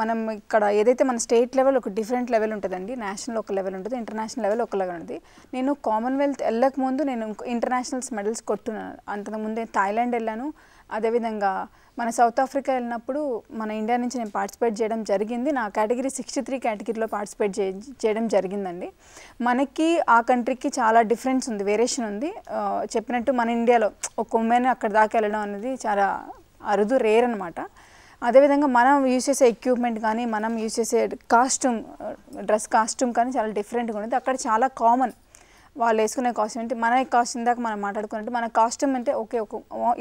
మనం ఇక్కడ ఏదైతే మన స్టేట్ లెవెల్ ఒక డిఫరెంట్ లెవెల్ ఉంటుందండి, నేషనల్ ఒక లెవెల్ ఉంటుంది, ఇంటర్నేషనల్ లెవెల్ ఒక లెవెల్ ఉంటుంది. నేను కామన్వెల్త్ వెళ్ళక ముందు నేను ఇంటర్నేషనల్స్ మెడల్స్ కొట్టున్నాను. అంతకుముందే థాయిలాండ్ వెళ్ళాను. అదేవిధంగా మన సౌత్ ఆఫ్రికా వెళ్ళినప్పుడు మన ఇండియా నుంచి నేను పార్టిసిపేట్ చేయడం జరిగింది. నా కేటగిరీ 63 కేటగిరీలో పార్టిసిపేట్ చేయడం జరిగిందండి. మనకి ఆ కంట్రీకి చాలా డిఫరెన్స్ ఉంది, వేరియేషన్ ఉంది. చెప్పినట్టు మన ఇండియాలో ఒక ఉమెన్ అక్కడ దాకా వెళ్ళడం అనేది చాలా అరుదు, రేర్ అనమాట. అదేవిధంగా మనం యూజ్ చేసే ఎక్విప్మెంట్ కానీ మనం యూజ్ చేసే కాస్ట్యూమ్, డ్రెస్ కాస్ట్యూమ్ కానీ చాలా డిఫరెంట్గా ఉంటుంది. అక్కడ చాలా కామన్ వాళ్ళు వేసుకునే కాస్ట్యూమ్ అంటే మన కాస్ట్యూమ్ దాకా మనం మాట్లాడుకున్నట్టు మన కాస్ట్యూమ్ అంటే ఓకే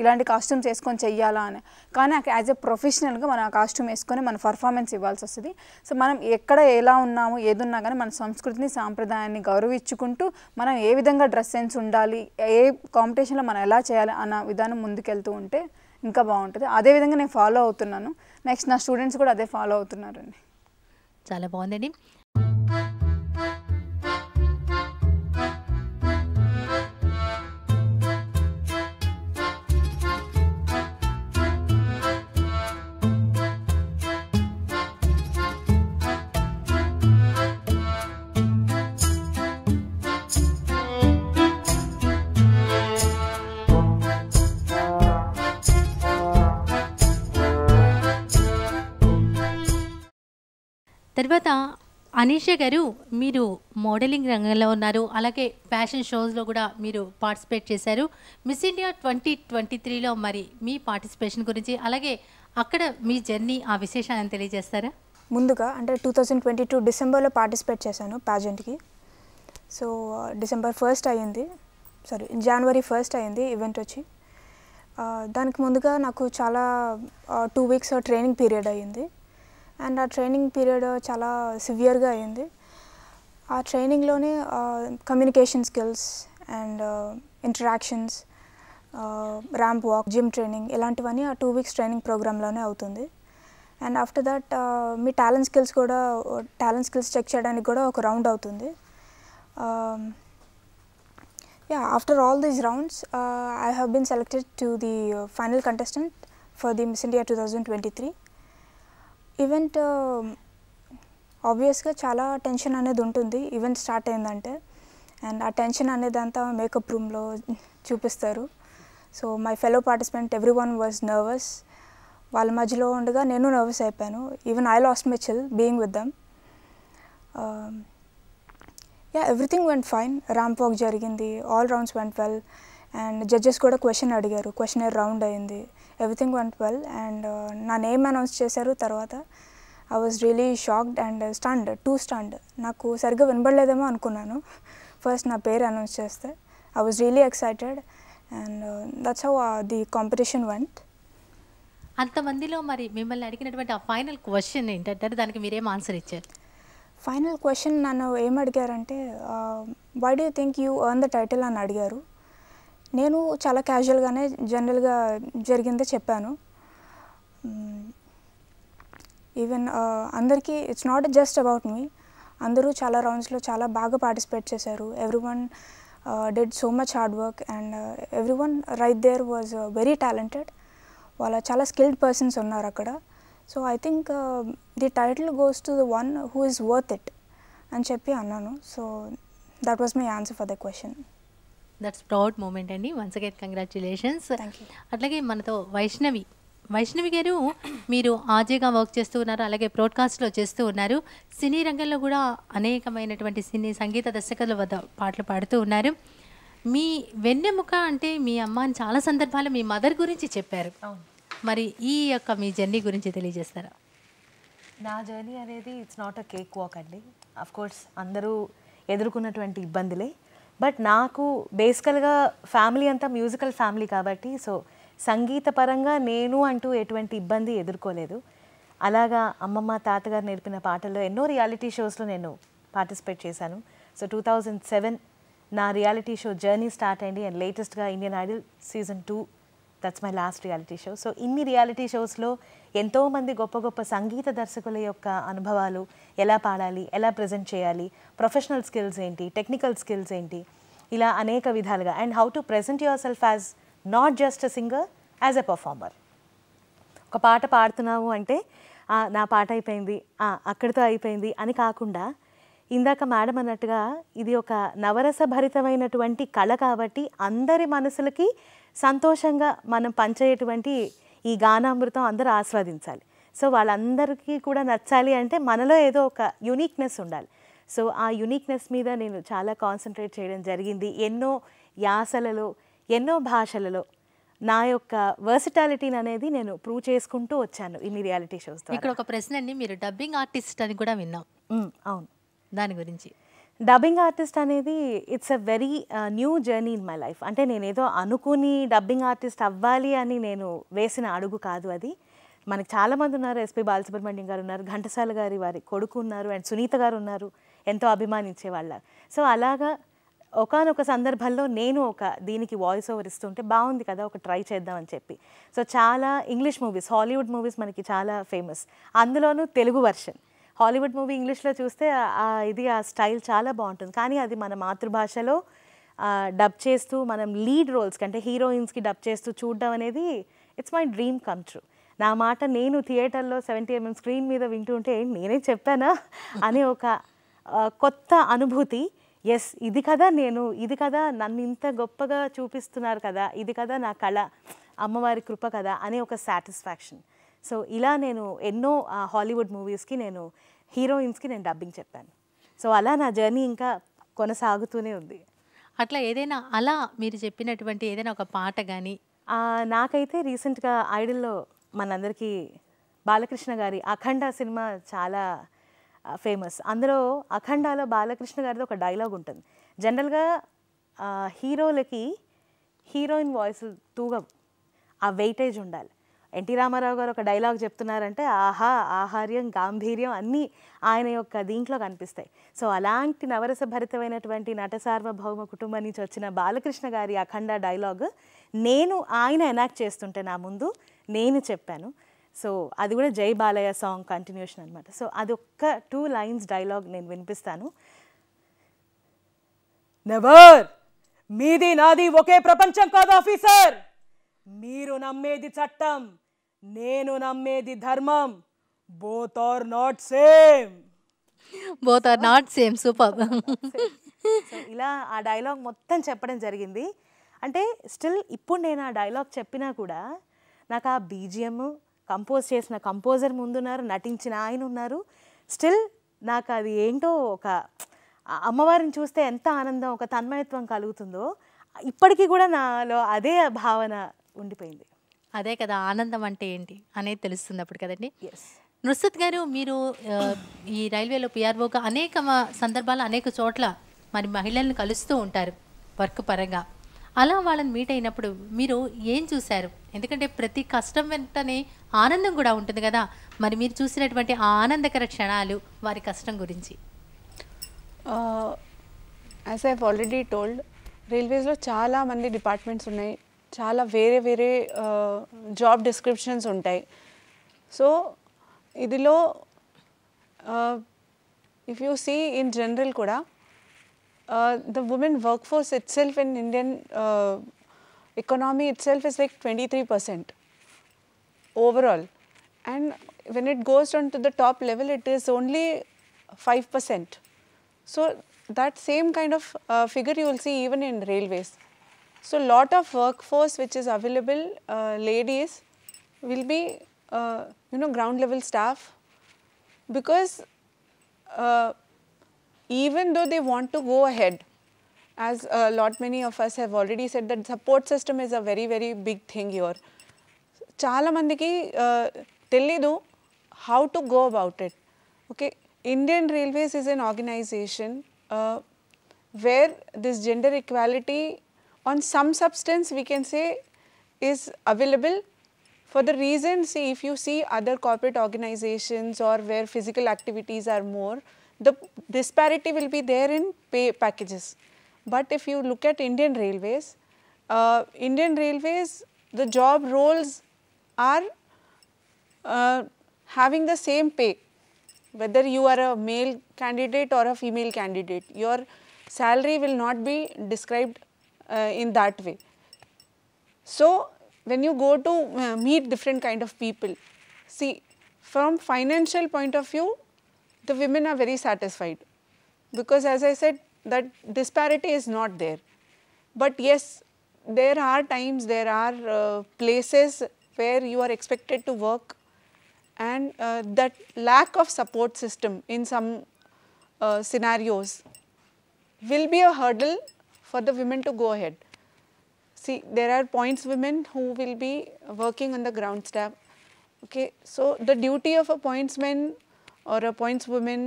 ఇలాంటి కాస్ట్యూమ్స్ వేసుకొని చెయ్యాలా అని, కానీ అక్కడ యాజ్ ఎ ప్రొఫెషనల్గా మనం ఆ కాస్ట్యూమ్ వేసుకొని మన పర్ఫార్మెన్స్ ఇవ్వాల్సి వస్తుంది. సో మనం ఎక్కడ ఎలా ఉన్నాము ఏదున్నా కానీ మన సంస్కృతిని సాంప్రదాయాన్ని గౌరవించుకుంటూ మనం ఏ విధంగా డ్రెస్ సెన్స్ ఉండాలి, ఏ కాంపిటీషన్లో మనం ఎలా చేయాలి అన్న విధానం ముందుకెళ్తూ ఉంటే ఇంకా బాగుంటుంది. అదేవిధంగా నేను ఫాలో అవుతున్నాను. నెక్స్ట్ నా స్టూడెంట్స్ కూడా అదే ఫాలో అవుతున్నారండి. చాలా బాగుందండి. తర్వాత అనీష గారు, మీరు మోడలింగ్ రంగంలో ఉన్నారు, అలాగే ఫ్యాషన్ షోస్లో కూడా మీరు పార్టిసిపేట్ చేశారు. మిస్ ఇండియా 2023లో మరి మీ పార్టిసిపేషన్ గురించి, అలాగే అక్కడ మీ జర్నీ, ఆ విశేషాలను తెలియజేస్తారా? ముందుగా అంటే 2022 డిసెంబర్లో పార్టిసిపేట్ చేశాను ప్యాజెంట్కి. సో డిసెంబర్ 1 అయ్యింది, జనవరి 1 అయ్యింది ఈవెంట్ వచ్చి. దానికి ముందుగా నాకు చాలా 2 వీక్స్ ట్రైనింగ్ పీరియడ్ అయ్యింది. అండ్ ఆ ట్రైనింగ్ పీరియడ్ చాలా సివియర్గా అయింది. ఆ ట్రైనింగ్లోనే communication skills and interactions, ramp walk, gym training ఇలాంటివన్నీ ఆ 2 వీక్స్ ట్రైనింగ్ ప్రోగ్రాంలోనే అవుతుంది. అండ్ ఆఫ్టర్ దట్ మీ టాలెంట్ స్కిల్స్ చెక్ చేయడానికి కూడా ఒక రౌండ్ అవుతుంది. After all these rounds I have been selected to the final contestant for the Miss India 2023. Event ఆబ్వియస్గా చాలా టెన్షన్ అనేది ఉంటుంది ఈవెంట్ స్టార్ట్ అయిందంటే. అండ్ ఆ టెన్షన్ అనేది అంతా మేకప్ రూమ్లో చూపిస్తారు. So my fellow participant everyone was nervous. వాళ్ళ మధ్యలో ఉండగా నేను నర్వస్ అయిపోయాను. Even I lost my chill being with them. Everything went fine. Ramp walk జరిగింది, all rounds went well. And judges కూడా క్వశ్చన్ అడిగారు, క్వశ్చనర్ రౌండ్ అయింది. Everything went well. And నా నేమ్ అనౌన్స్ చేశారు. తర్వాత I was really shocked and stunned. నాకు సరిగ్గా వినబడలేదేమో అనుకున్నాను ఫస్ట్ నా పేరు అనౌన్స్ చేస్తే. I was really excited and that's how the competition went. అంతమందిలో మరి మిమ్మల్ని అడిగినటువంటి ఆ ఫైనల్ క్వశ్చన్ ఏంటంటే దానికి మీరేం ఆన్సర్ ఇచ్చారు? ఫైనల్ క్వశ్చన్ నన్ను ఏం అడిగారంటే, why do you think you earn the title అని అడిగారు. నేను చాలా క్యాజువల్గానే జనరల్గా జరిగిందే చెప్పాను. ఈవెన్ అందరికీ it's not just about me. అందరూ చాలా రౌండ్స్లో చాలా బాగా పార్టిసిపేట్ చేశారు. Everyone did so much hard work and everyone right there was very talented. వాళ్ళ చాలా స్కిల్డ్ పర్సన్స్ ఉన్నారు అక్కడ. So I think the title goes to the one who is worth it అని చెప్పి అన్నాను. So that was my answer for the question. That's proud moment అండి. Once again congratulations. అట్లాగే మనతో వైష్ణవి గారు, మీరు ఆజేగా వర్క్ చేస్తూ ఉన్నారు, అలాగే బ్రాడ్కాస్ట్లో చేస్తూ ఉన్నారు. సినీ రంగంలో కూడా అనేకమైనటువంటి సంగీత దర్శకుల వద్ద పాటలు పాడుతూ ఉన్నారు. మీ వెన్నెముక అంటే మీ అమ్మ అని చాలా సందర్భాలు మీ మదర్ గురించి చెప్పారు. మరి ఈ యొక్క మీ జర్నీ గురించి తెలియజేస్తారా? నా జర్నీ అనేది it's not a cake walk అండి. అఫ్కోర్స్ అందరూ ఎదుర్కొన్నటువంటి ఇబ్బందులే. బట్ నాకు బేసికల్గా ఫ్యామిలీ అంతా మ్యూజికల్ ఫ్యామిలీ కాబట్టి సో సంగీతపరంగా నేను అంటూ ఎటువంటి ఇబ్బంది ఎదుర్కోలేదు. అలాగా అమ్మమ్మ తాతగారు నేర్పిన పాటల్లో ఎన్నో రియాలిటీ షోస్లో నేను పార్టిసిపేట్ చేశాను. సో 2007 నా రియాలిటీ షో జర్నీ స్టార్ట్ అయింది. అండ్ లేటెస్ట్గా Indian Idol season 2, that's my last reality show. So ఇన్ని రియాలిటీ షోస్లో ఎంతోమంది గొప్ప గొప్ప సంగీత దర్శకుల యొక్క అనుభవాలు, ఎలా పాడాలి, ఎలా ప్రజెంట్ చేయాలి, ప్రొఫెషనల్ స్కిల్స్ ఏంటి, టెక్నికల్ స్కిల్స్ ఏంటి, ఇలా అనేక విధాలుగా. And how to present your self as not just a singer, as a performer. ఒక పాట పాడుతున్నాము అంటే నా పాట అయిపోయింది, అక్కడితో అయిపోయింది అని కాకుండా, ఇందాక మేడం అన్నట్టుగా ఇది ఒక నవరసభరితమైనటువంటి కళ కాబట్టి అందరి మనసులకి సంతోషంగా మనం పంచేటువంటి ఈ గానామృతం అందరూ ఆస్వాదించాలి. సో వాళ్ళందరికీ కూడా నచ్చాలి అంటే మనలో ఏదో ఒక యూనిక్నెస్ ఉండాలి. సో ఆ యూనిక్నెస్ మీద నేను చాలా కాన్సన్ట్రేట్ చేయడం జరిగింది. ఎన్నో యాసలలో, ఎన్నో భాషలలో నా యొక్క వర్సిటాలిటీని అనేది నేను ప్రూవ్ చేసుకుంటూ వచ్చాను ఇన్ని రియాలిటీ షోస్. ఇక్కడ ఒక ప్రశ్న అండి, మీరు డబ్బింగ్ ఆర్టిస్ట్ అని కూడా విన్నాం. అవును, దాని గురించి. డబ్బింగ్ ఆర్టిస్ట్ అనేది it's a very new journey in my life. అంటే నేనేదో అనుకుని డబ్బింగ్ ఆర్టిస్ట్ అవ్వాలి అని నేను వేసిన అడుగు కాదు అది. మనకి చాలామంది ఉన్నారు. ఎస్పి బాలసుబ్రహ్మణ్యం గారు ఉన్నారు, ఘంటసాల గారి వారి కొడుకు ఉన్నారు, అండ్ సునీత గారు ఉన్నారు, ఎంతో అభిమానించే వాళ్ళ. సో అలాగా ఒకానొక సందర్భంలో నేను ఒక దీనికి వాయిస్ ఓవర్ ఇస్తుంటే బాగుంది కదా, ఒక ట్రై చేద్దామని చెప్పి. సో చాలా ఇంగ్లీష్ మూవీస్, హాలీవుడ్ మూవీస్ మనకి చాలా ఫేమస్, అందులోనూ తెలుగు వర్షన్. హాలీవుడ్ మూవీ ఇంగ్లీష్లో చూస్తే ఆ స్టైల్ చాలా బాగుంటుంది, కానీ అది మన మాతృభాషలో డబ్ చేస్తూ మనం లీడ్ రోల్స్ కంటే హీరోయిన్స్కి డబ్ చేస్తూ చూడడం అనేది it's my dream come true. నా మాట నేను థియేటర్లో 70mm స్క్రీన్ మీద వింటుంటే నేనే చెప్పానా అనే ఒక కొత్త అనుభూతి. ఎస్, ఇది కదా నేను, ఇది కదా నన్ను ఇంత గొప్పగా చూపిస్తున్నారు కదా, ఇది కదా నా కళ, అమ్మవారి కృప కదా అనే ఒక సాటిస్ఫాక్షన్. సో ఇలా నేను ఎన్నో హాలీవుడ్ మూవీస్కి నేను హీరోయిన్స్కి నేను డబ్బింగ్ చెప్పాను. సో అలా నా జర్నీ ఇంకా కొనసాగుతూనే ఉంది. అట్లా ఏదైనా అలా మీరు చెప్పినటువంటి ఏదైనా ఒక పాట కానీ? నాకైతే రీసెంట్గా ఐడల్లో మనందరికీ బాలకృష్ణ గారి అఖండ సినిమా చాలా ఫేమస్. అందులో అఖండాలో బాలకృష్ణ గారిది ఒక డైలాగ్ ఉంటుంది. జనరల్గా హీరోలకి హీరోయిన్ వాయిస్ తూగవు, ఆ వెయిటేజ్ ఉండాలి. ఎన్టీ రామారావు గారు ఒక డైలాగ్ చెప్తున్నారంటే ఆహా, ఆహార్యం, గాంభీర్యం అన్నీ ఆయన యొక్క దీంట్లో కనిపిస్తాయి. సో అలాంటి నవరస భరితమైనటువంటి నట సార్వభౌమ కుటుంబం నుంచి వచ్చిన బాలకృష్ణ గారి అఖండ డైలాగ్ నేను ఆయన ఎనాక్ట్ చేస్తుంటే నా ముందు నేను చెప్పాను. సో అది కూడా జై బాలయ్య సాంగ్ కంటిన్యూషన్ అనమాట. సో అదొక్క 2 లైన్స్ డైలాగ్ నేను వినిపిస్తాను. నెవర్, మీది నాది ఒకే ప్రపంచం కాదు ఆఫీసర్. మీరు నమ్మేది చట్టం, నేను నమ్మేది ధర్మం. Both are not same. Both are not same. Super. So ఇలా ఆ డైలాగ్ మొత్తం చెప్పడం జరిగింది. అంటే స్టిల్ ఇప్పుడు నేను ఆ డైలాగ్ చెప్పినా కూడా నాకు ఆ బీజిఎం కంపోజ్ చేసిన కంపోజర్ ముందున్నారు, నటించిన ఆయన ఉన్నారు. స్టిల్ నాకు అది ఏంటో ఒక అమ్మవారిని చూస్తే ఎంత ఆనందం, ఒక తన్మయత్వం కలుగుతుందో ఇప్పటికీ కూడా నాలో అదే భావన ఉండిపోయింది. అదే కదా ఆనందం అంటే ఏంటి అనేది తెలుస్తుంది అప్పుడు కదండి. నుస్రత్ గారు, మీరు ఈ రైల్వేలో పిఆర్ఓగా అనేక సందర్భాలు అనేక చోట్ల మరి మహిళలను కలుస్తూ ఉంటారు వర్క్ పరంగా. అలా వాళ్ళని మీట్ అయినప్పుడు మీరు ఏం చూశారు? ఎందుకంటే ప్రతి కష్టం వెంటనే ఆనందం కూడా ఉంటుంది కదా. మరి మీరు చూసినటువంటి ఆ ఆనందకర క్షణాలు, వారి కష్టం గురించి. యాజ్ ఐ ఆల్రెడీ టోల్డ్, రైల్వేస్లో చాలా మంది డిపార్ట్మెంట్స్ ఉన్నాయి, చాలా వేరే వేరే జాబ్ డిస్క్రిప్షన్స్ ఉంటాయి. సో ఇదిలో if you see in general కూడా the women workforce itself in Indian economy itself is like 23% overall, and when it goes on to the top level it is only 5%. So that same kind of figure you will see even in railways. So lot of workforce which is available, ladies will be ground level staff, because even though they want to go ahead, as many of us have already said, that support system is a very very big thing here. Chala mandiki tellidu how to go about it. Okay, Indian Railways is an organization where this gender equality on some substance we can say is available, for the reason, see, if you see other corporate organizations or where physical activities are more, the disparity will be there in pay packages. But if you look at Indian Railways, the job roles are having the same pay. Whether you are a male candidate or a female candidate, your salary will not be described in that way. So when you go to meet different kind of people, see, from financial point of view, the women are very satisfied, because as I said, that disparity is not there. But yes, there are times, there are places where you are expected to work, and that lack of support system in some scenarios will be a hurdle for the women to go ahead. See, there are points women who will be working on the ground staff. Okay, so the duty of a pointsman or a pointswoman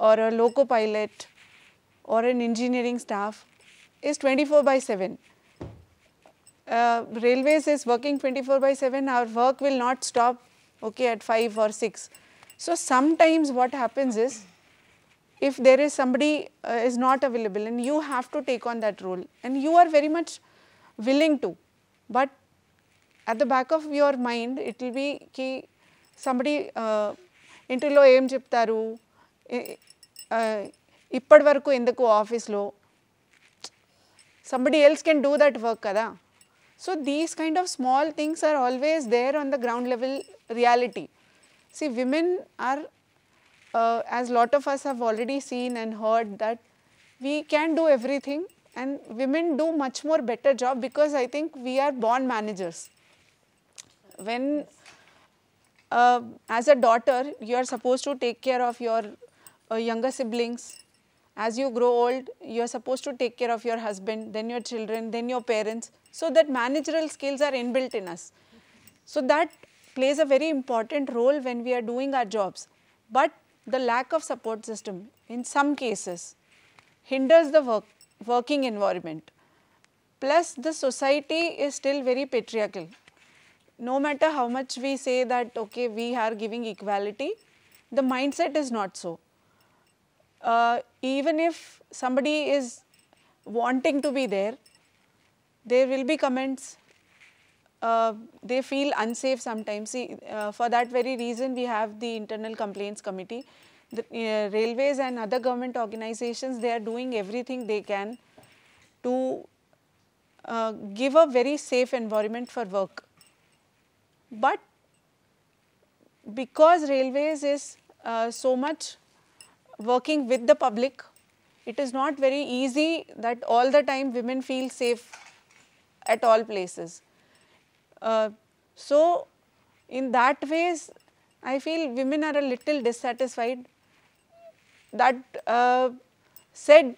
or a loco pilot or an engineering staff is 24/7. Railways is working 24/7. Our work will not stop, okay, at 5 or 6. So sometimes what happens is, if there is somebody is not available and you have to take on that role and you are very much willing to, but at the back of your mind it will be ki somebody ఇంటిలో ఏం చెప్తారు, ఇప్పటి వరకు ఎందుకు ఆఫీస్లో, somebody else can do that work kada. So these kind of small things are always there on the ground level reality. See, women are, as lot of us have already seen and heard, that we can do everything, and women do much more better job, because I think we are born managers. When as a daughter, you are supposed to take care of your younger siblings. As you grow old, you are supposed to take care of your husband, then your children, then your parents. So that managerial skills are inbuilt in us. So that plays a very important role when we are doing our jobs. But the lack of support system in some cases hinders the working environment. Plus the society is still very patriarchal. No matter how much we say that okay, we are giving equality, the mindset is not so. Even if somebody is wanting to be there, there will be comments, they feel unsafe sometimes. See, for that very reason we have the internal complaints committee. The railways and other government organizations, they are doing everything they can to give a very safe environment for work. But because railways is so much working with the public, it is not very easy that all the time women feel safe at all places. So in that ways, I feel women are a little dissatisfied. That said,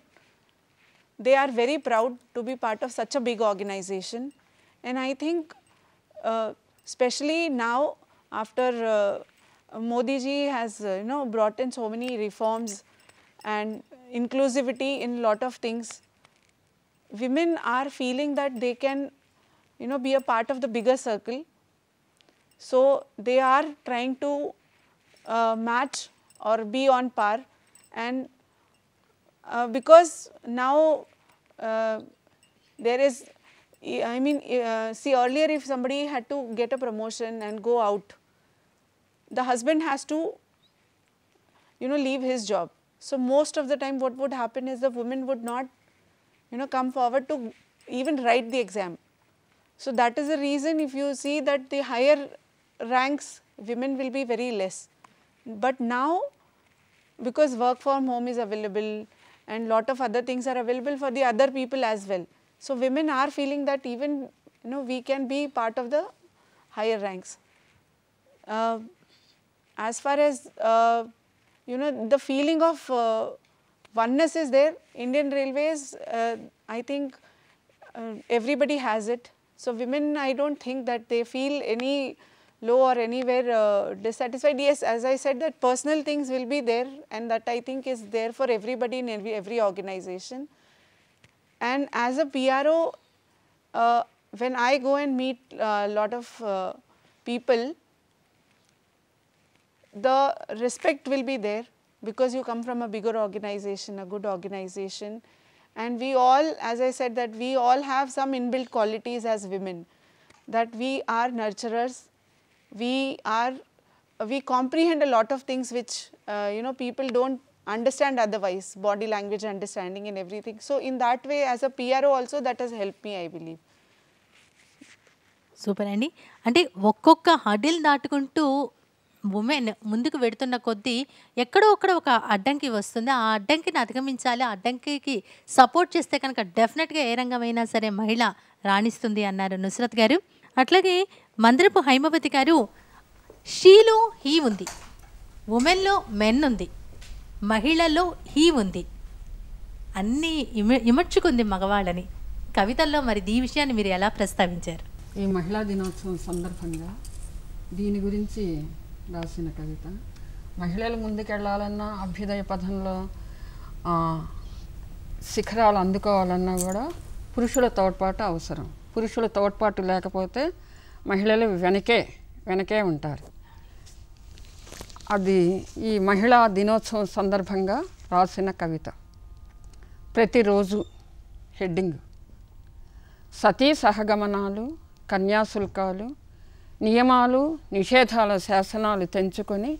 they are very proud to be part of such a big organization, and I think especially now after Modi ji has brought in so many reforms and inclusivity in lot of things, women are feeling that they can be a part of the bigger circle. So they are trying to match or be on par, and because now there is, I mean, see, earlier if somebody had to get a promotion and go out, the husband has to leave his job. So most of the time what would happen is the woman would not come forward to even write the exam. So that is the reason if you see that the higher ranks women will be very less. But now because work from home is available and lot of other things are available for the other people as well. So women are feeling that even we can be part of the higher ranks. As far as the feeling of oneness is there, Indian Railways, I think everybody has it. So women, I don't think that they feel any low or anywhere dissatisfied. Yes, as I said, that personal things will be there, and that I think is there for everybody in every organization. And as a PRO, when I go and meet a lot of people, the respect will be there because you come from a bigger organization, a good organization, and we all, as I said, that we all have some inbuilt qualities as women, that we are nurturers, we comprehend a lot of things which people don't understand otherwise, body language understanding and everything. So in that way, as a PRO also, that has helped me, I believe. Super అండి. అంటే ఒక్కొక్క huddle దాటుకుంటూ women ముందుకు వెడుతున్న కొద్దీ ఎక్కడో అక్కడ ఒక అడ్డంకి వస్తుంది. ఆ అడ్డంకిని అధిగమించాలి. ఆ అడ్డంకికి సపోర్ట్ చేస్తే కనుక డెఫినెట్గా ఏ రంగమైనా సరే మహిళ రాణిస్తుంది అన్నారు నుస్రత్ గారు. అట్లాగే మందిరపు హైమవతి గారు, షీలో హీ ఉంది, ఉమెన్లో మెన్ ఉంది, మహిళల్లో హీ ఉంది, అన్నీ ఇమర్చుకుంది మగవాళ్ళని. కవితల్లో మరి ఈ విషయాన్ని మీరు ఎలా ప్రస్తావించారు? ఈ మహిళా దినోత్సవం సందర్భంగా దీని గురించి రాసిన కవిత. మహిళలు ముందుకెళ్ళాలన్నా, అభ్యుదయ పథంలో శిఖరాలు అందుకోవాలన్నా కూడా పురుషుల తోడ్పాటు అవసరం. పురుషుల తోడ్పాటు లేకపోతే మహిళలు వెనకే ఉంటారు. అది ఈ మహిళా దినోత్సవం సందర్భంగా రాసిన కవిత. ప్రతిరోజు హెడ్డింగ్: సతీ సహగమనాలు, కన్యాశుల్కాలు, నియమాలు నిషేధాల శాసనాలు తెంచుకొని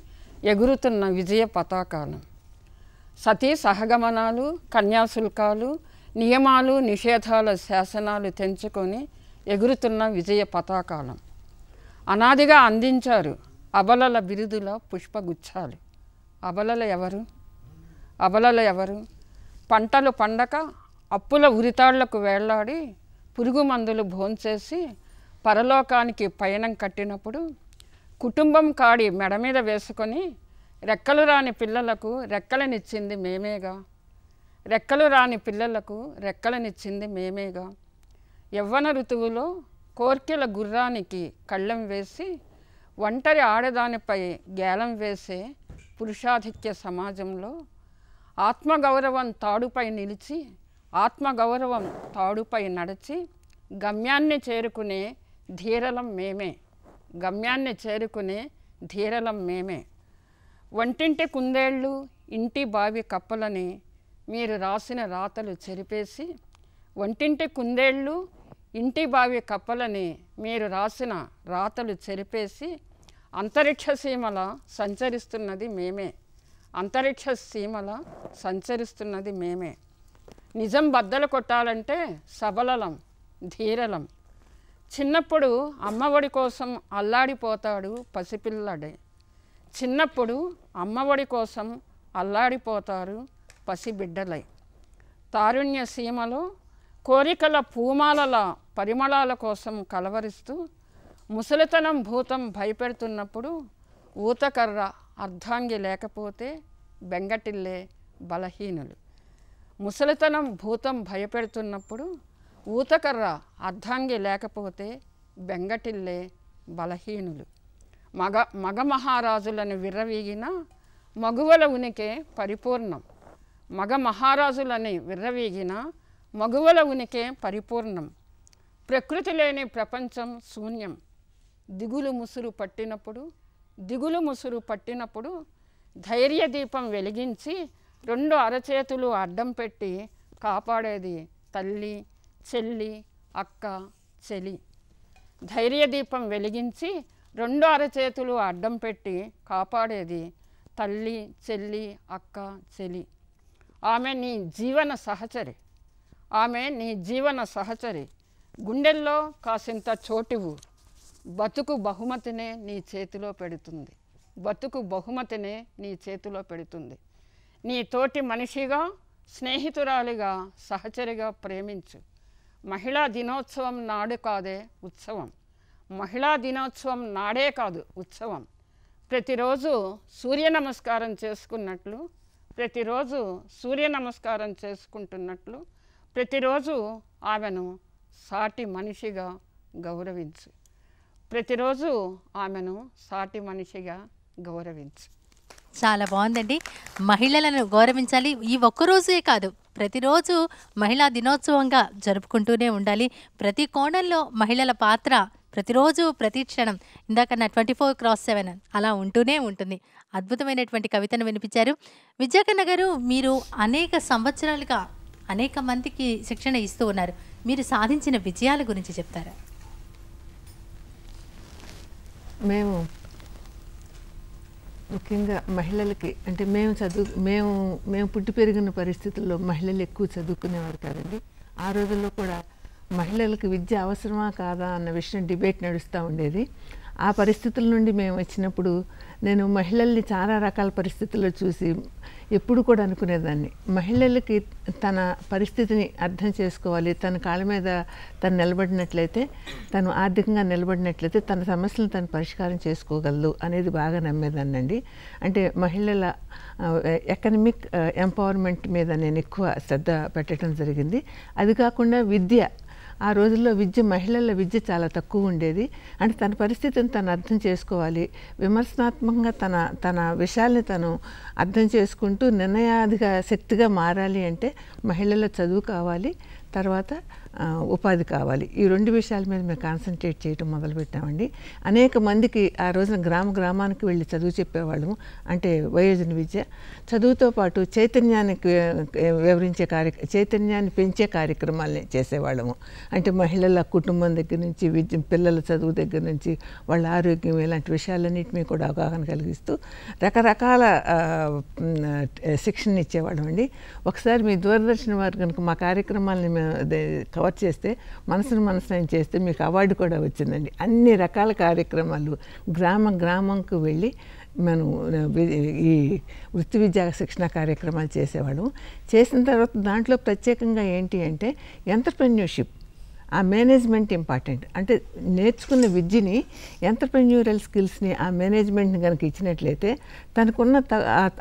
ఎగురుతున్న విజయ పతాకాలం. సతీ సహగమనాలు, కన్యాశుల్కాలు, నియమాలు నిషేధాల శాసనాలు తెంచుకొని ఎగురుతున్న విజయ పతాకాలం. అనాదిగా అందించారు అబలల బిరుదుల పుష్పగుచ్చాలు. అబలలు ఎవరు? పంటలు పండక అప్పుల ఉరితాళ్లకు వేళ్లాడి పురుగు మందులు భోంచేసి పరలోకానికి పయనం కట్టినప్పుడు కుటుంబం కాడి మెడ మీద వేసుకొని రెక్కలు రాని పిల్లలకు రెక్కలనిచ్చింది మేమేగా, రెక్కలు రాని పిల్లలకు రెక్కలనిచ్చింది మేమేగా. యవ్వన ఋతువులో కోర్కెల గుర్రానికి కళ్ళెం వేసి ఒంటరి ఆడదానిపై గేలం వేసే పురుషాధిక్య సమాజంలో ఆత్మగౌరవం తాడుపై నిలిచి, ఆత్మగౌరవం తాడుపై నడిచి గమ్యాన్ని చేరుకునే ధీరలం మేమే, గమ్యాన్ని చేరుకునే ధీరలం మేమే. వంటింటి కుందేళ్ళు ఇంటి బావి కప్పలని మీరు రాసిన రాతలు చెరిపేసి, వంటింటి కుందేళ్ళు ఇంటి బావి కప్పలని మీరు రాసిన రాతలు చెరిపేసి అంతరిక్ష సీమల సంచరిస్తున్నది మేమే, అంతరిక్ష సీమల సంచరిస్తున్నది మేమే. నిజం బద్దలు కొట్టాలంటే సబలలం, ధీరలం. చిన్నప్పుడు అమ్మఒడి కోసం అల్లాడిపోతాడు పసిపిల్లడే, చిన్నప్పుడు అమ్మఒడి కోసం అల్లాడిపోతారు పసిబిడ్డలై. తారుణ్య సీమలో కోరికల పూమాలల పరిమళాల కోసం కలవరిస్తూ ముసలితనం భూతం భయపెడుతున్నప్పుడు ఊతకర్ర అర్ధాంగి లేకపోతే బెంగటిల్లే బలహీనులు. ముసలితనం భూతం భయపెడుతున్నప్పుడు ఊతకర్ర అర్ధాంగి లేకపోతే బెంగటిల్లే బలహీనులు. మగ మహారాజులను విర్రవీగిన మగువల ఉనికే పరిపూర్ణం, మగ మహారాజులని విర్రవీగిన మగువల ఉనికే పరిపూర్ణం. ప్రకృతి లేని ప్రపంచం శూన్యం. దిగులు ముసురు పట్టినప్పుడు ధైర్య దీపం వెలిగించి 2 అరచేతులు అడ్డం పెట్టి కాపాడేది తల్లి, చెల్లి, అక్క, చెలి. ధైర్య దీపం వెలిగించి 2 అరచేతులు అడ్డం పెట్టి కాపాడేది తల్లి, చెల్లి, అక్క, చెలి. ఆమె నీ జీవన సహచరి, ఆమె నీ జీవన సహచరి. గుండెల్లో కాసింత చోటివు, బతుకు బహుమతినే నీ చేతిలో పెడుతుంది, బతుకు బహుమతినే నీ చేతిలో పెడుతుంది. నీ తోటి మనిషిగా, స్నేహితురాలిగా, సహచరిగా ప్రేమించు. మహిళా దినోత్సవం నాడు కాదే ఉత్సవం, మహిళా దినోత్సవం నాడే కాదు ఉత్సవం. ప్రతిరోజు సూర్య నమస్కారం చేసుకున్నట్లు, ప్రతిరోజు సూర్య నమస్కారం చేసుకుంటున్నట్లు ప్రతిరోజు ఆమెను సాటి మనిషిగా గౌరవించు, ప్రతిరోజు ఆమెను సాటి మనిషిగా గౌరవించు. చాలా బాగుందండి. మహిళలను గౌరవించాలి. ఈ ఒక్కరోజే కాదు, ప్రతిరోజు మహిళా దినోత్సవంగా జరుపుకుంటూనే ఉండాలి. ప్రతి కోణంలో మహిళల పాత్ర ప్రతిరోజు ప్రతి క్షణం ఇందాకన్నా 24/7 అలా ఉంటూనే ఉంటుంది. అద్భుతమైనటువంటి కవితను వినిపించారు. విద్యాకన్న గారు, మీరు అనేక సంవత్సరాలుగా అనేక మందికి శిక్షణ ఇస్తూ ఉన్నారు. మీరు సాధించిన విజయాల గురించి చెప్తారా? మేము ముఖ్యంగా మహిళలకి అంటే మేము పుట్టి పెరిగిన పరిస్థితుల్లో మహిళలు ఎక్కువ చదువుకునేవారు కాదండి. ఆ రోజుల్లో కూడా మహిళలకు విద్య అవసరమా కాదా అన్న విషయం డిబేట్ నడుస్తూ ఉండేది. ఆ పరిస్థితుల నుండి మేము వచ్చినప్పుడు నేను మహిళల్ని చాలా రకాల పరిస్థితుల్లో చూసి ఎప్పుడు కూడా అనుకునేదాన్ని, మహిళలకి తన పరిస్థితిని అర్థం చేసుకోవాలి, తన కాళ్ళ మీద తను నిలబడినట్లయితే, తను ఆర్థికంగా నిలబడినట్లయితే తన సమస్యలను తను పరిష్కారం చేసుకోగలదు అనేది బాగా నమ్మేదాన్నండి. అంటే మహిళల ఎకనమిక్ ఎంపవర్మెంట్ మీద నేను ఎక్కువ శ్రద్ధ పెట్టడం జరిగింది. అది కాకుండా విద్య, ఆ రోజుల్లో మహిళల విద్య చాలా తక్కువ ఉండేది. అంటే తన పరిస్థితిని తను అర్థం చేసుకోవాలి, విమర్శనాత్మకంగా తన విషయాల్ని తను అర్థం చేసుకుంటూ నిర్ణయాధిక శక్తిగా మారాలి అంటే మహిళల చదువు కావాలి, తర్వాత ఉపాధి కావాలి. ఈ 2 విషయాల మీద మేము కాన్సన్ట్రేట్ చేయడం మొదలుపెట్టామండి. అనేక మందికి ఆ రోజున గ్రామానికి వెళ్ళి చదువు చెప్పేవాళ్ళము. అంటే వయోజన విద్య, చదువుతో పాటు చైతన్యానికి వివరించే చైతన్యాన్ని పెంచే కార్యక్రమాలని చేసేవాళ్ళము. అంటే మహిళల కుటుంబం దగ్గర నుంచి పిల్లల చదువు దగ్గర నుంచి వాళ్ళ ఆరోగ్యం ఇలాంటి విషయాలన్నింటినీ కూడా అవగాహన కలిగిస్తూ రకరకాల శిక్షణ ఇచ్చేవాళ్ళం అండి. ఒకసారి మీ దూరదర్శన్ వారు కనుక మా కార్యక్రమాలని కవర్ చేస్తే మనసును చేస్తే మీకు అవార్డు కూడా వచ్చిందండి. అన్ని రకాల కార్యక్రమాలు గ్రామంకు వెళ్ళి మనం ఈ వృత్తి విద్యా శిక్షణ కార్యక్రమాలు చేసేవాళ్ళం. చేసిన తర్వాత దాంట్లో ప్రత్యేకంగా ఏంటి అంటే ఎంటర్‌ప్రెన్యూర్‌షిప్, ఆ మేనేజ్మెంట్ ఇంపార్టెంట్. అంటే నేర్చుకున్న విద్యని, ఎంటర్‌ప్రెన్యూరల్ స్కిల్స్ని, ఆ మేనేజ్మెంట్ని కనుక ఇచ్చినట్లయితే తనకున్న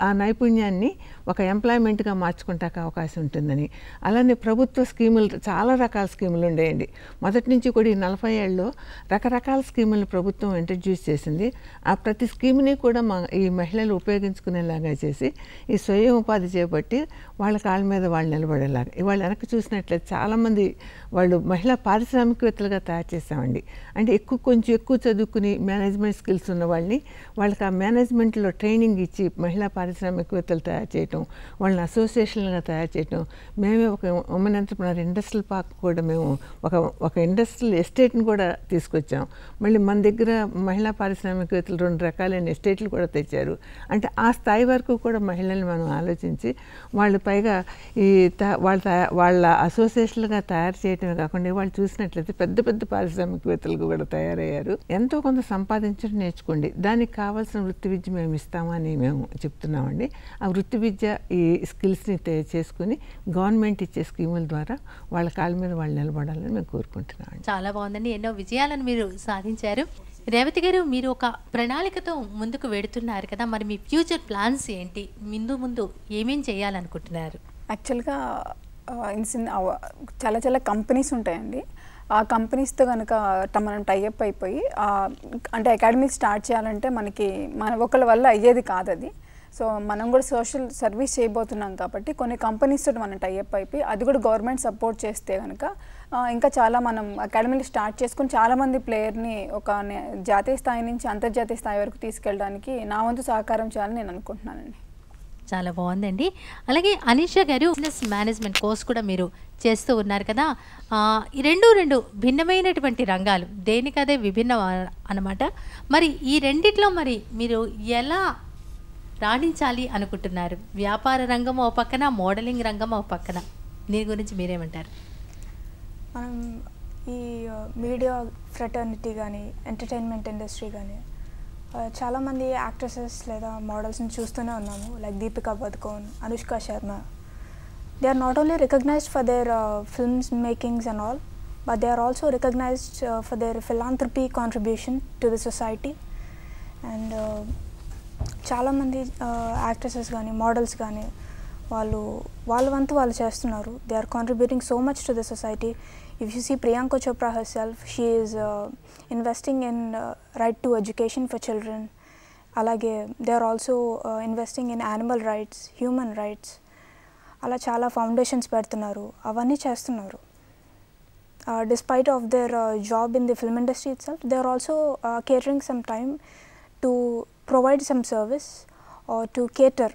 ఆ నైపుణ్యాన్ని ఒక ఎంప్లాయ్మెంట్గా మార్చుకుంటాక అవకాశం ఉంటుందని. అలానే ప్రభుత్వ స్కీములు, చాలా రకాల స్కీములు ఉండేయండి. మొదటి నుంచి కూడా ఈ 40 ఏళ్ళలో రకరకాల స్కీములను ప్రభుత్వం ఇంట్రడ్యూస్ చేసింది. ఆ ప్రతి స్కీమ్ని కూడా ఈ మహిళలు ఉపయోగించుకునేలాగా చేసి ఈ స్వయం ఉపాధి చేపట్టి వాళ్ళ కాళ్ళ మీద వాళ్ళు నిలబడేలాగా. ఇవాళ వెనక్కి చూసినట్లయితే చాలామంది వాళ్ళు మహిళా పారిశ్రామికవేత్తలుగా తయారు చేసామండి. అంటే కొంచెం ఎక్కువ చదువుకుని మేనేజ్మెంట్ స్కిల్స్ ఉన్న వాళ్ళని, వాళ్ళకి ఆ మేనేజ్మెంట్లో ట్రైనింగ్ ఇచ్చి మహిళా పారిశ్రామికవేత్తలు తయారు చేయటం, వాళ్ళని అసోసియేషన్లుగా తయారు చేయటం. మేమే ఒక ఉమెన్ ఎంటర్‌ప్రెన్యూర్ ఇండస్ట్రియల్ పార్క్ కూడా మేము ఒక ఇండస్ట్రియల్ ఎస్టేట్ని కూడా తీసుకొచ్చాం. మళ్ళీ మన దగ్గర మహిళా పారిశ్రామికవేత్తలు 2 రకాలైన ఎస్టేట్లు కూడా తెచ్చారు. అంటే ఆ స్థాయి వరకు కూడా మహిళల్ని మనం ఆలోచించి వాళ్ళు పైగా ఈ వాళ్ళ అసోసియేషన్లుగా తయారు చేయటమే కాకుండా వాళ్ళు చూసినట్లయితే పెద్ద పెద్ద పారిశ్రామికవేత్తలకు కూడా తయారయ్యారు. ఎంతో కొంత సంపాదించడం నేర్చుకోండి, దానికి కావాల్సిన వృత్తి విద్య మేము ఇస్తామని మేము చెప్తున్నామండి. ఆ వృత్తి విద్య ఈ స్కిల్స్ని చేసుకుని గవర్నమెంట్ ఇచ్చే స్కీముల ద్వారా వాళ్ళ కాళ్ళ మీద వాళ్ళు నిలబడాలని మేము కోరుకుంటున్నాం. చాలా బాగుందండి, ఎన్నో విజయాలను మీరు సాధించారు. రేవతి గారు, మీరు ఒక ప్రణాళికతో ముందుకు వెడుతున్నారు కదా, మరి మీ ఫ్యూచర్ ప్లాన్స్ ఏంటి? ముందు ఏమేం చేయాలనుకుంటున్నారు? యాక్చువల్గా చాలా చాలా కంపెనీస్ ఉంటాయండి. ఆ కంపెనీస్తో కనుక మనం టైఅప్ అయిపోయి అంటే అకాడమీస్ స్టార్ట్ చేయాలంటే మన ఒకళ్ళ వల్ల అయ్యేది కాదు అది. సో మనం కూడా సోషల్ సర్వీస్ చేయబోతున్నాం కాబట్టి కొన్ని కంపెనీస్ తోటి మనం టైఅప్ అయిపోయి, అది కూడా గవర్నమెంట్ సపోర్ట్ చేస్తే కనుక ఇంకా చాలా మనం అకాడమీలు స్టార్ట్ చేసుకుని చాలామంది ప్లేయర్ని ఒక జాతీయ స్థాయి నుంచి అంతర్జాతీయ స్థాయి వరకు తీసుకెళ్ళడానికి నా వంతు సహకారం చేయాలని నేను అనుకుంటున్నానండి. చాలా బాగుందండి. అలాగే అనీషా గారు, బిజినెస్ మేనేజ్మెంట్ కోర్స్ కూడా మీరు చేస్తూ ఉన్నారు కదా, ఈ రెండు భిన్నమైనటువంటి రంగాలు, దేనికదే విభిన్నం అన్నమాట. మరి ఈ రెండిట్లో మరి మీరు ఎలా రాణించాలి అనుకుంటున్నారు? వ్యాపార రంగం ఓ పక్కన, మోడలింగ్ రంగం ఓ పక్కన, దీని గురించి మీరేమంటారు? మనం ఈ మీడియా ఫ్రెటర్నిటీ కానీ, ఎంటర్టైన్మెంట్ ఇండస్ట్రీ కానీ చాలామంది యాక్ట్రెసెస్ లేదా మోడల్స్ని చూస్తూనే ఉన్నాము. Like Deepika Padukone, Anushka Sharma. They are not only recognized for their films makings and all, but they are also recognized for their philanthropy contribution to the society. And చాలామంది యాక్ట్రెసెస్ కానీ, models కానీ వాళ్ళ వంతు వాళ్ళు చేస్తున్నారు. They are contributing so much to the society. If you see Priyanka Chopra herself, she is investing in right to education for children. Alage, they are also investing in animal rights, human rights. Ala chala foundations పెడుతున్నారు, అవన్నీ చేస్తున్నారు. Despite of their job in the film industry itself, they are also catering some time to provide some service or to cater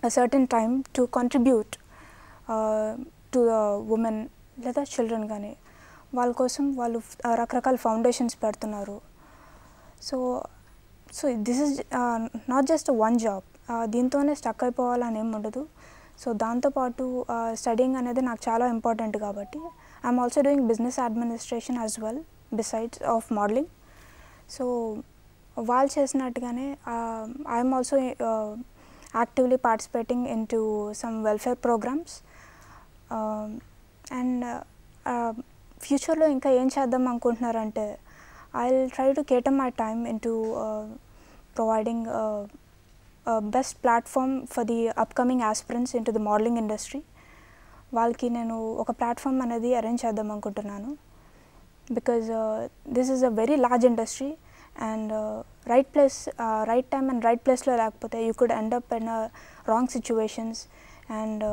a certain time to contribute to the women లేదా children కానీ వాళ్ళ కోసం వాళ్ళు రకరకాల foundations పెడుతున్నారు. So this is not just one job. దీంతోనే stuck అయిపోవాలని ఏమి ఉండదు. సో దాంతోపాటు స్టడీయింగ్ అనేది నాకు చాలా ఇంపార్టెంట్ కాబట్టి I'm also doing business administration as well besides of modelling. So వాళ్ళు చేసినట్టుగానే I'm also actively participating in to some welfare programmes. And ఫ్యూచర్లో ఇంకా ఏం చేద్దాం అనుకుంటున్నారంటే I will try to cater my time in to providing best platform for the upcoming aspirants in to the modelling industry. వాళ్ళకి నేను ఒక platform అనేది arrange చేద్దాం అనుకుంటున్నాను. Because this is a very large industry and right place, right time and right ప్లేస్లో లేకపోతే you could end up in wrong situations and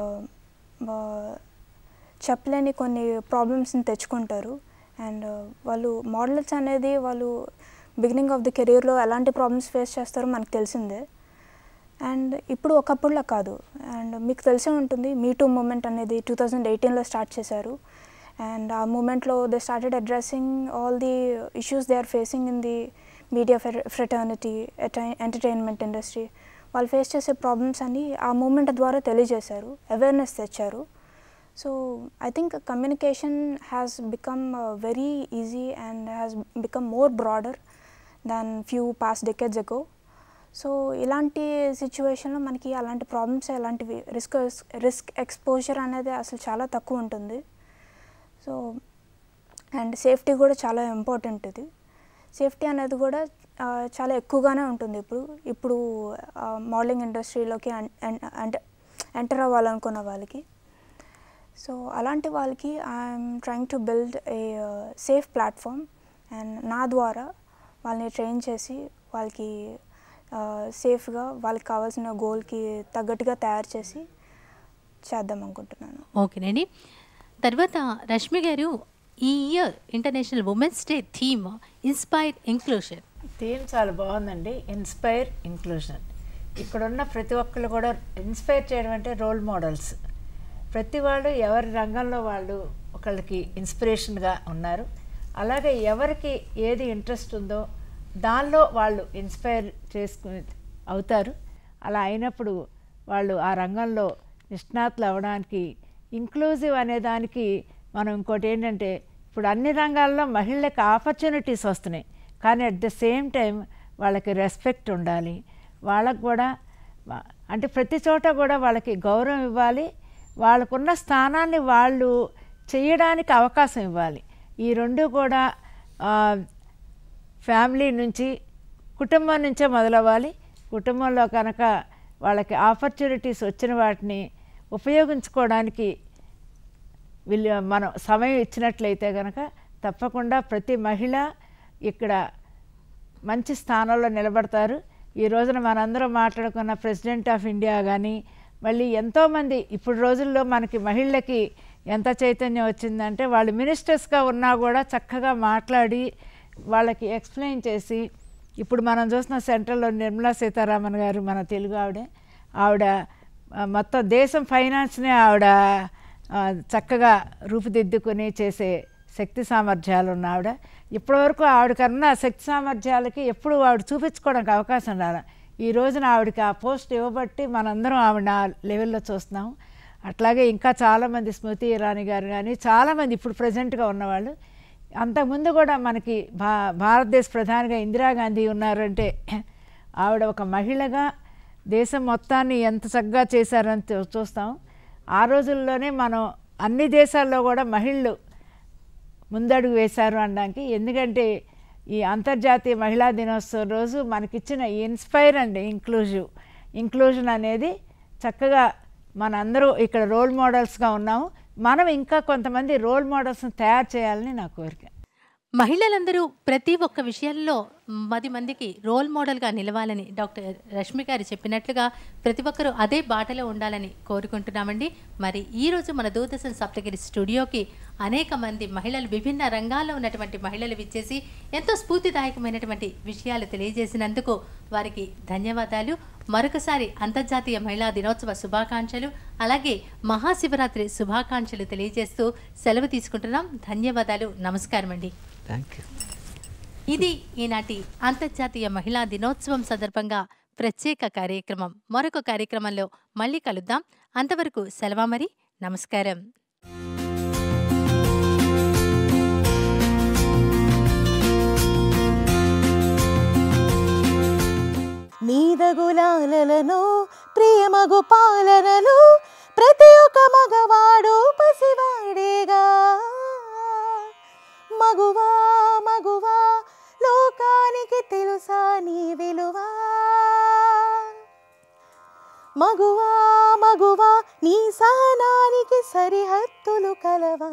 చెప్పలేని కొన్ని ప్రాబ్లమ్స్ని తెచ్చుకుంటారు. అండ్ వాళ్ళు మోడల్స్ అనేది వాళ్ళు బిగినింగ్ ఆఫ్ ది కెరీర్లో ఎలాంటి ప్రాబ్లమ్స్ ఫేస్ చేస్తారో మనకు తెలిసిందే. అండ్ ఇప్పుడు ఒకప్పుడులా కాదు. అండ్ మీకు తెలిసే ఉంటుంది, మీ టూ మూమెంట్ అనేది 2018లో స్టార్ట్ చేశారు. అండ్ ఆ మూమెంట్లో they started addressing all the issues they are facing in the media fraternity, entertainment industry. వాళ్ళు ఫేస్ చేసే ప్రాబ్లమ్స్ అన్ని ఆ మూమెంట్ ద్వారా తెలియజేశారు, అవేర్నెస్ తెచ్చారు. So I think communication has become very easy and has become more broader than few past decades ago. So ఇలాంటి సిచ్యువేషన్లో మనకి అలాంటి ప్రాబ్లమ్స్, అలాంటివి రిస్క్ ఎక్స్పోజర్ అనేది అసలు చాలా తక్కువ ఉంటుంది. సో సో అండ్ సేఫ్టీ కూడా చాలా ఇంపార్టెంట్. ఇది సేఫ్టీ అనేది కూడా చాలా ఎక్కువగానే ఉంటుంది ఇప్పుడు మోడలింగ్ ఇండస్ట్రీలోకి అంటే ఎంటర్ అవ్వాలనుకున్న వాళ్ళకి. సో అలాంటి వాళ్ళకి I'm trying to build a safe platform and నా ద్వారా వాళ్ళని ట్రైన్ చేసి వాళ్ళకి సేఫ్గా వాళ్ళకి కావాల్సిన గోల్కి తగ్గట్టుగా తయారు చేసి చేద్దాం అనుకుంటున్నాను. ఓకేనండి. తర్వాత రష్మి గారు, ఈ year international women's day theme inspire inclusion. Theme చాలా బాగుందండి, ఇన్స్పైర్ ఇంక్లూషన్. ఇక్కడున్న ప్రతి ఒక్కళ్ళు కూడా ఇన్స్పైర్ చేయడం అంటే రోల్ మోడల్స్. ప్రతి వాళ్ళు ఎవరి రంగంలో వాళ్ళు ఒకళ్ళకి ఇన్స్పిరేషన్గా ఉన్నారు. అలాగే ఎవరికి ఏది ఇంట్రెస్ట్ ఉందో దానిలో వాళ్ళు ఇన్స్పైర్ చేసుకుని అవుతారు. అలా అయినప్పుడు వాళ్ళు ఆ రంగంలో నిష్ణాతులు అవ్వడానికి, ఇంక్లూజివ్ అనే దానికి మనం ఇంకోటి ఏంటంటే, ఇప్పుడు అన్ని రంగాల్లో మహిళలకు ఆపర్చునిటీస్ వస్తున్నాయి, కానీ అట్ ద సేమ్ టైం వాళ్ళకి రెస్పెక్ట్ ఉండాలి. వాళ్ళకు కూడా అంటే ప్రతి చోట కూడా వాళ్ళకి గౌరవం ఇవ్వాలి, వాళ్ళకున్న స్థానాన్ని వాళ్ళు చేయడానికి అవకాశం ఇవ్వాలి. ఈ రెండు కూడా ఫ్యామిలీ నుంచి, కుటుంబం నుంచే మొదలవ్వాలి. కుటుంబంలో కనుక వాళ్ళకి ఆపర్చునిటీస్ వచ్చిన వాటిని ఉపయోగించుకోవడానికి మనం సమయం ఇచ్చినట్లయితే కనుక తప్పకుండా ప్రతి మహిళ ఇక్కడ మంచి స్థానంలో నిలబడతారు. ఈ రోజున మనందరం మాట్లాడుకున్న ప్రెసిడెంట్ ఆఫ్ ఇండియా కానీ, మళ్ళీ ఎంతోమంది ఇప్పుడు రోజుల్లో మనకి మహిళలకి ఎంత చైతన్యం వచ్చిందంటే, వాళ్ళు మినిస్టర్స్గా ఉన్నా కూడా చక్కగా మాట్లాడి వాళ్ళకి ఎక్స్ప్లెయిన్ చేసి, ఇప్పుడు మనం చూస్తున్న సెంట్రల్లో నిర్మలా సీతారామన్ గారు మన తెలుగు ఆవిడ మొత్తం దేశం ఫైనాన్స్నే ఆవిడ చక్కగా రూపుదిద్దుకొని చేసే శక్తి సామర్థ్యాలు ఉన్న ఆవిడ. ఇప్పటివరకు ఆవిడకన్నా శక్తి సామర్థ్యాలకి ఎప్పుడు ఆవిడ చూపించుకోవడానికి అవకాశం రాలి. ఈ రోజున ఆవిడకి ఆ పోస్ట్ ఇవ్వబట్టి మనందరం ఆవిడ ఆ లెవెల్లో చూస్తున్నాం. అట్లాగే ఇంకా చాలామంది, స్మృతి ఇరానీ గారు కానీ చాలామంది ఇప్పుడు ప్రజెంట్గా ఉన్నవాళ్ళు. అంతకుముందు కూడా మనకి భారతదేశ ప్రధానిగా ఇందిరాగాంధీ ఉన్నారంటే ఆవిడ ఒక మహిళగా దేశం మొత్తాన్ని ఎంత చక్కగా చేశారని చూస్తాం. ఆ రోజుల్లోనే మనం అన్ని దేశాల్లో కూడా మహిళలు ముందడుగు వేశారు అనడానికి. ఎందుకంటే ఈ అంతర్జాతీయ మహిళా దినోత్సవం రోజు మనకిచ్చిన ఇన్స్పైర్ అండ్ ఇంక్లూజన్ అనేది చక్కగా మనందరూ ఇక్కడ రోల్ మోడల్స్గా ఉన్నాము. మనం ఇంకా కొంతమంది రోల్ మోడల్స్ని తయారు చేయాలని నా కోరిక. మహిళలందరూ ప్రతి ఒక్క విషయంలో 10 మందికి రోల్ మోడల్గా నిలవాలని డాక్టర్ రష్మి గారు చెప్పినట్లుగా ప్రతి ఒక్కరూ అదే బాటలో ఉండాలని కోరుకుంటున్నామండి. మరి ఈరోజు మన దూరదర్శన్ సప్తగిరి స్టూడియోకి అనేక మంది మహిళలు, విభిన్న రంగాల్లో ఉన్నటువంటి మహిళలు విచ్చేసి ఎంతో స్ఫూర్తిదాయకమైనటువంటి విషయాలు తెలియజేసినందుకు వారికి ధన్యవాదాలు. మరొకసారి అంతర్జాతీయ మహిళా దినోత్సవ శుభాకాంక్షలు, అలాగే మహాశివరాత్రి శుభాకాంక్షలు తెలియజేస్తూ సెలవు తీసుకుంటున్నాం. ధన్యవాదాలు, నమస్కారం అండి. Thank you. ఇది ఈనాటి అంతర్జాతీయ మహిళా దినోత్సవం సందర్భంగా ప్రత్యేక కార్యక్రమం. మరొక కార్యక్రమంలో మళ్ళీ కలుద్దాం. అంతవరకు సెలవు మరి, నమస్కారం. నీదగులాలలో ప్రియమగు పాలనలు ప్రతి ఒక్క మగవాడు పసివాడేగా. మగువా మగువా లోకానికి తెలుసా నీ విలువా. మగువా మగువా నీ సహనానికి సరిహద్దులు కలవా.